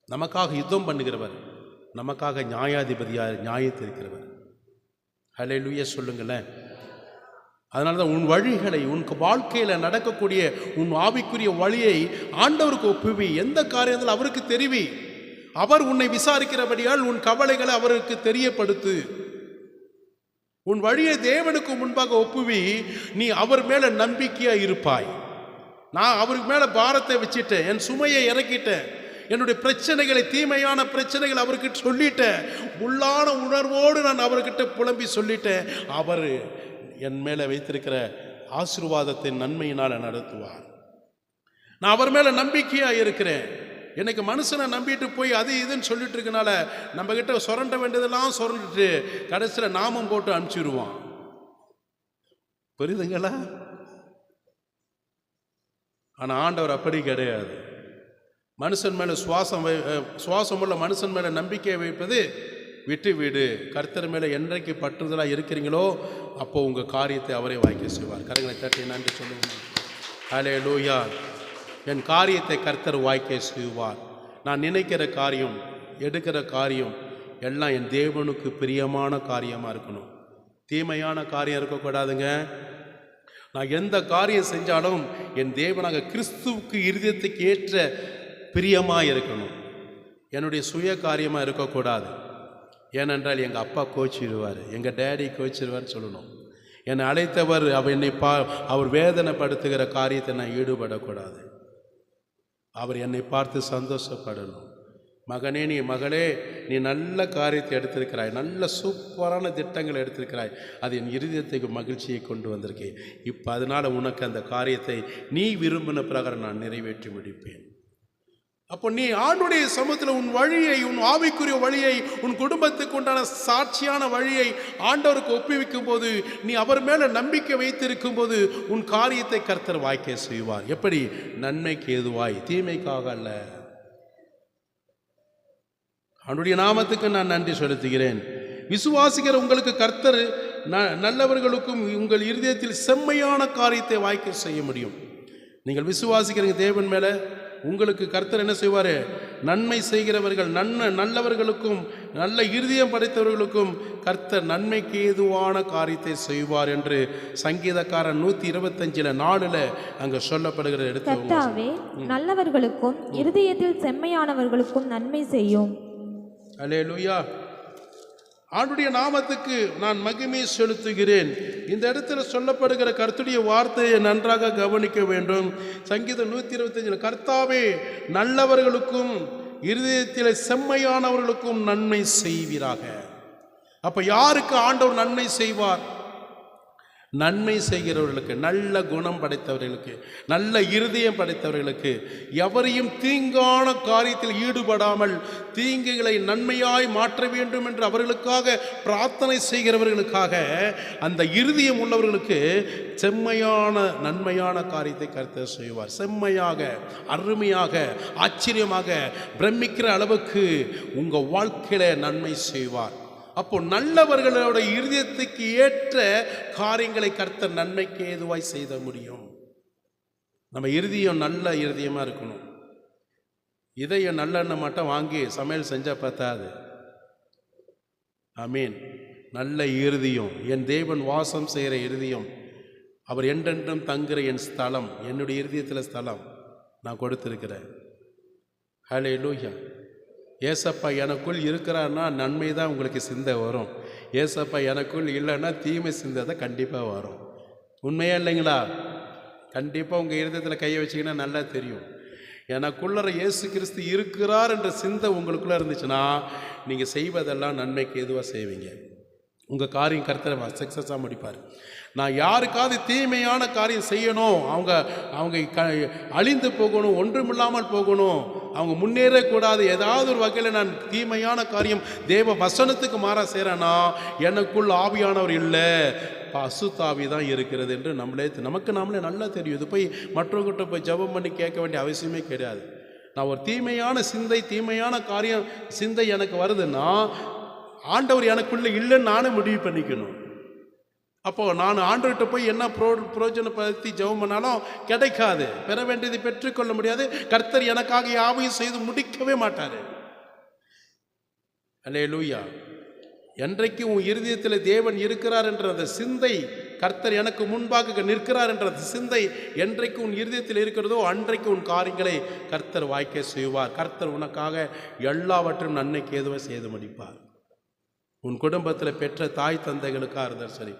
நமக்காக யுத்தம் பண்ணுகிறவர், நமக்காக நியாயாதிபதியாக நியாயத்திருக்கிறவர். ஹல்லேலூயா சொல்லுங்களேன். அதனால தான் உன் வழிகளை, உன் வாழ்க்கையில் நடக்கக்கூடிய உன் ஆவிக்குரிய வழியை ஆண்டவருக்கு ஒப்புவி. எந்த காரியத்தில் அவருக்கு தெரிவி. அவர் உன்னை விசாரிக்கிறபடியால் உன் கவலைகளை அவருக்கு தெரியப்படுத்து. உன் வழியை தேவனுக்கு முன்பாக ஒப்புவி. நீ அவர் மேல நம்பிக்கையா இருப்பாய். நான் அவருக்கு மேல பாரத்தை வச்சுட்டேன், என் சுமையை இறக்கிட்டேன், என்னுடைய பிரச்சனைகளை, தீமையான பிரச்சனைகள் அவர்கிட்ட சொல்லிட்டேன், உள்ளான உணர்வோடு நான் அவர்கிட்ட புலம்பி சொல்லிட்டேன். அவர் என் மேலே வைத்திருக்கிற ஆசீர்வாதத்தின் நன்மையினால் நடத்துவார். நான் அவர் மேலே நம்பிக்கையாக இருக்கிறேன். எனக்கு மனுஷனை நம்பிட்டு போய் அது இதுன்னு சொல்லிட்டு இருக்கனால நம்ம கிட்ட சுரண்ட வேண்டியதெல்லாம் சுரண்டுட்டு கடைசியில் நாமம் போட்டு அனுப்பிச்சிடுவான். புரியுதுங்களா? ஆனால் ஆண்டவர் அப்படி கிடையாது. மனுஷன் மேலே சுவாசம் உள்ள மனுஷன் மேலே நம்பிக்கை வைப்பது விட்டு வீடு. கர்த்தர் மேலே என்றைக்கு பற்றுதலாக இருக்கிறீங்களோ அப்போ உங்கள் காரியத்தை அவரே வாய்க்க செய்வார். கரங்களை தட்டி நன்றி சொல்லுவோம். ஹல்லேலூயா. என் காரியத்தை கர்த்தர் வாய்க்க செய்வார். நான் நினைக்கிற காரியம், எடுக்கிற காரியம் எல்லாம் என் தேவனுக்கு பிரியமான காரியமாக இருக்கணும். தீமையான காரியம் இருக்கக்கூடாதுங்க. நான் எந்த காரியம் செஞ்சாலும் என் தேவனாக கிறிஸ்துவுக்கு இருதயத்துக்கு ஏற்ற பிரியமாக இருக்கணும். என்னுடைய சுய காரியமாக இருக்கக்கூடாது. ஏனென்றால் எங்கள் அப்பா கோச்சிடுவார், எங்கள் டேடி கோச்சிடுவார்னு சொல்லணும். என்னை அழைத்தவர் அவர் வேதனைப்படுத்துகிற காரியத்தை நான் ஈடுபடக்கூடாது. அவர் என்னை பார்த்து சந்தோஷப்படணும். மகனே, நீ மகளே, நீ நல்ல காரியத்தை எடுத்திருக்கிறாய், நல்ல சூப்பரான திட்டங்களை எடுத்திருக்கிறாய், அது என் இருதயத்துக்கு மகிழ்ச்சியை கொண்டு வந்திருக்கேன். இப்போ அதனால் உனக்கு அந்த காரியத்தை நீ விரும்பின பிரகாரம் நான் நிறைவேற்றி முடிப்பேன். அப்போ நீ ஆண்டுடைய சமூகத்தில் உன் வழியை, உன் ஆவிக்குரிய வழியை, உன் குடும்பத்துக்கு உண்டான சாட்சியான வழியை ஆண்டவருக்கு ஒப்புவிக்கும் போது, நீ அவர் மேலே நம்பிக்கை வைத்திருக்கும் போது உன் காரியத்தை கர்த்தர் வாய்க்க செய்வார். எப்படி? நன்மைக்கு ஏதுவாய், தீமைக்காக அல்ல. அவனுடைய நாமத்துக்கு நான் நன்றி செலுத்துகிறேன். விசுவாசிக்கிற உங்களுக்கு கர்த்தர் நல்லவர்களுக்கும் உங்கள் இருதயத்தில் செம்மையான காரியத்தை வாய்க்க செய்ய முடியும். நீங்கள் விசுவாசிக்கிறீங்க தேவன் மேலே, உங்களுக்கு கர்த்தர் என்ன செய்வார்? நன்மை செய்கிறவர்கள், நல்லவர்களுக்கும் நல்ல இருதயம் படைத்தவர்களுக்கும் கர்த்தர் நன்மைக்கு ஏதுவான காரியத்தை செய்வார் என்று சங்கீதக்காரன் 125:4 அங்கே சொல்லப்படுகிற இடத்துல, கர்த்தாவே நல்லவர்களுக்கும் இருதயத்தில் செம்மையானவர்களுக்கும் நன்மை செய்யும். அல்லேலூயா. ஆண்டுடைய நாமத்துக்கு நான் மகிமை செலுத்துகிறேன். இந்த இடத்துல சொல்லப்படுகிற கர்த்தருடைய வார்த்தையை நன்றாக கவனிக்க வேண்டும். சங்கீதம் 125 கர்த்தாவே நல்லவர்களுக்கும் இருதயத்தில் செம்மையானவர்களுக்கும் நன்மை செய்வீராக. அப்ப யாருக்கு ஆண்டவர் நன்மை செய்வார்? நன்மை செய்கிறவர்களுக்கு, நல்ல குணம் படைத்தவர்களுக்கு, நல்ல இருதயம் படைத்தவர்களுக்கு, எவரையும் தீங்கான காரியத்தில் ஈடுபடாமல் தீங்குகளை நன்மையாய் மாற்ற வேண்டும் என்று அவர்களுக்காக பிரார்த்தனை செய்கிறவர்களுக்காக, அந்த இருதயம் உள்ளவர்களுக்கு செம்மையான நன்மையான காரியத்தை கர்த்தர் செய்வார். செம்மையாக, அருமையாக, ஆச்சரியமாக, பிரமிக்கிற அளவுக்கு உங்கள் வாழ்க்கையில நன்மை செய்வார். அப்போ நல்லவர்களோட இருதயத்துக்கு ஏற்ற காரியங்களை கர்த்தர் நன்மைக்கு ஏதுவாய் செய்த முடியும். நம்ம இருதயம் நல்ல இருதயமாக இருக்கணும். இதயம் நல்லெண்ணெய் மட்டும் வாங்கி சமையல் செஞ்சால் பார்த்தாது. ஆமீன். நல்ல இருதயம், என் தேவன் வாசம் செய்கிற இருதயம், அவர் என்றென்றும் தங்குற என் ஸ்தலம், என்னுடைய இருதயத்தில் ஸ்தலம் நான் கொடுத்துருக்கிறேன். ஹல்லேலூயா. ஏசப்பா எனக்குள் இருக்கிறான்னா நன்மை தான் உங்களுக்கு சிந்தை வரும். ஏசப்பா எனக்குள் இல்லைன்னா தீமை சிந்தை தான் கண்டிப்பாக வரும். உண்மையா இல்லைங்களா? கண்டிப்பாக உங்கள் இருதயத்தில் கையை வச்சிங்கன்னா நல்லா தெரியும். எனக்குள்ளற இயேசு கிறிஸ்து இருக்கிறார் என்ற சிந்தை உங்களுக்குள்ளே இருந்துச்சுன்னா நீங்கள் செய்வதெல்லாம் நன்மைக்கு எதுவாக செய்வீங்க. உங்கள் காரியம் கர்த்தரை சக்ஸஸாக முடிப்பார். நான் யாருக்காவது தீமையான காரியம் செய்யணும், அவங்க அழிந்து போகணும், ஒன்றுமில்லாமல் போகணும், அவங்க முன்னேறக்கூடாது, ஏதாவது ஒரு வகையில் நான் தீமையான காரியம் தேவ வசனத்துக்கு மாறாக செய்கிறேன்னா எனக்குள் ஆவியானவர் இல்லை, அசுத்தாவி தான் இருக்கிறது என்று நமக்கு நாமளே நல்லா தெரியும். இது போய் மற்றவர்கிட்ட போய் ஜெபம் பண்ணி கேட்க வேண்டிய அவசியமே கிடையாது. நான் ஒரு தீமையான சிந்தை, தீமையான காரியம் சிந்தை எனக்கு வருதுன்னா ஆண்டவர் எனக்குள்ளே இல்லைன்னு நானே முடிவு பண்ணிக்கணும். அப்போது நான் ஆண்டவர்கிட்ட போய் என்ன பிரயோஜனப்படுத்தி ஜெபம் பண்ணாலும் கிடைக்காது, பெற வேண்டியதை பெற்றுக்கொள்ள முடியாது. கர்த்தர் எனக்காக யாவையும் செய்து முடிக்கவே மாட்டார். அல்லேலூயா. என்றைக்கு உன் இருதயத்தில் தேவன் இருக்கிறார் என்ற அந்த சிந்தை, கர்த்தர் எனக்கு முன்பாக நிற்கிறார் என்ற அந்த சிந்தை என்றைக்கு உன் இருதயத்தில் இருக்கிறதோ அன்றைக்கு உன் காரியங்களை கர்த்தர் வாய்க்க செய்வார். கர்த்தர் உனக்காக எல்லாவற்றையும் நன்மைக்கு ஏதுவாக செய்து முடிப்பார். உன் குடும்பத்தில் பெற்ற தாய் தந்தைகளுக்காக இருந்தாலும் சரி,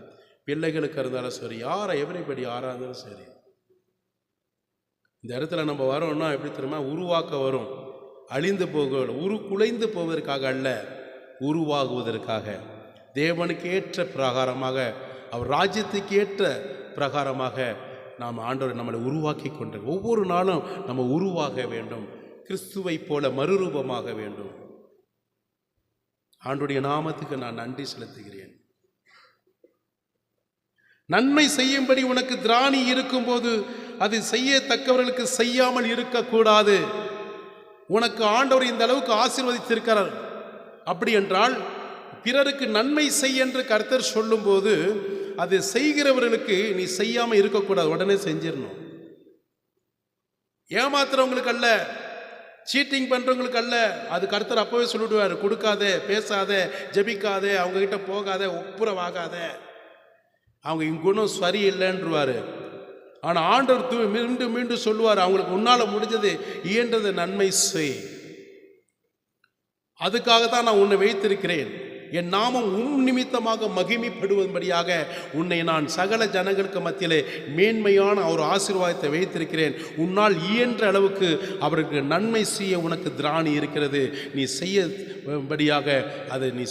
பிள்ளைகளுக்கு இருந்தாலும் சரி, எவரிபடி யாராக இருந்தாலும் சரி, இந்த இடத்துல நம்ம வரோம்னா எப்படி தெரியுமா? உருவாக்க வரும், அழிந்து போக, குலைந்து போவதற்காக அல்ல, உருவாகுவதற்காக, தேவனுக்கு ஏற்ற பிரகாரமாக, அவர் ராஜ்யத்துக்கு ஏற்ற பிரகாரமாக நாம் ஆண்டவர் நம்மளை உருவாக்கி கொண்டு ஒவ்வொரு நாளும் நம்ம உருவாக வேண்டும், கிறிஸ்துவை போல மறுரூபமாக வேண்டும். ஆண்டவருடைய நாமத்துக்கு நான் நன்றி செலுத்துகிறேன். நன்மை செய்யும்படி உனக்கு திராணி இருக்கும்போது அது செய்யத்தக்கவர்களுக்கு செய்யாமல் இருக்கக்கூடாது. உனக்கு ஆண்டவர் இந்த அளவுக்கு ஆசீர்வதித்திருக்கிறார். அப்படி என்றால் பிறருக்கு நன்மை செய் என்று கர்த்தர் சொல்லும்போது அது செய்கிறவர்களுக்கு நீ செய்யாமல் இருக்கக்கூடாது, உடனே செஞ்சிடணும். ஏமாத்துறவங்களுக்கு அல்ல, சீட்டிங் பண்ணுறவங்களுக்கு அல்ல, அது கர்த்தர் அப்போவே சொல்லிவிடுவார். கொடுக்காதே, பேசாதே, ஜெபிக்காதே, அவங்ககிட்ட போகாதே, ஒப்புரவாகாத, அவங்க குணம் சரியில்லைன்றுவார். ஆனால் ஆண்டவர் மீண்டும் மீண்டும் சொல்லுவார், அவங்களுக்கு உன்னால் முடிஞ்சது இயன்றது நன்மை செய். அதுக்காக தான் நான் உன்னை வைத்திருக்கிறேன். என் நாமம் நிமித்தமாக மகிமைப்படுவதுபடியாக உன்னை நான் சகல ஜனங்களுக்கு மத்தியிலே மேன்மையான ஒரு ஆசீர்வாதத்தை வைத்திருக்கிறேன். உன்னால் இயன்ற அளவுக்கு அவருக்கு நன்மை செய்ய உனக்கு திராணி இருக்கிறது. நீ செய்யபடியாக அதை நீ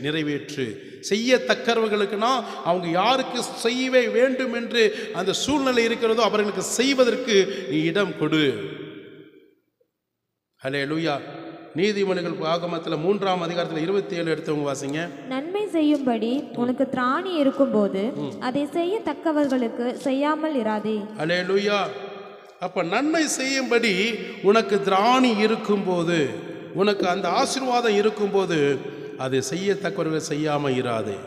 நிறைவேற்று. செய்யத்தக்கவர்களுக்குனா அவங்க யாருக்கு செய்யவே வேண்டும் என்று அந்த சூழ்நிலை இருக்கிறதோ அவர்களுக்கு செய்வதற்கு நீ இடம் கொடு. ஹல்லேலூயா. நீதிமொழிகள் ஆகமத்தில் 3ஆம் அதிகாரத்தில் 27 எடுத்தவங்க வாசிங்க. நன்மை செய்யும்படி உனக்கு திராணி இருக்கும்போது அதை செய்யத்தக்கவர்களுக்கு செய்யாமல் இராதே. ஹல்லேலூயா. அப்ப நன்மை செய்யும்படி உனக்கு திராணி இருக்கும்போது, உனக்கு அந்த ஆசீர்வாதம் இருக்கும்போது அதை செய்யத்தக்கவர்கள் செய்யாம இராதே.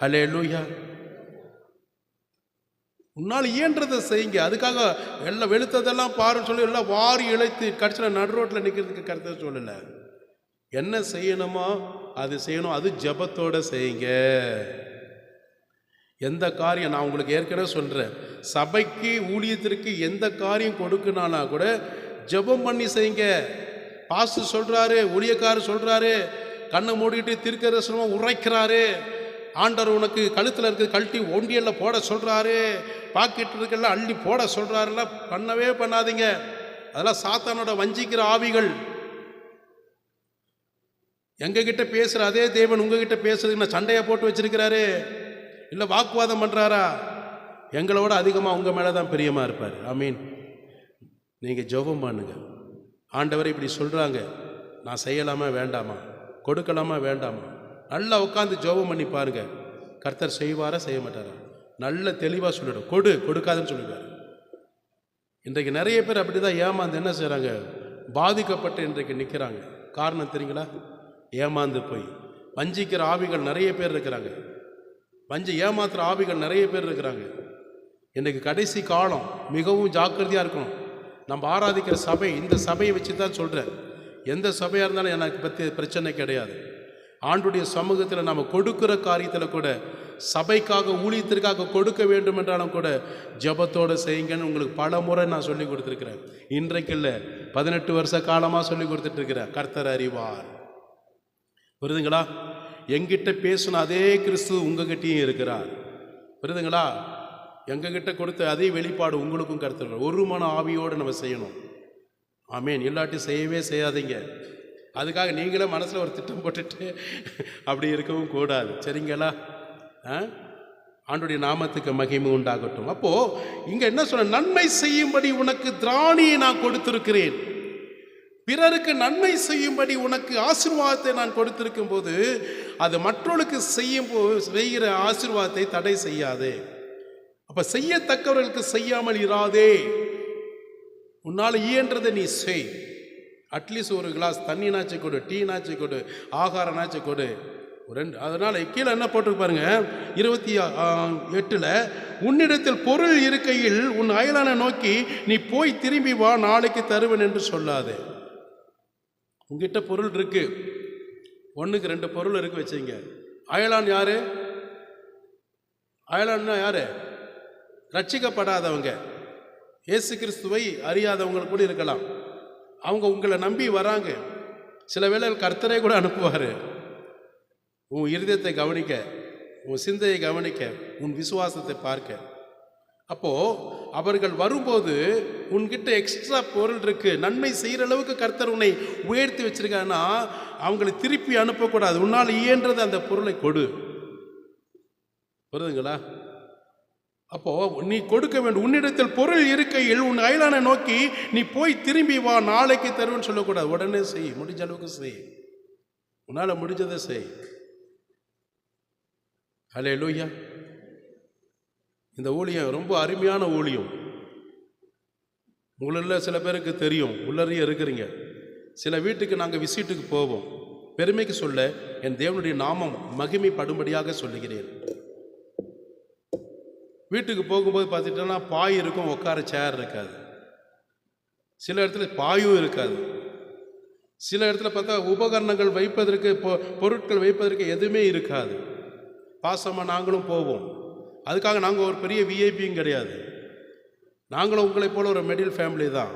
ஹல்லேலூயா. உன்னால் இயன்றதை செய்யுங்க. அதுக்காக எல்லாம் வெளுத்ததெல்லாம் பாருன்னு சொல்லி எல்லாம் வாரி இழைத்து கடைசியில் நடு ரோட்டில் நிற்கிறதுக்கு கருத்தை சொல்லலை. என்ன செய்யணுமோ அது செய்யணும். அது ஜெபத்தோடு செய்யுங்க. எந்த காரியம் நான் உங்களுக்கு ஏற்கனவே சொல்கிறேன், சபைக்கு ஊழியத்திற்கு எந்த காரியம் கொடுக்கணும்னா கூட ஜெபம் பண்ணி செய்யுங்க. பாஸ்டர் சொல்கிறாரு, ஊழியக்காரர் சொல்கிறாரு, கண்ணை மூடிட்டு தீர்க்கதரிசனமா உரைக்கிறாரு, ஆண்டவர் உனக்கு கழுத்தில் இருக்க கழட்டி ஒண்டியெல்லாம் போட சொல்கிறாரு, பாக்கெட் இருக்கெல்லாம் அள்ளி போட சொல்கிறாருலாம் பண்ணவே பண்ணாதீங்க. அதெல்லாம் சாத்தானோட வஞ்சிக்கிற ஆவிகள். எங்ககிட்ட பேசுகிற அதே தேவன் உங்ககிட்ட பேசுறதுக்கு நான் சண்டையை போட்டு வச்சிருக்கிறாரு, இல்லை வாக்குவாதம் பண்ணுறாரா? எங்களோட அதிகமாக உங்கள் மேலே தான் பிரியமாக இருப்பார். ஆமீன். நீங்கள் ஜெபம் பண்ணுங்க. ஆண்டவர் இப்படி சொல்கிறாங்க, நான் செய்யலாமா வேண்டாமா, கொடுக்கலாமா வேண்டாமா, நல்லா உட்காந்து ஜெபம் பண்ணி பாருங்க. கர்த்தர் செய்வாரா செய்ய மாட்டாரா? நல்ல தெளிவாக சொல்லிடும். கொடுக்காதுன்னு சொல்லிடுவார். இன்றைக்கு நிறைய பேர் அப்படி தான் ஏமாந்து என்ன செய்கிறாங்க, பாதிக்கப்பட்டு இன்றைக்கு நிற்கிறாங்க. காரணம் தெரியுங்களா? ஏமாந்து போய் வஞ்சிக்கிற ஆவிகள் நிறைய பேர் இருக்கிறாங்க. ஏமாத்துற ஆவிகள் நிறைய பேர் இருக்கிறாங்க. இன்றைக்கு கடைசி காலம், மிகவும் ஜாக்கிரதையாக இருக்கணும். நம்ம ஆராதிக்கிற சபை, இந்த சபையை வச்சு தான் சொல்கிறேன். எந்த சபையாக இருந்தாலும் எனக்கு பற்றி பிரச்சனை கிடையாது. ஆண்டுடைய சமூகத்தில் நம்ம கொடுக்குற காரியத்தில் கூட, சபைக்காக ஊழியத்திற்காக கொடுக்க வேண்டும் என்றாலும் கூட ஜெபத்தோடு செய்யுங்கன்னு உங்களுக்கு பல முறை நான் சொல்லி கொடுத்துருக்கிறேன். இன்றைக்கு இல்லை, 18 வருஷ காலமாக சொல்லி கொடுத்துட்ருக்கிறேன். கர்த்தர் அறிவார். புரியுதுங்களா? எங்கிட்ட பேசுன அதே கிறிஸ்து உங்ககிட்டையும் இருக்கிறார். புரியுதுங்களா? எங்ககிட்ட கொடுத்த அதே வெளிப்பாடு உங்களுக்கும் கர்த்தர். ஒரு மன ஆவியோடு நம்ம செய்யணும். ஆமேன். இல்லாட்டி செய்யவே செய்யாதீங்க. அதுக்காக நீங்களே மனசில் ஒரு திட்டம் போட்டுட்டு அப்படி இருக்கவும் கூடாது. சரிங்களா? ஆண்டுடைய நாமத்துக்கு மகிமை உண்டாகட்டும். அப்போது இங்கே என்ன சொல்ல, நன்மை செய்யும்படி உனக்கு திராணியை நான் கொடுத்திருக்கிறேன். பிறருக்கு நன்மை செய்யும்படி உனக்கு ஆசீர்வாதத்தை நான் கொடுத்திருக்கும் போது அது மற்றவர்களுக்கு செய்கிற ஆசீர்வாதத்தை தடை செய்யாதே. அப்போ செய்யத்தக்கவர்களுக்கு செய்யாமல் இராதே. உன்னால் இயன்றதை நீ செய். அட்லீஸ்ட் ஒரு கிளாஸ் தண்ணினாச்சு கொடு, டீனாச்சு கொடு, ஆகாரனாச்சு கொடு. அதனால் கீழே என்ன போட்டு பாருங்க, 28 உன்னிடத்தில் பொருள் இருக்கையில் உன் அயலானை நோக்கி நீ போய் திரும்பி வா, நாளைக்கு தருவேன் என்று சொல்லாதே. உங்ககிட்ட பொருள் இருக்கு, 1க்கு 2 பொருள் இருக்கு வச்சுங்க. அயலான் யாரு? அயலான்னா யாரு? ரட்சிக்கப்படாதவங்க, இயேசு கிறிஸ்துவை அறியாதவங்க கூட இருக்கலாம். அவங்க உங்களை நம்பி வராங்க. சில வேளையில் கர்த்தரை கூட அனுப்புவார். உன் இருதயத்தை கவனிக்க, உன் சிந்தையை கவனிக்க, உன் விசுவாசத்தை பார்க்க. அப்போது அவர்கள் வரும்போது உன்கிட்ட எக்ஸ்ட்ரா பொருள் இருக்குது, நன்மை செய்கிற அளவுக்கு கர்த்தர் உன்னை உயர்த்தி வச்சிருக்காங்கன்னா அவங்களை திருப்பி அனுப்பக்கூடாது. உன்னால் இயன்றது அந்த பொருளை கொடு. புரியுதுங்களா? அப்போது நீ கொடுக்க வேண்டும். உன்னிடத்தில் பொருள் இருக்கையில் உன் அயலானை நோக்கி நீ போய் திரும்பி வா, நாளைக்கு தருவேன்னு சொல்லக்கூடாது. உடனே செய், முடிஞ்ச அளவுக்கு செய், உன்னால் முடிஞ்சதை செய். ஹல்லேலூயா. இந்த ஊழியம் ரொம்ப அருமையான ஊழியம். உங்களில் சில பேருக்கு தெரியும், உள்ளறையே இருக்கிறீங்க. சில வீட்டுக்கு நாங்கள் விசிட்டுக்கு போவோம். பெருமைக்கு சொல்ல என் தேவனுடைய நாமம் மகிமைப்படும்படியாக சொல்லுகிறேன். வீட்டுக்கு போகும்போது பார்த்துட்டோன்னா பாய் இருக்கும், உட்கார சேர் இருக்காது. சில இடத்துல பாயும் இருக்காது. சில இடத்துல பார்த்தா உபகரணங்கள் வைப்பதற்கு, பொருட்கள் வைப்பதற்கு எதுவுமே இருக்காது. பாசமாக நாங்களும் போவோம். அதுக்காக நாங்கள் ஒரு பெரிய விஐபியும் கிடையாது. நாங்களும் உங்களைப் போல ஒரு மிடில் ஃபேமிலி தான்.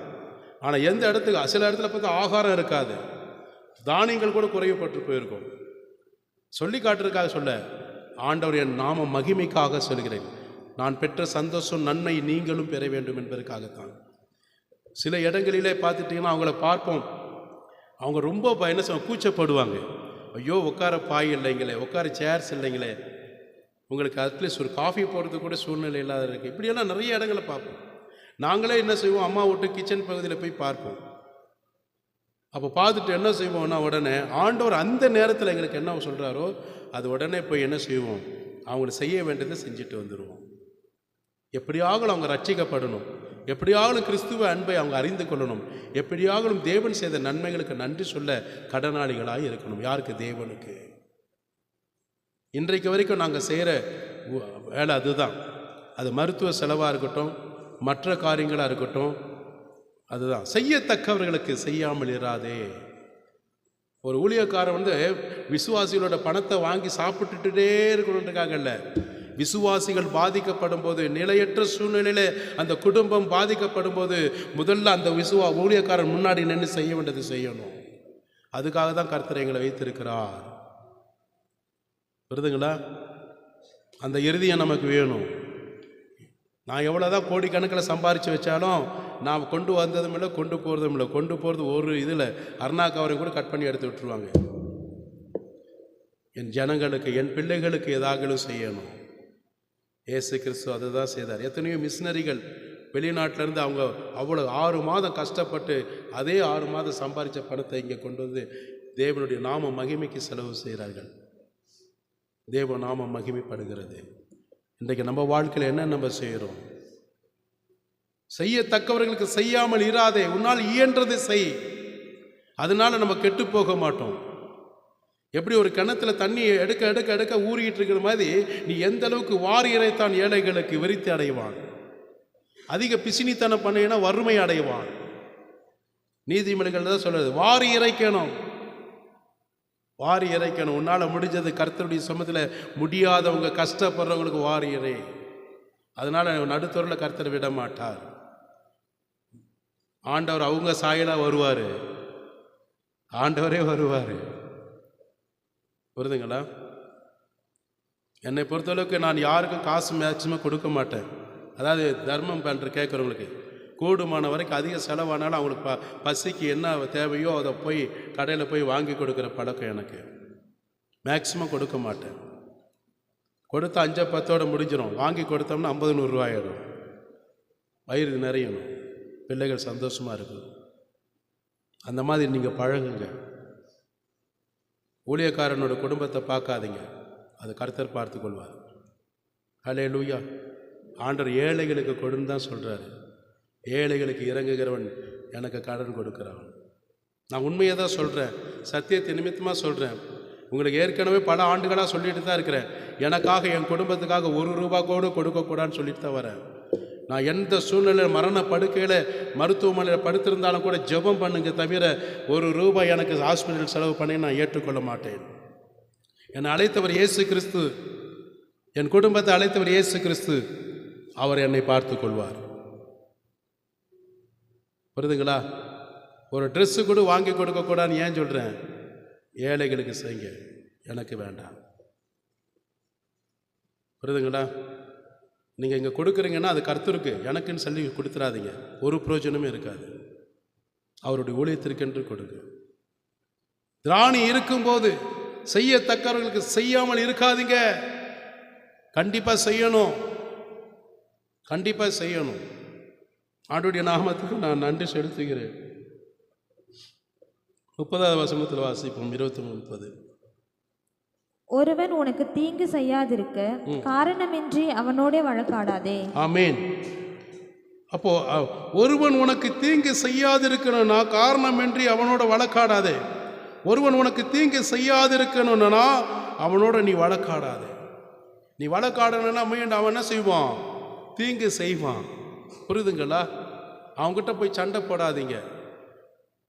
ஆனால் எந்த இடத்துக்கு, சில இடத்துல பார்த்தா ஆகாரம் இருக்காது, தானியங்கள் கூட குறைவுபட்டு போயிருக்கும். சொல்லி காட்டுறதுக்காக சொல்ல, ஆண்டவர் என் நாம மகிமைக்காக சொல்கிறேன். நான் பெற்ற சந்தோஷம் நன்மை நீங்களும் பெற வேண்டும் என்பதற்காகத்தான். சில இடங்களிலே பார்த்துட்டிங்கன்னா அவங்கள பார்ப்போம், அவங்க ரொம்ப என்ன சொல்ல கூச்சப்படுவாங்க. ஐயோ உட்கார பாய் இல்லைங்களே, உட்கார சேர்ஸ் இல்லைங்களே, உங்களுக்கு அட்லீஸ்ட் ஒரு காஃபி போடுறதுக்கு கூட சூழ்நிலை இல்லாத இருக்குது. இப்படியெல்லாம் நிறைய இடங்களை பார்ப்போம். நாங்களே என்ன செய்வோம், அம்மா விட்டு கிச்சன் பகுதியில் போய் பார்ப்போம். அப்போ பார்த்துட்டு என்ன செய்வோம்னா, உடனே ஆண்டவர் அந்த நேரத்தில் எங்களுக்கு என்ன சொல்கிறாரோ அது உடனே போய் என்ன செய்வோம், அவங்களுக்கு செய்ய வேண்டியதை செஞ்சுட்டு வந்துடுவோம். எப்படியாகலும் அவங்க ரட்சிக்கப்படணும், எப்படியாகலும் கிறிஸ்துவ அன்பை அவங்க அறிந்து கொள்ளணும், எப்படியாகலும் தேவன் செய்த நன்மைகளுக்கு நன்றி சொல்ல கடனாளிகளாக இருக்கணும். யாருக்கு? தேவனுக்கு. இன்றைக்கு வரைக்கும் நாங்கள் செய்கிற வேலை அதுதான். அது மருத்துவ செலவாக இருக்கட்டும், மற்ற காரியங்களாக இருக்கட்டும், அதுதான். செய்யத்தக்கவர்களுக்கு செய்யாமல் இராதே. ஒரு ஊழியக்காரன் விசுவாசிகளோட பணத்தை வாங்கி சாப்பிட்டுட்டே இருக்கணுன்றக்காகல்ல, விசுவாசிகள் பாதிக்கப்படும் போது, நிலையற்ற சூழ்நிலையில் அந்த குடும்பம் பாதிக்கப்படும் போது முதல்ல அந்த ஊழியக்காரன் முன்னாடி நின்று செய்ய வேண்டியது செய்யணும். அதுக்காக தான் கர்த்தர் எங்களை வைத்திருக்கிறார். புரியுதுங்களா? அந்த இறுதியம் நமக்கு வேணும். நான் எவ்வளோதான் கோடிக்கணக்கில் சம்பாரித்து வச்சாலும் நான் கொண்டு வந்ததும் இல்லை, கொண்டு போகிறதும் இல்லை. கொண்டு போகிறது ஒரு இதில் அருணா கவரையும் கூட கட் பண்ணி எடுத்து விட்டுருவாங்க. என் ஜனங்களுக்கு, என் பிள்ளைகளுக்கு ஏதாகலும் செய்யணும். இயேசு கிறிஸ்து அதுதான் செய்தார். எத்தனையோ மிஷினரிகள் வெளிநாட்டிலேருந்து அவங்க அவ்வளோ 6 மாதம் கஷ்டப்பட்டு அதே 6 மாதம் சம்பாதிச்ச பணத்தை இங்கே கொண்டு வந்து தேவனுடைய நாம மகிமைக்கு செலவு செய்கிறார்கள். தேவ நாமம் மகிமைப்படுகிறது. இன்றைக்கு நம்ம வாழ்க்கையில் என்ன நம்ம செய்கிறோம்? செய்யத்தக்கவர்களுக்கு செய்யாமல் இராதே, உன்னால் இயன்றது செய். அதனால நம்ம கெட்டு போக மாட்டோம். எப்படி ஒரு கிணத்துல தண்ணி எடுக்க எடுக்க எடுக்க ஊறிக்கிட்டு இருக்கிற மாதிரி நீ எந்த அளவுக்கு வாரி இறைத்தான் ஏழைகளுக்கு விரித்து அடைவான். அதிக பிசினித்தனம் பண்ணீங்கன்னா வறுமை அடைவான். நீதிமொழிகள் தான் சொல்றது, வாரி இறைக்கணும், வாரி இறைக்கணும். உன்னால் முடிஞ்சது கர்த்தருடைய சமூகத்தில் முடியாதவங்க, கஷ்டப்படுறவங்களுக்கு வாரி இறை. அதனால நடுத்தூரில் கர்த்தர் விட மாட்டார். ஆண்டவர் அவங்க சாயலாக வருவார், ஆண்டவரே வருவார். புரியுதுங்களா? என்னை பொறுத்தளவுக்கு நான் யாருக்கும் காசு மேக்சிமம் கொடுக்க மாட்டேன். அதாவது தர்மம் பண்ணுற கேட்குறவங்களுக்கு கூடுமான வரைக்கும் அதிக செலவானாலும் அவங்களுக்கு பசிக்கு என்ன தேவையோ அதை போய் கடையில் போய் வாங்கி கொடுக்குற பழக்கம் எனக்கு. மேக்சிமம் கொடுக்க மாட்டேன். கொடுத்தா 5-10 முடிஞ்சிடும். வாங்கி கொடுத்தோம்னா 50-100 ரூபாய் ஆகிடும். வயிறு நிறையணும், பிள்ளைகள் சந்தோஷமாக இருக்கணும். அந்த மாதிரி நீங்கள் பழகுங்க. ஊழியக்காரனோட குடும்பத்தை பார்க்காதீங்க, அது கர்த்தர் பார்த்து கொள்வார். ஹல்லேலூயா. ஆண்டவர் ஏழைகளுக்கு கொடுன்னு தான் சொல்கிறாரு. ஏழைகளுக்கு இறங்குகிறவன் எனக்கு கடன் கொடுக்குறான். நான் உண்மையை தான் சொல்கிறேன், சத்தியத்தை நிமித்தமாக சொல்கிறேன். உங்களுக்கு ஏற்கனவே பல ஆண்டுகளாக சொல்லிட்டு தான் இருக்கிறேன். எனக்காக, என் குடும்பத்துக்காக 1 ரூபா கூட கொடுக்கக்கூடாதுன்னு சொல்லிட்டு தான் வரேன். நான் எந்த சூழ்நிலையில் மரண படுக்கையில் மருத்துவமனையில் படுத்திருந்தாலும் கூட ஜெபம் பண்ணுங்க தவிர 1 ரூபாய் எனக்கு ஹாஸ்பிட்டல் செலவு பண்ணி நான் ஏற்றுக்கொள்ள மாட்டேன். என்னை அழைத்தவர் இயேசு கிறிஸ்து, என் குடும்பத்தை அழைத்தவர் இயேசு கிறிஸ்து. அவர் என்னை பார்த்து கொள்வார். புரியுதுங்களா? ஒரு ட்ரெஸ்ஸு கூட வாங்கி கொடுக்கக்கூடாதுன்னு ஏன் சொல்கிறேன்? ஏழைகளுக்கு செய்யுங்க, எனக்கு வேண்டாம். புரியுதுங்களா? நீங்கள் இங்கே கொடுக்குறீங்கன்னா அது கர்த்தருக்கு, எனக்குன்னு சொல்லி கொடுத்துடாதீங்க, ஒரு பிரயோஜனமே இருக்காது. அவருடைய ஊழியத்திற்கென்று கொடுங்க. திராணி இருக்கும்போது செய்யத்தக்கவர்களுக்கு செய்யாமல் இருக்காதீங்க. கண்டிப்பாக செய்யணும், கண்டிப்பாக செய்யணும். ஆண்டவருடைய நாமத்துக்கு நான் நன்றி செலுத்துகிறேன். 30வது வசனத்தில் வாசிப்போம். 23-30. ஒருவன் உனக்கு தீங்கு செய்யாதிருக்க காரணமின்றி அவனோட வழக்காடாதே. ஆமென். அப்போ ஒருவன் உனக்கு தீங்கு செய்யாதிருக்கணும்னா காரணமின்றி அவனோட வழக்காடாதே. ஒருவன் உனக்கு தீங்கு செய்யாதிருக்கணும்னா அவனோட நீ வழக்காடாதே. நீ வழக்காடணும்னா மீண்டும் அவன் என்ன செய்வான்? தீங்கு செய்வான். புரியுதுங்களா? அவங்ககிட்ட போய் சண்டை போடாதீங்க.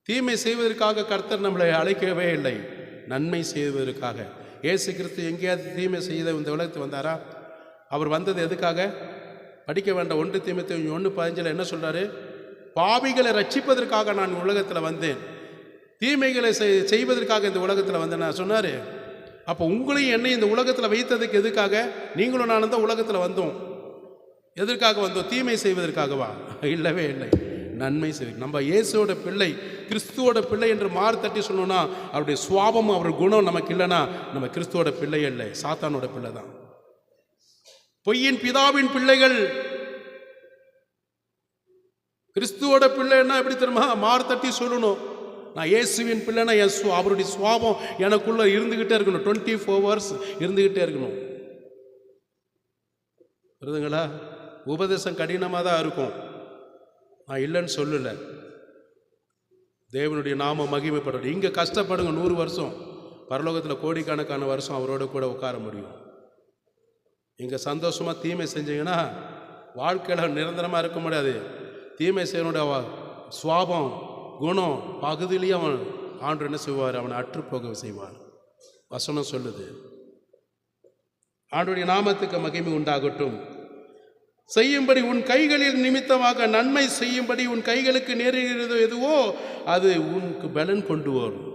தீமை செய்வதற்காக கர்த்தர் நம்மளை அழைக்கவே இல்லை, நன்மை செய்வதற்காக. இயேசு கிறிஸ்து எங்கேயாவது தீமை செய்த இந்த உலகத்துக்கு வந்தாரா? அவர் வந்தது எதுக்காக? படிக்க வேண்டாம். 1 தீமோத்தேயு 1:15 என்ன சொல்கிறாரு? பாவிகளை ரட்சிப்பதற்காக நான் உலகத்தில் வந்தேன். தீமைகளை செய்வதற்காக இந்த உலகத்தில் வந்தேன்னா சொன்னார். அப்போ உங்களையும் என்னையும் இந்த உலகத்தில் வைத்ததுக்கு எதுக்காக? நீங்களும் நானும் தான் உலகத்தில் வந்தோம். எதற்காக வந்தோம்? தீமை செய்வதற்காகவா? இல்லவே இல்லை, நன்மை செய்வது. நம்ம இயேசுவோட பிள்ளை, கிறிஸ்துவோட பிள்ளை என்று மாறு தட்டி சொல்லணும்னா அவருடைய சுவாபமும் அவர் குணம் நமக்கு இல்லைன்னா நம்ம கிறிஸ்துவோட பிள்ளை இல்லை, சாத்தானோட பிள்ளை தான். பொய்யின் பிதாவின் பிள்ளைகள். கிறிஸ்துவோட பிள்ளைன்னா எப்படி தெரியுமா? மாறு தட்டி சொல்லணும், நான் இயேசுவின் பிள்ளைன்னா அவருடைய சுவாபம் எனக்குள்ள இருந்துகிட்டே இருக்கணும், 24 hours இருந்துகிட்டே இருக்கணும். புரியுதுங்களா? உபதேசம் கடினமாக தான் இருக்கும், நான் இல்லைன்னு சொல்லலை. தேவனுடைய நாம மகிமைப்படணும். இங்கே கஷ்டப்படுங்க 100 வருஷம், பரலோகத்தில் கோடிக்கணக்கான வருஷம் அவரோட கூட உட்கார முடியும். இங்கே சந்தோஷமாக தீமை செஞ்சீங்கன்னா வாழ்க்கையில் நிரந்தரமாக இருக்க முடியாது. தீமை செய்யனுடைய சுவாபம் குணம் பகுதியிலேயே அவன் ஆண்டு என்ன செய்வார்? அவனை அற்றுப்போக செய்வார். வசனம் சொல்லுது. ஆண்டுடைய நாமத்துக்கு மகிமை உண்டாகட்டும். செய்யும்படி உன் கைகளில் நிமித்தமாக நன்மை செய்யும்படி உன் கைகளுக்கு நேருகிறது எதுவோ அது உனக்கு பலன் கொண்டு வரும்.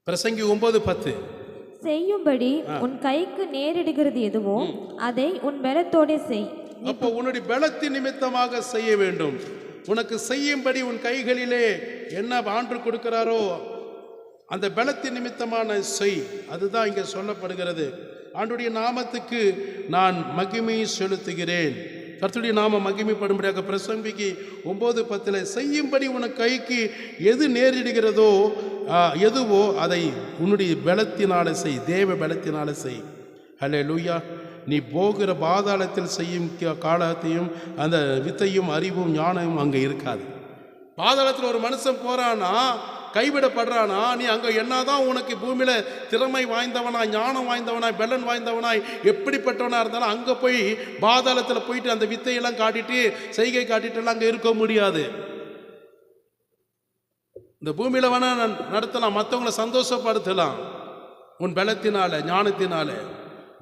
பிரசங்கி 9:10. செய்யும்படி உன் கைக்கு நேரிடுகிறது எதுவோ அதை உன் பலத்தோட செய். அப்போ உன்னுடைய பலத்தின் நிமித்தமாக செய்ய வேண்டும். உனக்கு செய்யும்படி உன் கைகளிலே என்ன ஆண்டு கொடுக்கிறாரோ அந்த பலத்தின் நிமித்தமான செய். அதுதான் இங்கே சொல்லப்படுகிறது. ஆண்டுடைய நாமத்துக்கு நான் மகிமை செலுத்துகிறேன். கர்த்தருடைய நாம மகிமைப்படும்படியாக பிரசங்கிக்கு 9:10 செய்யும்படி உனக்கு கைக்கு எது நேரிடுகிறதோ எதுவோ அதை உன்னுடைய பலத்தினால செய், தேவ பலத்தினால செய். ஹல்லேலூயா. நீ போகிற பாதாளத்தில் செய்யும் காலத்தையும் அந்த வித்தையும் அறிவும் ஞானமும் அங்கே இருக்காது. பாதாளத்தில் ஒரு மனுஷன் போறானா, கைவிடப்படுறானா, நீ அங்கே என்னதான் உனக்கு பூமியில் திறமை வாய்ந்தவனாய், ஞானம் வாய்ந்தவனாய், பலன் வாய்ந்தவனாய், எப்படிப்பட்டவனாக இருந்தாலும் அங்கே போய் பாதாளத்தில் போயிட்டு அந்த வித்தையெல்லாம் காட்டிட்டு செய்கை காட்டிட்டுலாம் அங்கே இருக்க முடியாது. இந்த பூமியில் வேணா நடத்தலாம், மற்றவங்களை சந்தோஷப்படுத்தலாம், உன் பலத்தினால ஞானத்தினால.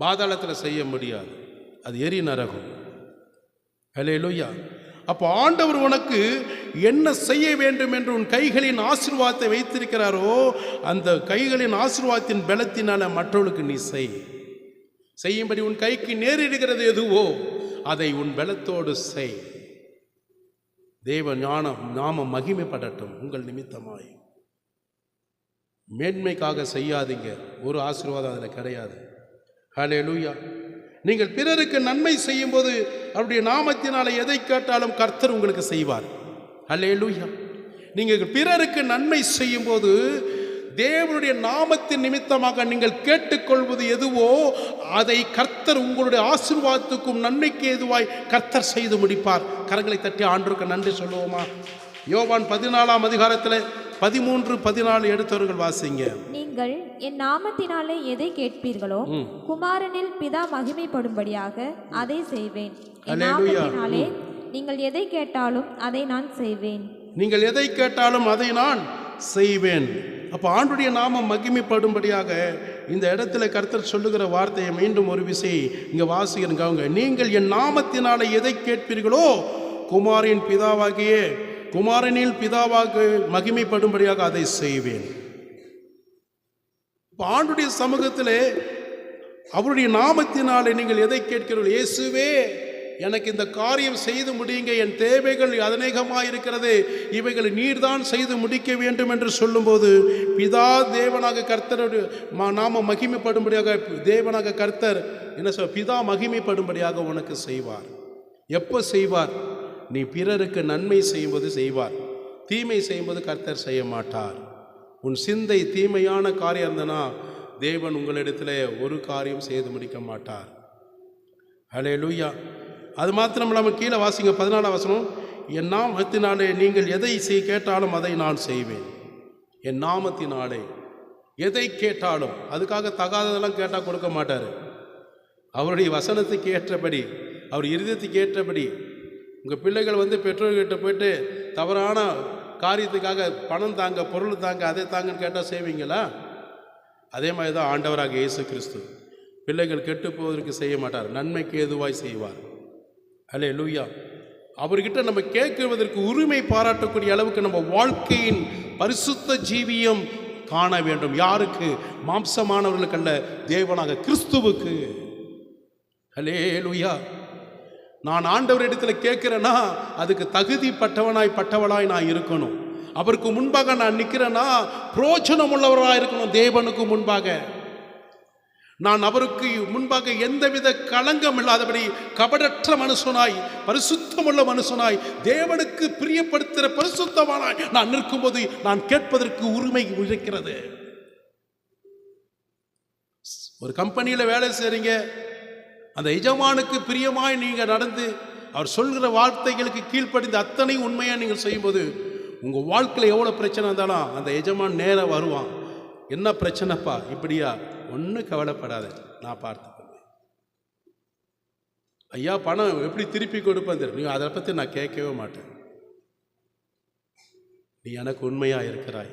பாதாளத்தில் செய்ய முடியாது, அது எரி நரகம். ஹல்லேலூயா. அப்போ ஆண்டவர் உனக்கு என்ன செய்ய வேண்டும் என்று உன் கைகளின் ஆசீர்வாதத்தை வைத்திருக்கிறாரோ அந்த கைகளின் ஆசீர்வாதத்தின் பலத்தினால மற்றவர்களுக்கு நீ செய்யும்படி உன் கைக்கு நேரிடுகிறது எதுவோ அதை உன் பலத்தோடு செய். தேவ நாம மகிமைப்படட்டும் உங்கள் நிமித்தமாய். மேன்மைக்காக செய்யாதீங்க, ஒரு ஆசீர்வாதம் அதில் கிடையாது. ஹல்லேலூயா. நீங்கள் பிறருக்கு நன்மை செய்யும் போது அவருடைய நாமத்தினால எதை கேட்டாலும் கர்த்தர் உங்களுக்கு செய்வார். ஹல்லேலூயா. நீங்கள் பிறருக்கு நன்மை செய்யும் போது தேவனுடைய நாமத்தின் நிமித்தமாக நீங்கள் கேட்டுக்கொள்வது எதுவோ அதை கர்த்தர் உங்களுடைய ஆசீர்வாதத்துக்கும் நன்மைக்கு எதுவாய் கர்த்தர் செய்து முடிப்பார். கரங்களை தட்டி ஆண்டவருக்கு நன்றி சொல்லுவோமா? யோவான் 14ஆம் அதிகாரத்தில் 13-14 எடுத்தவர்கள் வாசிங்க. நீங்கள் என் நாமத்தினாலே எதை கேட்பீர்களோ குமாரனில் பிதா மகிமைப்படும்படியாக அதை செய்வேன். என் நாமத்தினாலே நீங்கள் எதை கேட்டாலும் அதை நான் செய்வேன். நீங்கள் எதை கேட்டாலும் அதை நான் செய்வேன். அப்போ ஆண்டுடைய நாமம் மகிமைப்படும்படியாக இந்த இடத்துல கர்த்தர் சொல்லுகிற வார்த்தையை மீண்டும் ஒரு விசை இங்கே வாசிக்கிறங்க. நீங்கள் என் நாமத்தினாலே எதை கேட்பீர்களோ குமாரனில் பிதாவாக மகிமைப்படும்படியாக அதை செய்வேன். ஆண்டுடைய சமூகத்திலே அவருடைய நாமத்தினாலே நீங்கள் எதை கேட்கிறீர்கள்? இயேசுவே எனக்கு இந்த காரியம் செய்து முடியுங்க, என் தேவைகள் அநேகமாக இருக்கிறது, இவைகளை நீர்தான் செய்து முடிக்க வேண்டும் என்று சொல்லும்போது பிதா தேவனாக கர்த்தருடைய நாம மகிமைப்படும்படியாக தேவனாக கர்த்தர் என்ன சொல் பிதா மகிமைப்படும்படியாக உனக்கு செய்வார். எப்போ செய்வார்? நீ பிறருக்கு நன்மை செய்யும்போது செய்வார். தீமை செய்யும்போது கர்த்தர் செய்ய மாட்டார். உன் சிந்தை தீமையான காரியம் இருந்தனா தேவன் உங்களிடத்தில் ஒரு காரியம் செய்து முடிக்க மாட்டார். ஹல்லேலூயா. அது மாத்திரம் இல்லாமல் கீழே வாசிங்க 14ஆம் வசனம். என் நாமத்தினாலே நீங்கள் எதை கேட்டாலும் அதை நான் செய்வேன். என் நாமத்தினாலே எதை கேட்டாலும், அதுக்காக தகாததெல்லாம் கேட்டால் கொடுக்க மாட்டார். அவருடைய வசனத்துக்கு ஏற்றபடி, அவர் இருதயத்துக்கு ஏற்றபடி. உங்கள் பிள்ளைகள் பெற்றோர்கிட்ட போயிட்டு தவறான காரியத்துக்காக பணம் தாங்க, பொருள் தாங்க, அதை தாங்கன்னு கேட்டால் செய்வீங்களா? அதே மாதிரி தான் ஆண்டவராக இயேசு கிறிஸ்து பிள்ளைகள் கெட்டு போவதற்கு செய்ய மாட்டார், நன்மைக்கு ஏதுவாய் செய்வார். ஹல்லேலூயா. அவர்கிட்ட நம்ம கேட்குவதற்கு உரிமை பாராட்டக்கூடிய அளவுக்கு நம்ம வாழ்க்கையின் பரிசுத்த ஜீவியம் காண வேண்டும். யாருக்கு? மாம்சமானவர்களுக்கு அல்ல, தேவனாக கிறிஸ்துவுக்கு. ஹல்லேலூயா. நான் ஆண்டவரிடத்தில் கேட்கிறேன்னா அதுக்கு தகுதிப்பட்டவனாய் பட்டவளாய் நான் இருக்கணும். அவருக்கு முன்பாக நான் நிற்கிறேன்னா பிரோஜனம் உள்ளவராக இருக்கணும். தேவனுக்கு முன்பாக நான் அவருக்கு முன்பாக எந்தவித களங்கம் இல்லாதபடி கபடற்ற மனுஷனாய், பரிசுத்தமுள்ள மனுஷனாய், தேவனுக்கு பிரியப்படுத்துகிற பரிசுத்தமானாய் நான் நிற்கும்போது நான் கேட்பதற்கு உரிமை இருக்கிறது. ஒரு கம்பெனியில் வேலை செய்றீங்க, அந்த எஜமானுக்கு பிரியமாய் நீங்கள் நடந்து அவர் சொல்கிற வார்த்தைகளுக்கு கீழ்ப்படிந்து அத்தனை உண்மையாக நீங்கள் செய்யும்போது உங்கள் வாழ்க்கையில் எவ்வளோ பிரச்சனை இருந்தாலும் அந்த எஜமான் நேராக வருவான். என்ன பிரச்சனைப்பா? இப்படியா? ஒன்றும் கவலைப்படாத, நான் பார்த்துக்குவேன். ஐயா பணம் எப்படி திருப்பி கொடுப்பேன், நீ அதை பற்றி நான் கேட்கவே மாட்டேன். நீ எனக்கு உண்மையாக இருக்கிறாய்,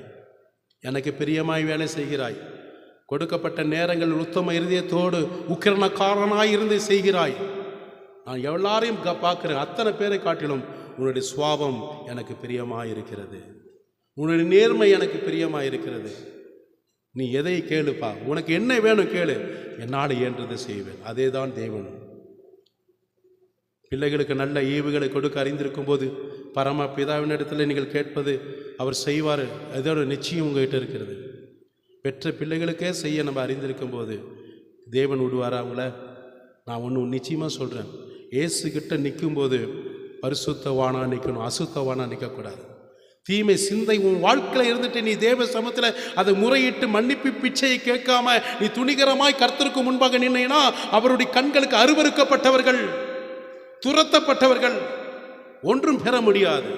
எனக்கு பிரியமாய் வேலை செய்கிறாய், கொடுக்கப்பட்ட நேரங்கள் உத்தம இருதயத்தோடு உக்கிரணக்காரனாய் இருந்து செய்கிறாய். நான் எல்லாரையும் பார்க்குறேன், அத்தனை பேரை காட்டிலும் உன்னுடைய சுவாபம் எனக்கு பிரியமாக இருக்கிறது, உன்னுடைய நேர்மை எனக்கு பிரியமாக இருக்கிறது. நீ எதை கேளுப்பா, உனக்கு என்ன வேணும் கேளு, என்னால் இயன்றதை செய்வேன். அதே தான் தேவன். பிள்ளைகளுக்கு நல்ல ஈவுகளை கொடுக்க அறிந்திருக்கும் போது பரம பிதாவினிடத்தில் நீங்கள் கேட்பது அவர் செய்வார். அதோட நிச்சயம் உங்ககிட்ட இருக்கிறது. பெற்ற பிள்ளைகளுக்கே செய்ய நம்ம அறிந்திருக்கும் போது தேவன் விடுவாரா அவங்கள? நான் ஒன்று நிச்சயமாக சொல்கிறேன், ஏசுகிட்ட நிற்கும்போது பரிசுத்தவானா நிற்கணும், அசுத்தவானா நிற்கக்கூடாது. தீமை சிந்தை உன் வாழ்க்கையில் இருந்துட்டு நீ தேவ சமூகத்தில் அதை முறையிட்டு மன்னிப்பு பிச்சையை கேட்காம நீ துணிகரமாய் கர்த்தருக்கு முன்பாக நின்னா அவருடைய கண்களுக்கு அருவருக்கப்பட்டவர்கள், துரத்தப்பட்டவர்கள், ஒன்றும் பெற முடியாது.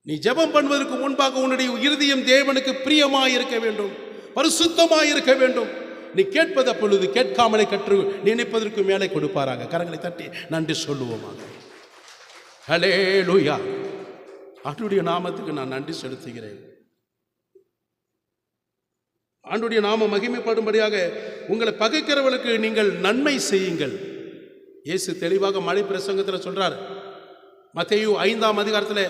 நீ ஜெபம் பண்ணுவதற்கு முன்பாக உன்னுடைய இருதயம் தேவனுக்கு பிரியமாய் இருக்க வேண்டும், பரிசுத்தமாய் இருக்க வேண்டும். நீ கேட்பது அப்பொழுது கேட்காமலே கற்று நினைப்பதற்கு மேலே கொடுப்பாராக. கரங்களை தட்டி நன்றி சொல்லுவோமாக. ஹல்லேலூயா. ஆண்டுடைய நாமத்துக்கு நான் நன்றி செலுத்துகிறேன். ஆண்டுடைய நாம மகிமைப்படும்படியாக உங்களை பகைக்கிறவர்களுக்கு நீங்கள் நன்மை செய்யுங்கள். இயேசு தெளிவாக மலை பிரசங்கத்தில் சொல்றார். மத்தேயு 5ஆம் அதிகாரத்தில்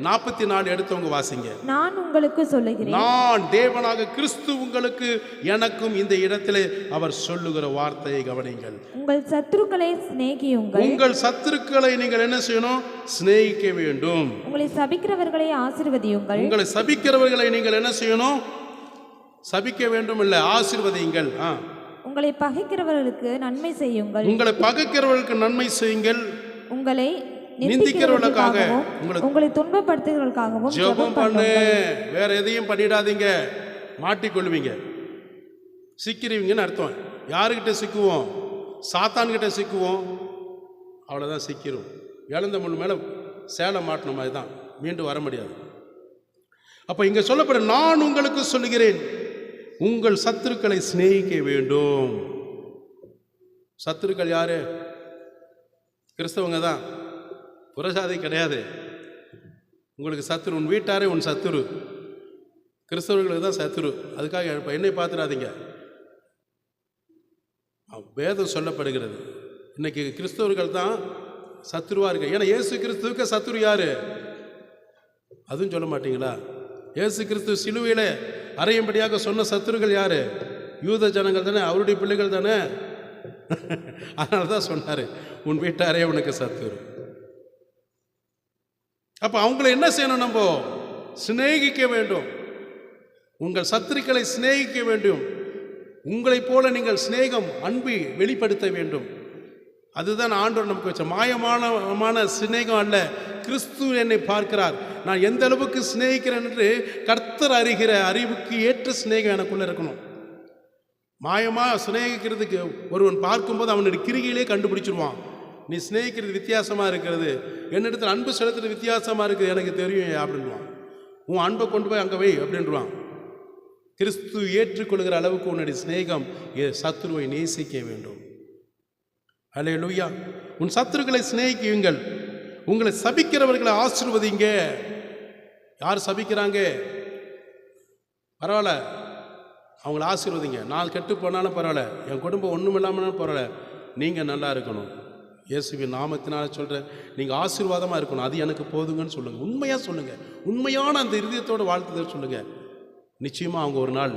44 எடுத்தவங்க வாசிங்க. நான் உங்களுக்கு சொல்லுகிறேன், நான் தேவனாக கிறிஸ்து உங்களுக்கு எனக்கும் இந்த இடத்திலே அவர் சொல்லுகிற வார்த்தையை கவனிங்கள். உங்கள் சத்துருக்களை சிநேகியுங்கள். உங்கள் சத்துருக்களை நீங்கள் என்ன செய்யணும்? சிநேகிக்க வேண்டும். உங்களை சபிக்கிறவர்களை ஆசீர்வதியுங்கள். உங்களை சபிக்கிறவர்களை நீங்கள் என்ன செய்யணும்? சபிக்க வேண்டும் இல்ல, ஆசீர்வதியுங்கள். உங்களை பகைக்கிறவர்களுக்கு நன்மை செய்யுங்கள். உங்களை பகைக்கிறவர்களுக்கு நன்மை செய்யுங்கள். உங்களை நிந்திக்கிறவர்களுக்காக, உங்களை துன்பப்படுத்துகிறவர்களுக்காகவும் ஜெபம் பண்ணு. வேற எதையும் பண்ணிடாதீங்க, மாட்டிக்கொள்வீங்க, சிக்கிறீங்கன்னு அர்த்தம். யாருக்கிட்ட சிக்குவோம்? சாத்தான்கிட்ட சிக்குவோம், அவ்வளோதான் சிக்கிறோம். இழந்த முள் மேலே சேலை மாட்டின மாதிரி தான், மீண்டும் வர முடியாது. அப்போ இங்கே சொல்லப்பட நான் உங்களுக்கு சொல்லுகிறேன், உங்கள் சத்துருக்களை சிநேகிக்க வேண்டும். சத்துருக்கள் யாரு? கிறிஸ்தவங்க தான், புறஜாதி கிடையாது. உங்களுக்கு சத்துரு, உன் வீட்டாரே உன் சத்துரு. கிறிஸ்தவர்களுக்கு தான் சத்துரு. அதுக்காக இப்போ என்னை பார்த்துடாதீங்க. வேதம் சொல்லப்படுகிறது இன்னைக்கு கிறிஸ்தவர்கள் தான் சத்துருவாக இருக்கு. ஏன்னா இயேசு கிறிஸ்துவுக்கு சத்துரு யாரு? அதுவும் சொல்ல மாட்டீங்களா? இயேசு கிறிஸ்து சிலுவையில் அறையும்படியாக சொன்ன சத்துருகள் யாரு? யூத ஜனங்கள் தானே, அவருடைய பிள்ளைகள் தானே. அதனால தான் சொன்னார், உன் வீட்டாரே உனக்கு சத்துரு. அப்போ அவங்கள என்ன செய்யணும்? நம்ம சிநேகிக்க வேண்டும். உங்கள் சத்துருக்களை சிநேகிக்க வேண்டும். உங்களைப் போல நீங்கள் சிநேகம், அன்பை வெளிப்படுத்த வேண்டும். அதுதான் ஆண்டவர் நமக்கு வச்ச மாயமான சிநேகம் அல்ல. கிறிஸ்து என்னை பார்க்கிறார், நான் எந்த அளவுக்கு சிநேகிக்கிறேன் என்று கர்த்தர் அறிகிற அறிவுக்கு ஏற்ற சிநேகம் எனக்குள்ள இருக்கணும். மாயமாக சிநேகிக்கிறதுக்கு ஒருவன் பார்க்கும்போது அவனுடைய கிரிகையிலே கண்டுபிடிச்சிருவான். நீ சிநேகிக்கிறது வித்தியாசமாக இருக்கிறது, என்னிடத்தில் அன்பு செலுத்துறது வித்தியாசமாக இருக்குது, எனக்கு தெரியும் அப்படின்வான். உன் அன்பை கொண்டு போய் அங்கே வை அப்படின்வான். கிறிஸ்து ஏற்றுக்கொள்கிற அளவுக்கு உன்னுடைய சிநேகம் சத்துருவை நேசிக்க வேண்டும். அல்லேலூயா. உன் சத்துருக்களை சிநேகிக்குங்கள், உங்களை சபிக்கிறவர்களை ஆசீர்வதிங்க. யார் சபிக்கிறாங்க? பரவாயில்ல, அவங்கள ஆசீர்வதிங்க. நான் கெட்டு போனாலும் பரவாயில்ல, என் குடும்பம் ஒன்றும் இல்லாமலும் பரவாயில்ல, நீங்கள் நல்லா இருக்கணும். இயேசுவின் நாமத்தினால சொல்கிறேன், நீங்கள் ஆசீர்வாதமாக இருக்கணும், அது எனக்கு போதுங்கன்னு சொல்லுங்கள். உண்மையாக சொல்லுங்கள், உண்மையான அந்த இருதயத்தோடு வாழ்த்துதல் சொல்லுங்கள். நிச்சயமாக அவங்க ஒரு நாள்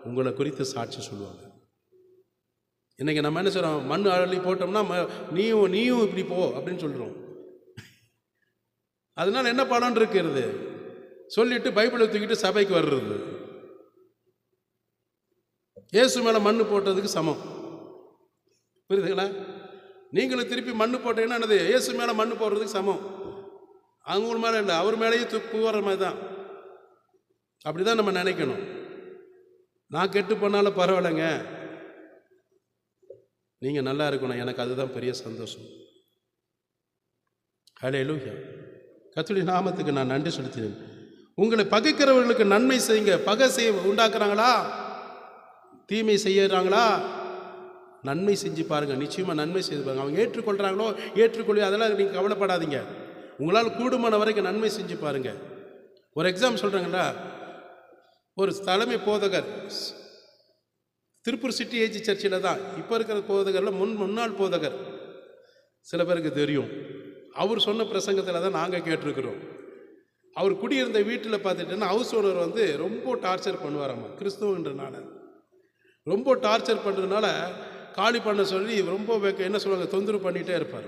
உங்களை குறித்து சாட்சி சொல்லுவாங்க. இன்றைக்கி நம்ம என்ன சொல்கிறோம், மண் அள்ளி போட்டோம்னா நீயும் இப்படி போ அப்படின்னு சொல்கிறோம். அதனால் என்ன பலன் இருக்கிறது? சொல்லிட்டு பைபிளை தூக்கிட்டு சபைக்கு வர்றது இயேசு மேலே மண் போட்டதுக்கு சமம். புரியுதுங்களா? நீங்களும் திருப்பி மண் போட்டீங்கன்னா என்னது, இயேசு மேலே மண் போடுறதுக்கு சமம். அவங்க மேலே இல்லை, அவர் மேலேயும் துப்பு வர்ற மாதிரி தான். அப்படி தான் நம்ம நினைக்கணும். நான் கெட்டு போனாலும் பரவாயில்லைங்க, நீங்கள் நல்லா இருக்கணும், எனக்கு அதுதான் பெரிய சந்தோஷம். ஹல்லேலூயா. கர்த்தருடைய நாமத்துக்கு நான் நன்றி செலுத்தினேன். உங்களை பகைக்கிறவர்களுக்கு நன்மை செய்யுங்க. பகை உண்டாக்குறாங்களா, தீமை செய்யறாங்களா, நன்மை செஞ்சு பாருங்கள். நிச்சயமாக நன்மை செய்து பாருங்கள். அவங்க ஏற்றுக்கொள்கிறாங்களோ ஏற்றுக்கொள்ளையோ அதெல்லாம் நீங்கள் கவலைப்படாதீங்க. உங்களால் கூடுமான வரைக்கும் நன்மை செஞ்சு பாருங்கள். ஒரு எக்ஸாம் சொல்கிறாங்களா, ஒரு தலைமை போதகர் திருப்பூர் சிட்டி ஏஜி சர்ச்சில் தான், இப்போ இருக்கிற போதகரில் முன்னாள் போதகர், சில பேருக்கு தெரியும். அவர் சொன்ன பிரசங்கத்தில் தான் நாங்கள் கேட்டிருக்கிறோம். அவர் குடியிருந்த வீட்டில் பார்த்துட்டேன்னா ஹவுஸ் ஓனர் வந்து ரொம்ப டார்ச்சர் பண்ணுவாராம்மா. கிறிஸ்துவன்றனால ரொம்ப டார்ச்சர் பண்ணுறதுனால காலி பண்ண சொல்லி ரொம்ப என்ன சொல்லுவாங்க, தொந்தரவு பண்ணிகிட்டே இருப்பார்.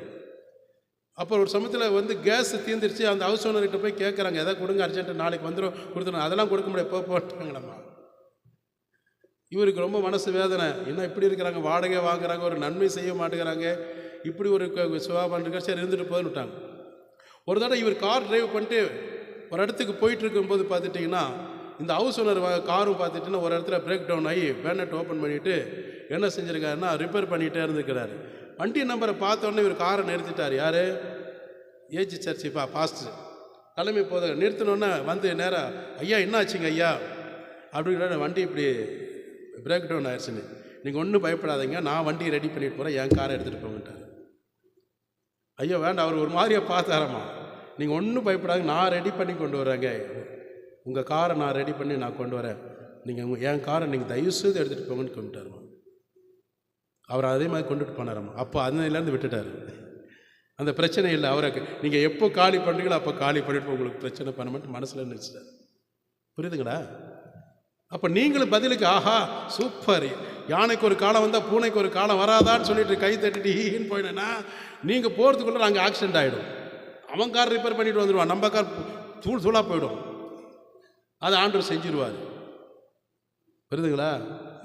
அப்போ ஒரு சமயத்தில் வந்து கேஸ் தீர்ந்துருச்சு. அந்த ஹவுஸ் ஓனர்கிட்ட போய் கேட்குறாங்க, எதாவது கொடுங்க அர்ஜென்ட்டு, நாளைக்கு வந்துடும் கொடுத்துருங்க. அதெல்லாம் கொடுக்க முடியாது, போட்டாங்களம்மா. இவருக்கு ரொம்ப மனசு வேதனை, என்ன இப்படி இருக்கிறாங்க, வாடகை வாங்குறாங்க, ஒரு நன்மை செய்ய மாட்டேங்கிறாங்க, இப்படி ஒரு சுபாவம் இருக்க, சரி இருந்துட்டு போதுன்னு விட்டாங்க. ஒரு தடவை இவர் கார் டிரைவ் பண்ணிட்டு ஒரு இடத்துக்கு போயிட்டு இருக்கும்போது பார்த்துட்டிங்கன்னா, இந்த ஹவுஸ் ஓனர் காரும் பார்த்துட்டிங்கன்னா ஒரு இடத்துல பிரேக் டவுன் ஆகி பேனட் ஓப்பன் பண்ணிவிட்டு என்ன செஞ்சுருக்காருன்னா ரிப்பேர் பண்ணிகிட்டே இருந்துக்கிறாரு. வண்டி நம்பரை பார்த்தோன்னே இவர் காரை நிறுத்திட்டார். யார்? ஏஜி சர்ச்சி பாஸ்டர் தலைமை போதகர். நிறுத்தினோன்னே வந்து நேராக, ஐயா என்ன ஆச்சுங்க ஐயா அப்படிங்கிற, வண்டி இப்படி பிரேக் டவுன் ஆயிடுச்சுன்னு, நீங்கள் ஒன்றும் பயப்படாதீங்க, நான் வண்டியை ரெடி பண்ணிட்டு போகிறேன், என் காரை எடுத்துகிட்டு போங்கட்டார். ஐயா வேண்டாம், அவர் ஒரு மாதிரியாக பார்த்தாரம்மா. நீங்கள் ஒன்றும் பயப்படாதீங்க, நான் ரெடி பண்ணி கொண்டு வரேங்க, உங்கள் காரை நான் ரெடி பண்ணி நான் கொண்டு வரேன், நீங்கள் என் காரை நீங்கள் தயவுசெய்து எடுத்துகிட்டு போங்கன்னு கொண்டுட்டாருமா. அவர் அதே மாதிரி கொண்டுட்டு போனாரம்மா. அப்போ அதுலேருந்து விட்டுட்டார். அந்த பிரச்சனை இல்லை, அவரை நீங்கள் எப்போ காலி பண்ணுறீங்களோ அப்போ காலி பண்ணிட்டு உங்களுக்கு பிரச்சனை பண்ண மாட்டேன் மனசில் நினச்சிட்டார். புரியுதுங்களா? அப்போ நீங்களும் பதிலுக்கு, ஆஹா சூப்பர், யானைக்கு ஒரு காலம் வந்தால் பூனைக்கு ஒரு காலம் வராதான்னு சொல்லிட்டு கை தட்டிட்டு ஈன்னு போயினேன்னா, நீங்கள் போகிறதுக்குள்ளே அங்கே ஆக்சிடென்ட் ஆகிடும். அவன் கார் ரிப்பேர் பண்ணிட்டு வந்துடுவான், நம்ம கார் தூளாக போயிடும். அதை ஆண்டவர் செஞ்சிருவார். புரியுதுங்களா?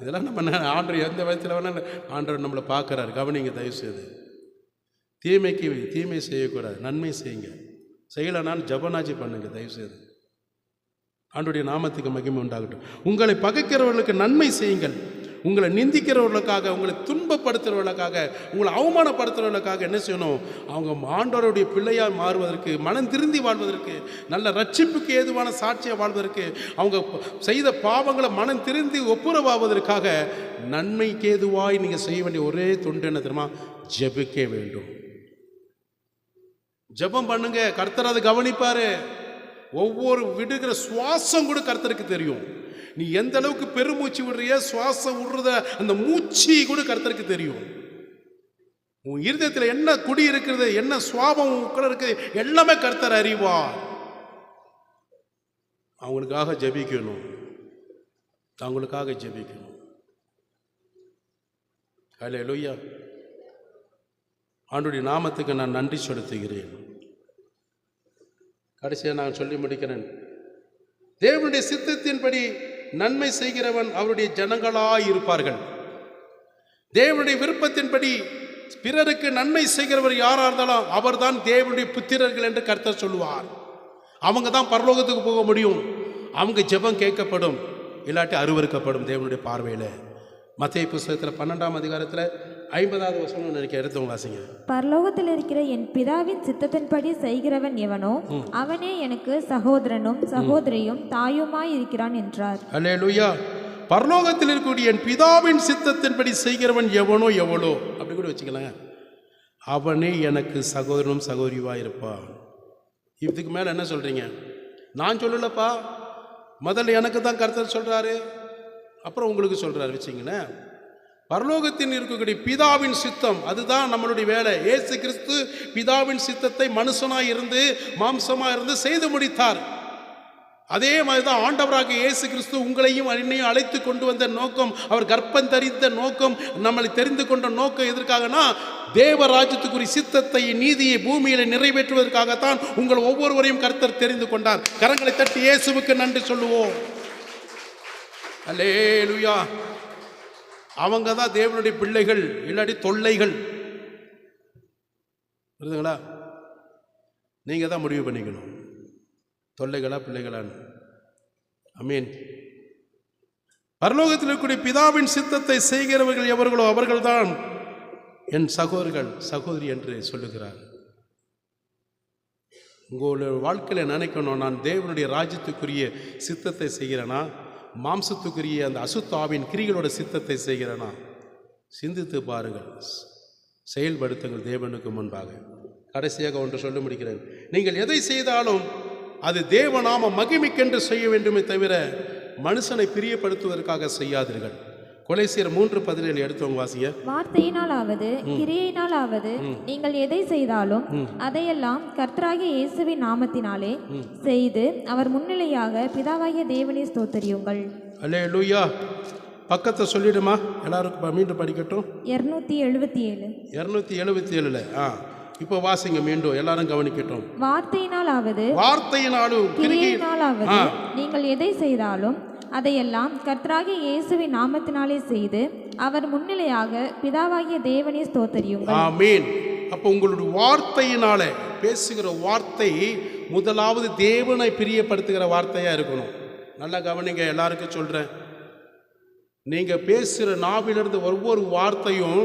இதெல்லாம் நம்ம ஆண்டவர் எந்த வயத்தில் வேணாலும் ஆண்டவர் நம்மளை பார்க்குறாரு. கவனிங்க தயவுசெய்து. தீமைக்கு தீமை செய்யக்கூடாது, நன்மை செய்யுங்க. செய்யலைனாலும் ஜபநாச்சி பண்ணுங்க தயவுசெய்து. ஆண்டவருடைய நாமத்துக்கு மகிமை உண்டாகட்டும். உங்களை பகைக்கிறவர்களுக்கு நன்மை செய்யுங்கள். உங்களை நிந்திக்கிறவர்களுக்காக, உங்களை துன்பப்படுத்துகிறவர்களுக்காக, உங்களை அவமானப்படுத்துகிறவர்களுக்காக என்ன செய்யணும்? அவங்க ஆண்டவருடைய பிள்ளையாக மாறுவதற்கு, மனம் திருந்தி வாழ்வதற்கு, நல்ல ரட்சிப்புக்கு ஏதுவான சாட்சியாக வாழ்வதற்கு, அவங்க செய்த பாவங்களை மனம் திருந்தி ஒப்புரவாவதற்காக நன்மைக்கு ஏதுவாய் நீங்கள் செய்ய வேண்டிய ஒரே தொண்டு என்ன தெரியுமா? ஜெபிக்க வேண்டும். ஜெபம் பண்ணுங்க, கர்த்தர் அதை கவனிப்பாரு. ஒவ்வொரு விடுகிற சுவாசம் கூட கர்த்தருக்கு தெரியும். நீ எந்த அளவுக்கு பெருமூச்சு விடுறிய, சுவாசம் விடுறத அந்த மூச்சு கூட கர்த்தருக்கு தெரியும். உன் இருதயத்தில் என்ன குடி இருக்கிறது, என்ன சுவாபம் உட்கார இருக்குது, எல்லாமே கர்த்தர் அறிவார். அவங்களுக்காக ஜெபிக்கணும், அவங்களுக்காக ஜெபிக்கணும். ஹல்லேலூயா. ஆண்டவருடைய நாமத்துக்கு நான் நன்றி செலுத்துகிறேன். கடைசியாக நான் சொல்லி முடிக்கிறேன். தேவனுடைய சித்தத்தின்படி நன்மை செய்கிறவன் அவருடைய ஜனங்களாய் இருப்பார்கள். தேவனுடைய விருப்பத்தின்படி பிறருக்கு நன்மை செய்கிறவர் யாராக இருந்தாலும் அவர்தான் தேவனுடைய புத்திரர்கள் என்று கர்த்தர் சொல்லுவார். அவங்க தான் பரலோகத்துக்கு போக முடியும். அவங்க ஜெபம் கேட்கப்படும், இல்லாட்டி அருவருக்கப்படும் தேவனுடைய பார்வையில். மத்தேயு புஸ்தகத்தில் 12ஆம் அதிகாரத்தில் 50வது வசனம் நினைக்க எடுத்தவங்க வாசிங்க. பரலோகத்தில் இருக்கிற என் பிதாவின் சித்தத்தின்படி செய்கிறவன் எவனோ அவனே எனக்கு சகோதரனும் சகோதரியும் தாயுமாய் இருக்கிறான் என்றார். அல்லேலூயா. பரலோகத்தில் இருக்கக்கூடிய என் பிதாவின் சித்தத்தின்படி செய்கிறவன் எவனோ எவளோ அப்படி கூட வச்சுக்கலாம், அவனே எனக்கு சகோதரனும் சகோதரியுமாய் இருப்பான். இதுக்கு மேலே என்ன சொல்றீங்க? நான் சொல்லலப்பா, முதல்ல எனக்கு தான் கர்த்தர் சொல்றாரு, அப்புறம் உங்களுக்கு சொல்றாரு வச்சிங்களேன். பரலோகத்தில் இருக்கக்கூடிய பிதாவின் சித்தம், அதுதான் நம்மளுடைய வேலை. இயேசு கிறிஸ்து பிதாவின் சித்தத்தை மனுஷனாய் இருந்து மாம்சமாக இருந்து செய்து முடித்தார். அதே மாதிரி தான் ஆண்டவராக இயேசு கிறிஸ்து உங்களையும் என்னையும் அழைத்து கொண்டு வந்த நோக்கம், அவர் கர்ப்பம் தரித்த நோக்கம், நம்மளை தெரிந்து கொண்ட நோக்கம் எதற்காகனா, தேவராஜ்யத்துக்குரிய சித்தத்தை நீதியை பூமியில நிறைவேற்றுவதற்காகத்தான் உங்கள் ஒவ்வொருவரையும் கர்த்தர் தெரிந்து கொண்டார். கரங்களை தட்டி இயேசுவுக்கு நன்றி சொல்லுவோம். அல்லேலூயா. அவங்க தான் தேவனுடைய பிள்ளைகள், இல்லாட்டி தொல்லைகள். புரியுதுங்களா? நீங்க தான் முடிவு பண்ணிக்கணும், தொல்லைகளா பிள்ளைகளான்னு. ஆமென். பரலோகத்தில் இருக்கக்கூடிய பிதாவின் சித்தத்தை செய்கிறவர்கள் எவர்களோ அவர்கள்தான் என் சகோதரர்கள் சகோதரி என்று சொல்லுகிறார். உங்களுடைய வாழ்க்கையில் நினைக்கணும், நான் தேவனுடைய ராஜ்யத்துக்குரிய சித்தத்தை செய்கிறேனா, மாம்சத்துக்குரிய அந்த அசுத்தாவின் கிரிகளோட சித்தத்தை செய்கிறேனா? சிந்தித்து பாருங்கள், செயல்படுத்துங்கள் தேவனுக்கு முன்பாக. கடைசியாக ஒன்று சொல்ல முடிக்கிறேன். நீங்கள் எதை செய்தாலும் அது தேவநாம மகிமைக்கென்று செய்ய வேண்டுமே தவிர மனுஷனை பிரியப்படுத்துவதற்காக செய்யாதீர்கள். கொலைசியர் 3:17 எடுத்தவங்க வாசிய. வார்த்தையினாலாவது கிரியையினாலாவது நீங்கள் எதை செய்தாலும் அதையெல்லாம் கர்த்தராகிய இயேசுவின் நாமத்தினாலே செய்து அவர் முன்னிலையாக பிதாவாகிய தேவனை ஸ்தோத்திரியுங்கள். அல்லேலூயா. பக்கத்தை சொல்லிடுமா, எல்லாருக்கும் மீண்டும் படிக்கட்டும். 277 277. இப்போ வாசிங்க மீண்டும், எல்லாரும் கவனிக்கட்டும். வார்த்தையினாலும் கிரியையினாலாவது நீங்கள் எதை செய்தாலும் அதையெல்லாம் கர்த்தராகிய இயேசுவின் நாமத்தினாலே செய்து அவர் முன்னிலையாக பிதாவாகிய தேவனை ஸ்தோத்திரியுங்கள். ஆமென். அப்போ உங்களுடைய வார்த்தையினாலே பேசுகிற வார்த்தை முதலாவது தேவனை பிரியப்படுத்துகிற வார்த்தையாக இருக்கணும். நல்லா கவனிங்க, எல்லாருக்கும் சொல்கிறேன். நீங்கள் பேசுகிற நாவிலிருந்து ஒவ்வொரு வார்த்தையும்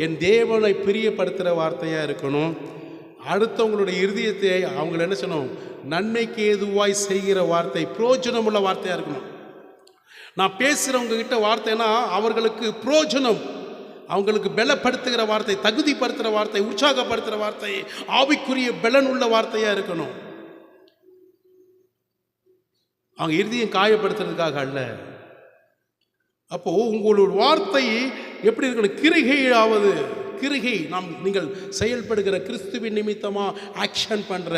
என் தேவனை பிரியப்படுத்துகிற வார்த்தையாக இருக்கணும். அடுத்தவங்களுடைய இருதயத்தை அவங்கள என்ன செய்யணும், நன்மைக்கு ஏதுவாய் செய்கிற வார்த்தை, பிரயோஜனமுள்ள வார்த்தையாக இருக்கணும். நான் பேசுகிறவங்க கிட்ட வார்த்தைனா அவர்களுக்கு பிரயோஜனம், அவங்களுக்கு பலப்படுத்துகிற வார்த்தை, தகுதிப்படுத்துகிற வார்த்தை, உற்சாகப்படுத்துகிற வார்த்தை, ஆவிக்குரிய பலன் உள்ள வார்த்தையாக இருக்கணும். அவங்க இறுதியும் காயப்படுத்துறதுக்காக அல்ல. அப்போ உங்களோட வார்த்தை எப்படி இருக்கணும், கிரிகையாவது கிரிகை, நீங்கள் செயல்படுகிற கிறிஸ்துவின் நிமித்தமாக ஆக்ஷன் பண்ணுற,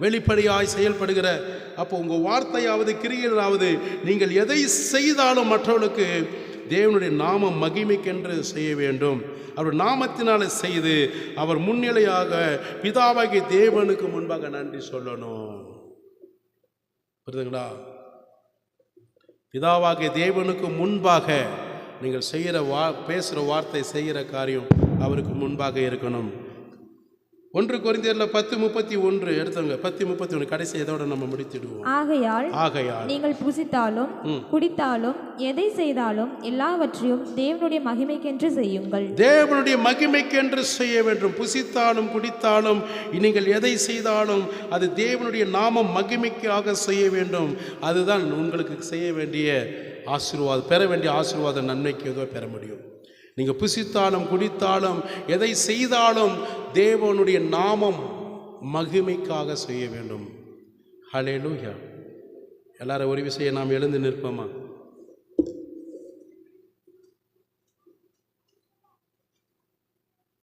வெளிப்படையாய் செயல்படுகிற. அப்போ உங்கள் வார்த்தையாவது கிரிகையாவது நீங்கள் எதை செய்தாலும் மற்றவர்களுக்கு தேவனுடைய நாமம் மகிமைக்கென்று செய்ய வேண்டும். அவர் நாமத்தினால செய்து அவர் முன்னிலையாக பிதாவாகிய தேவனுக்கு முன்பாக நன்றி சொல்லணும். புரியுதுங்களா? பிதாவாகிய தேவனுக்கு முன்பாக நீங்கள் செய்கிற பேசுகிற வார்த்தை, செய்கிற காரியம் அவருக்கு முன்பாக இருக்கணும். 1 கொரிந்தியர்ல 10:31 எடுத்தவங்க. 10:31 கடைசி இதோட நம்ம முடித்திடுவோம். ஆகையால் நீங்கள் புசித்தாலும் குடித்தாலும் எதை செய்தாலும் எல்லாவற்றையும் தேவனுடைய மகிமைக்கென்று செய்யுங்கள். தேவனுடைய மகிமைக்கென்று செய்ய வேண்டும். புசித்தாலும் குடித்தாலும் நீங்கள் எதை செய்தாலும் அது தேவனுடைய நாமம் மகிமைக்காக செய்ய வேண்டும். அதுதான் உங்களுக்கு செய்ய வேண்டிய ஆசீர்வாதம், பெற வேண்டிய ஆசீர்வாதம், நன்மைக்கு ஏதோ பெற முடியும். நீங்கள் புசித்தாலும் குடித்தாலும் எதை செய்தாலும் தேவனுடைய நாமம் மகிமைக்காக செய்ய வேண்டும். ஹல்லேலூயா. எல்லாரும் ஒரு விஷயம் நாம் எழுந்து நிற்போமா?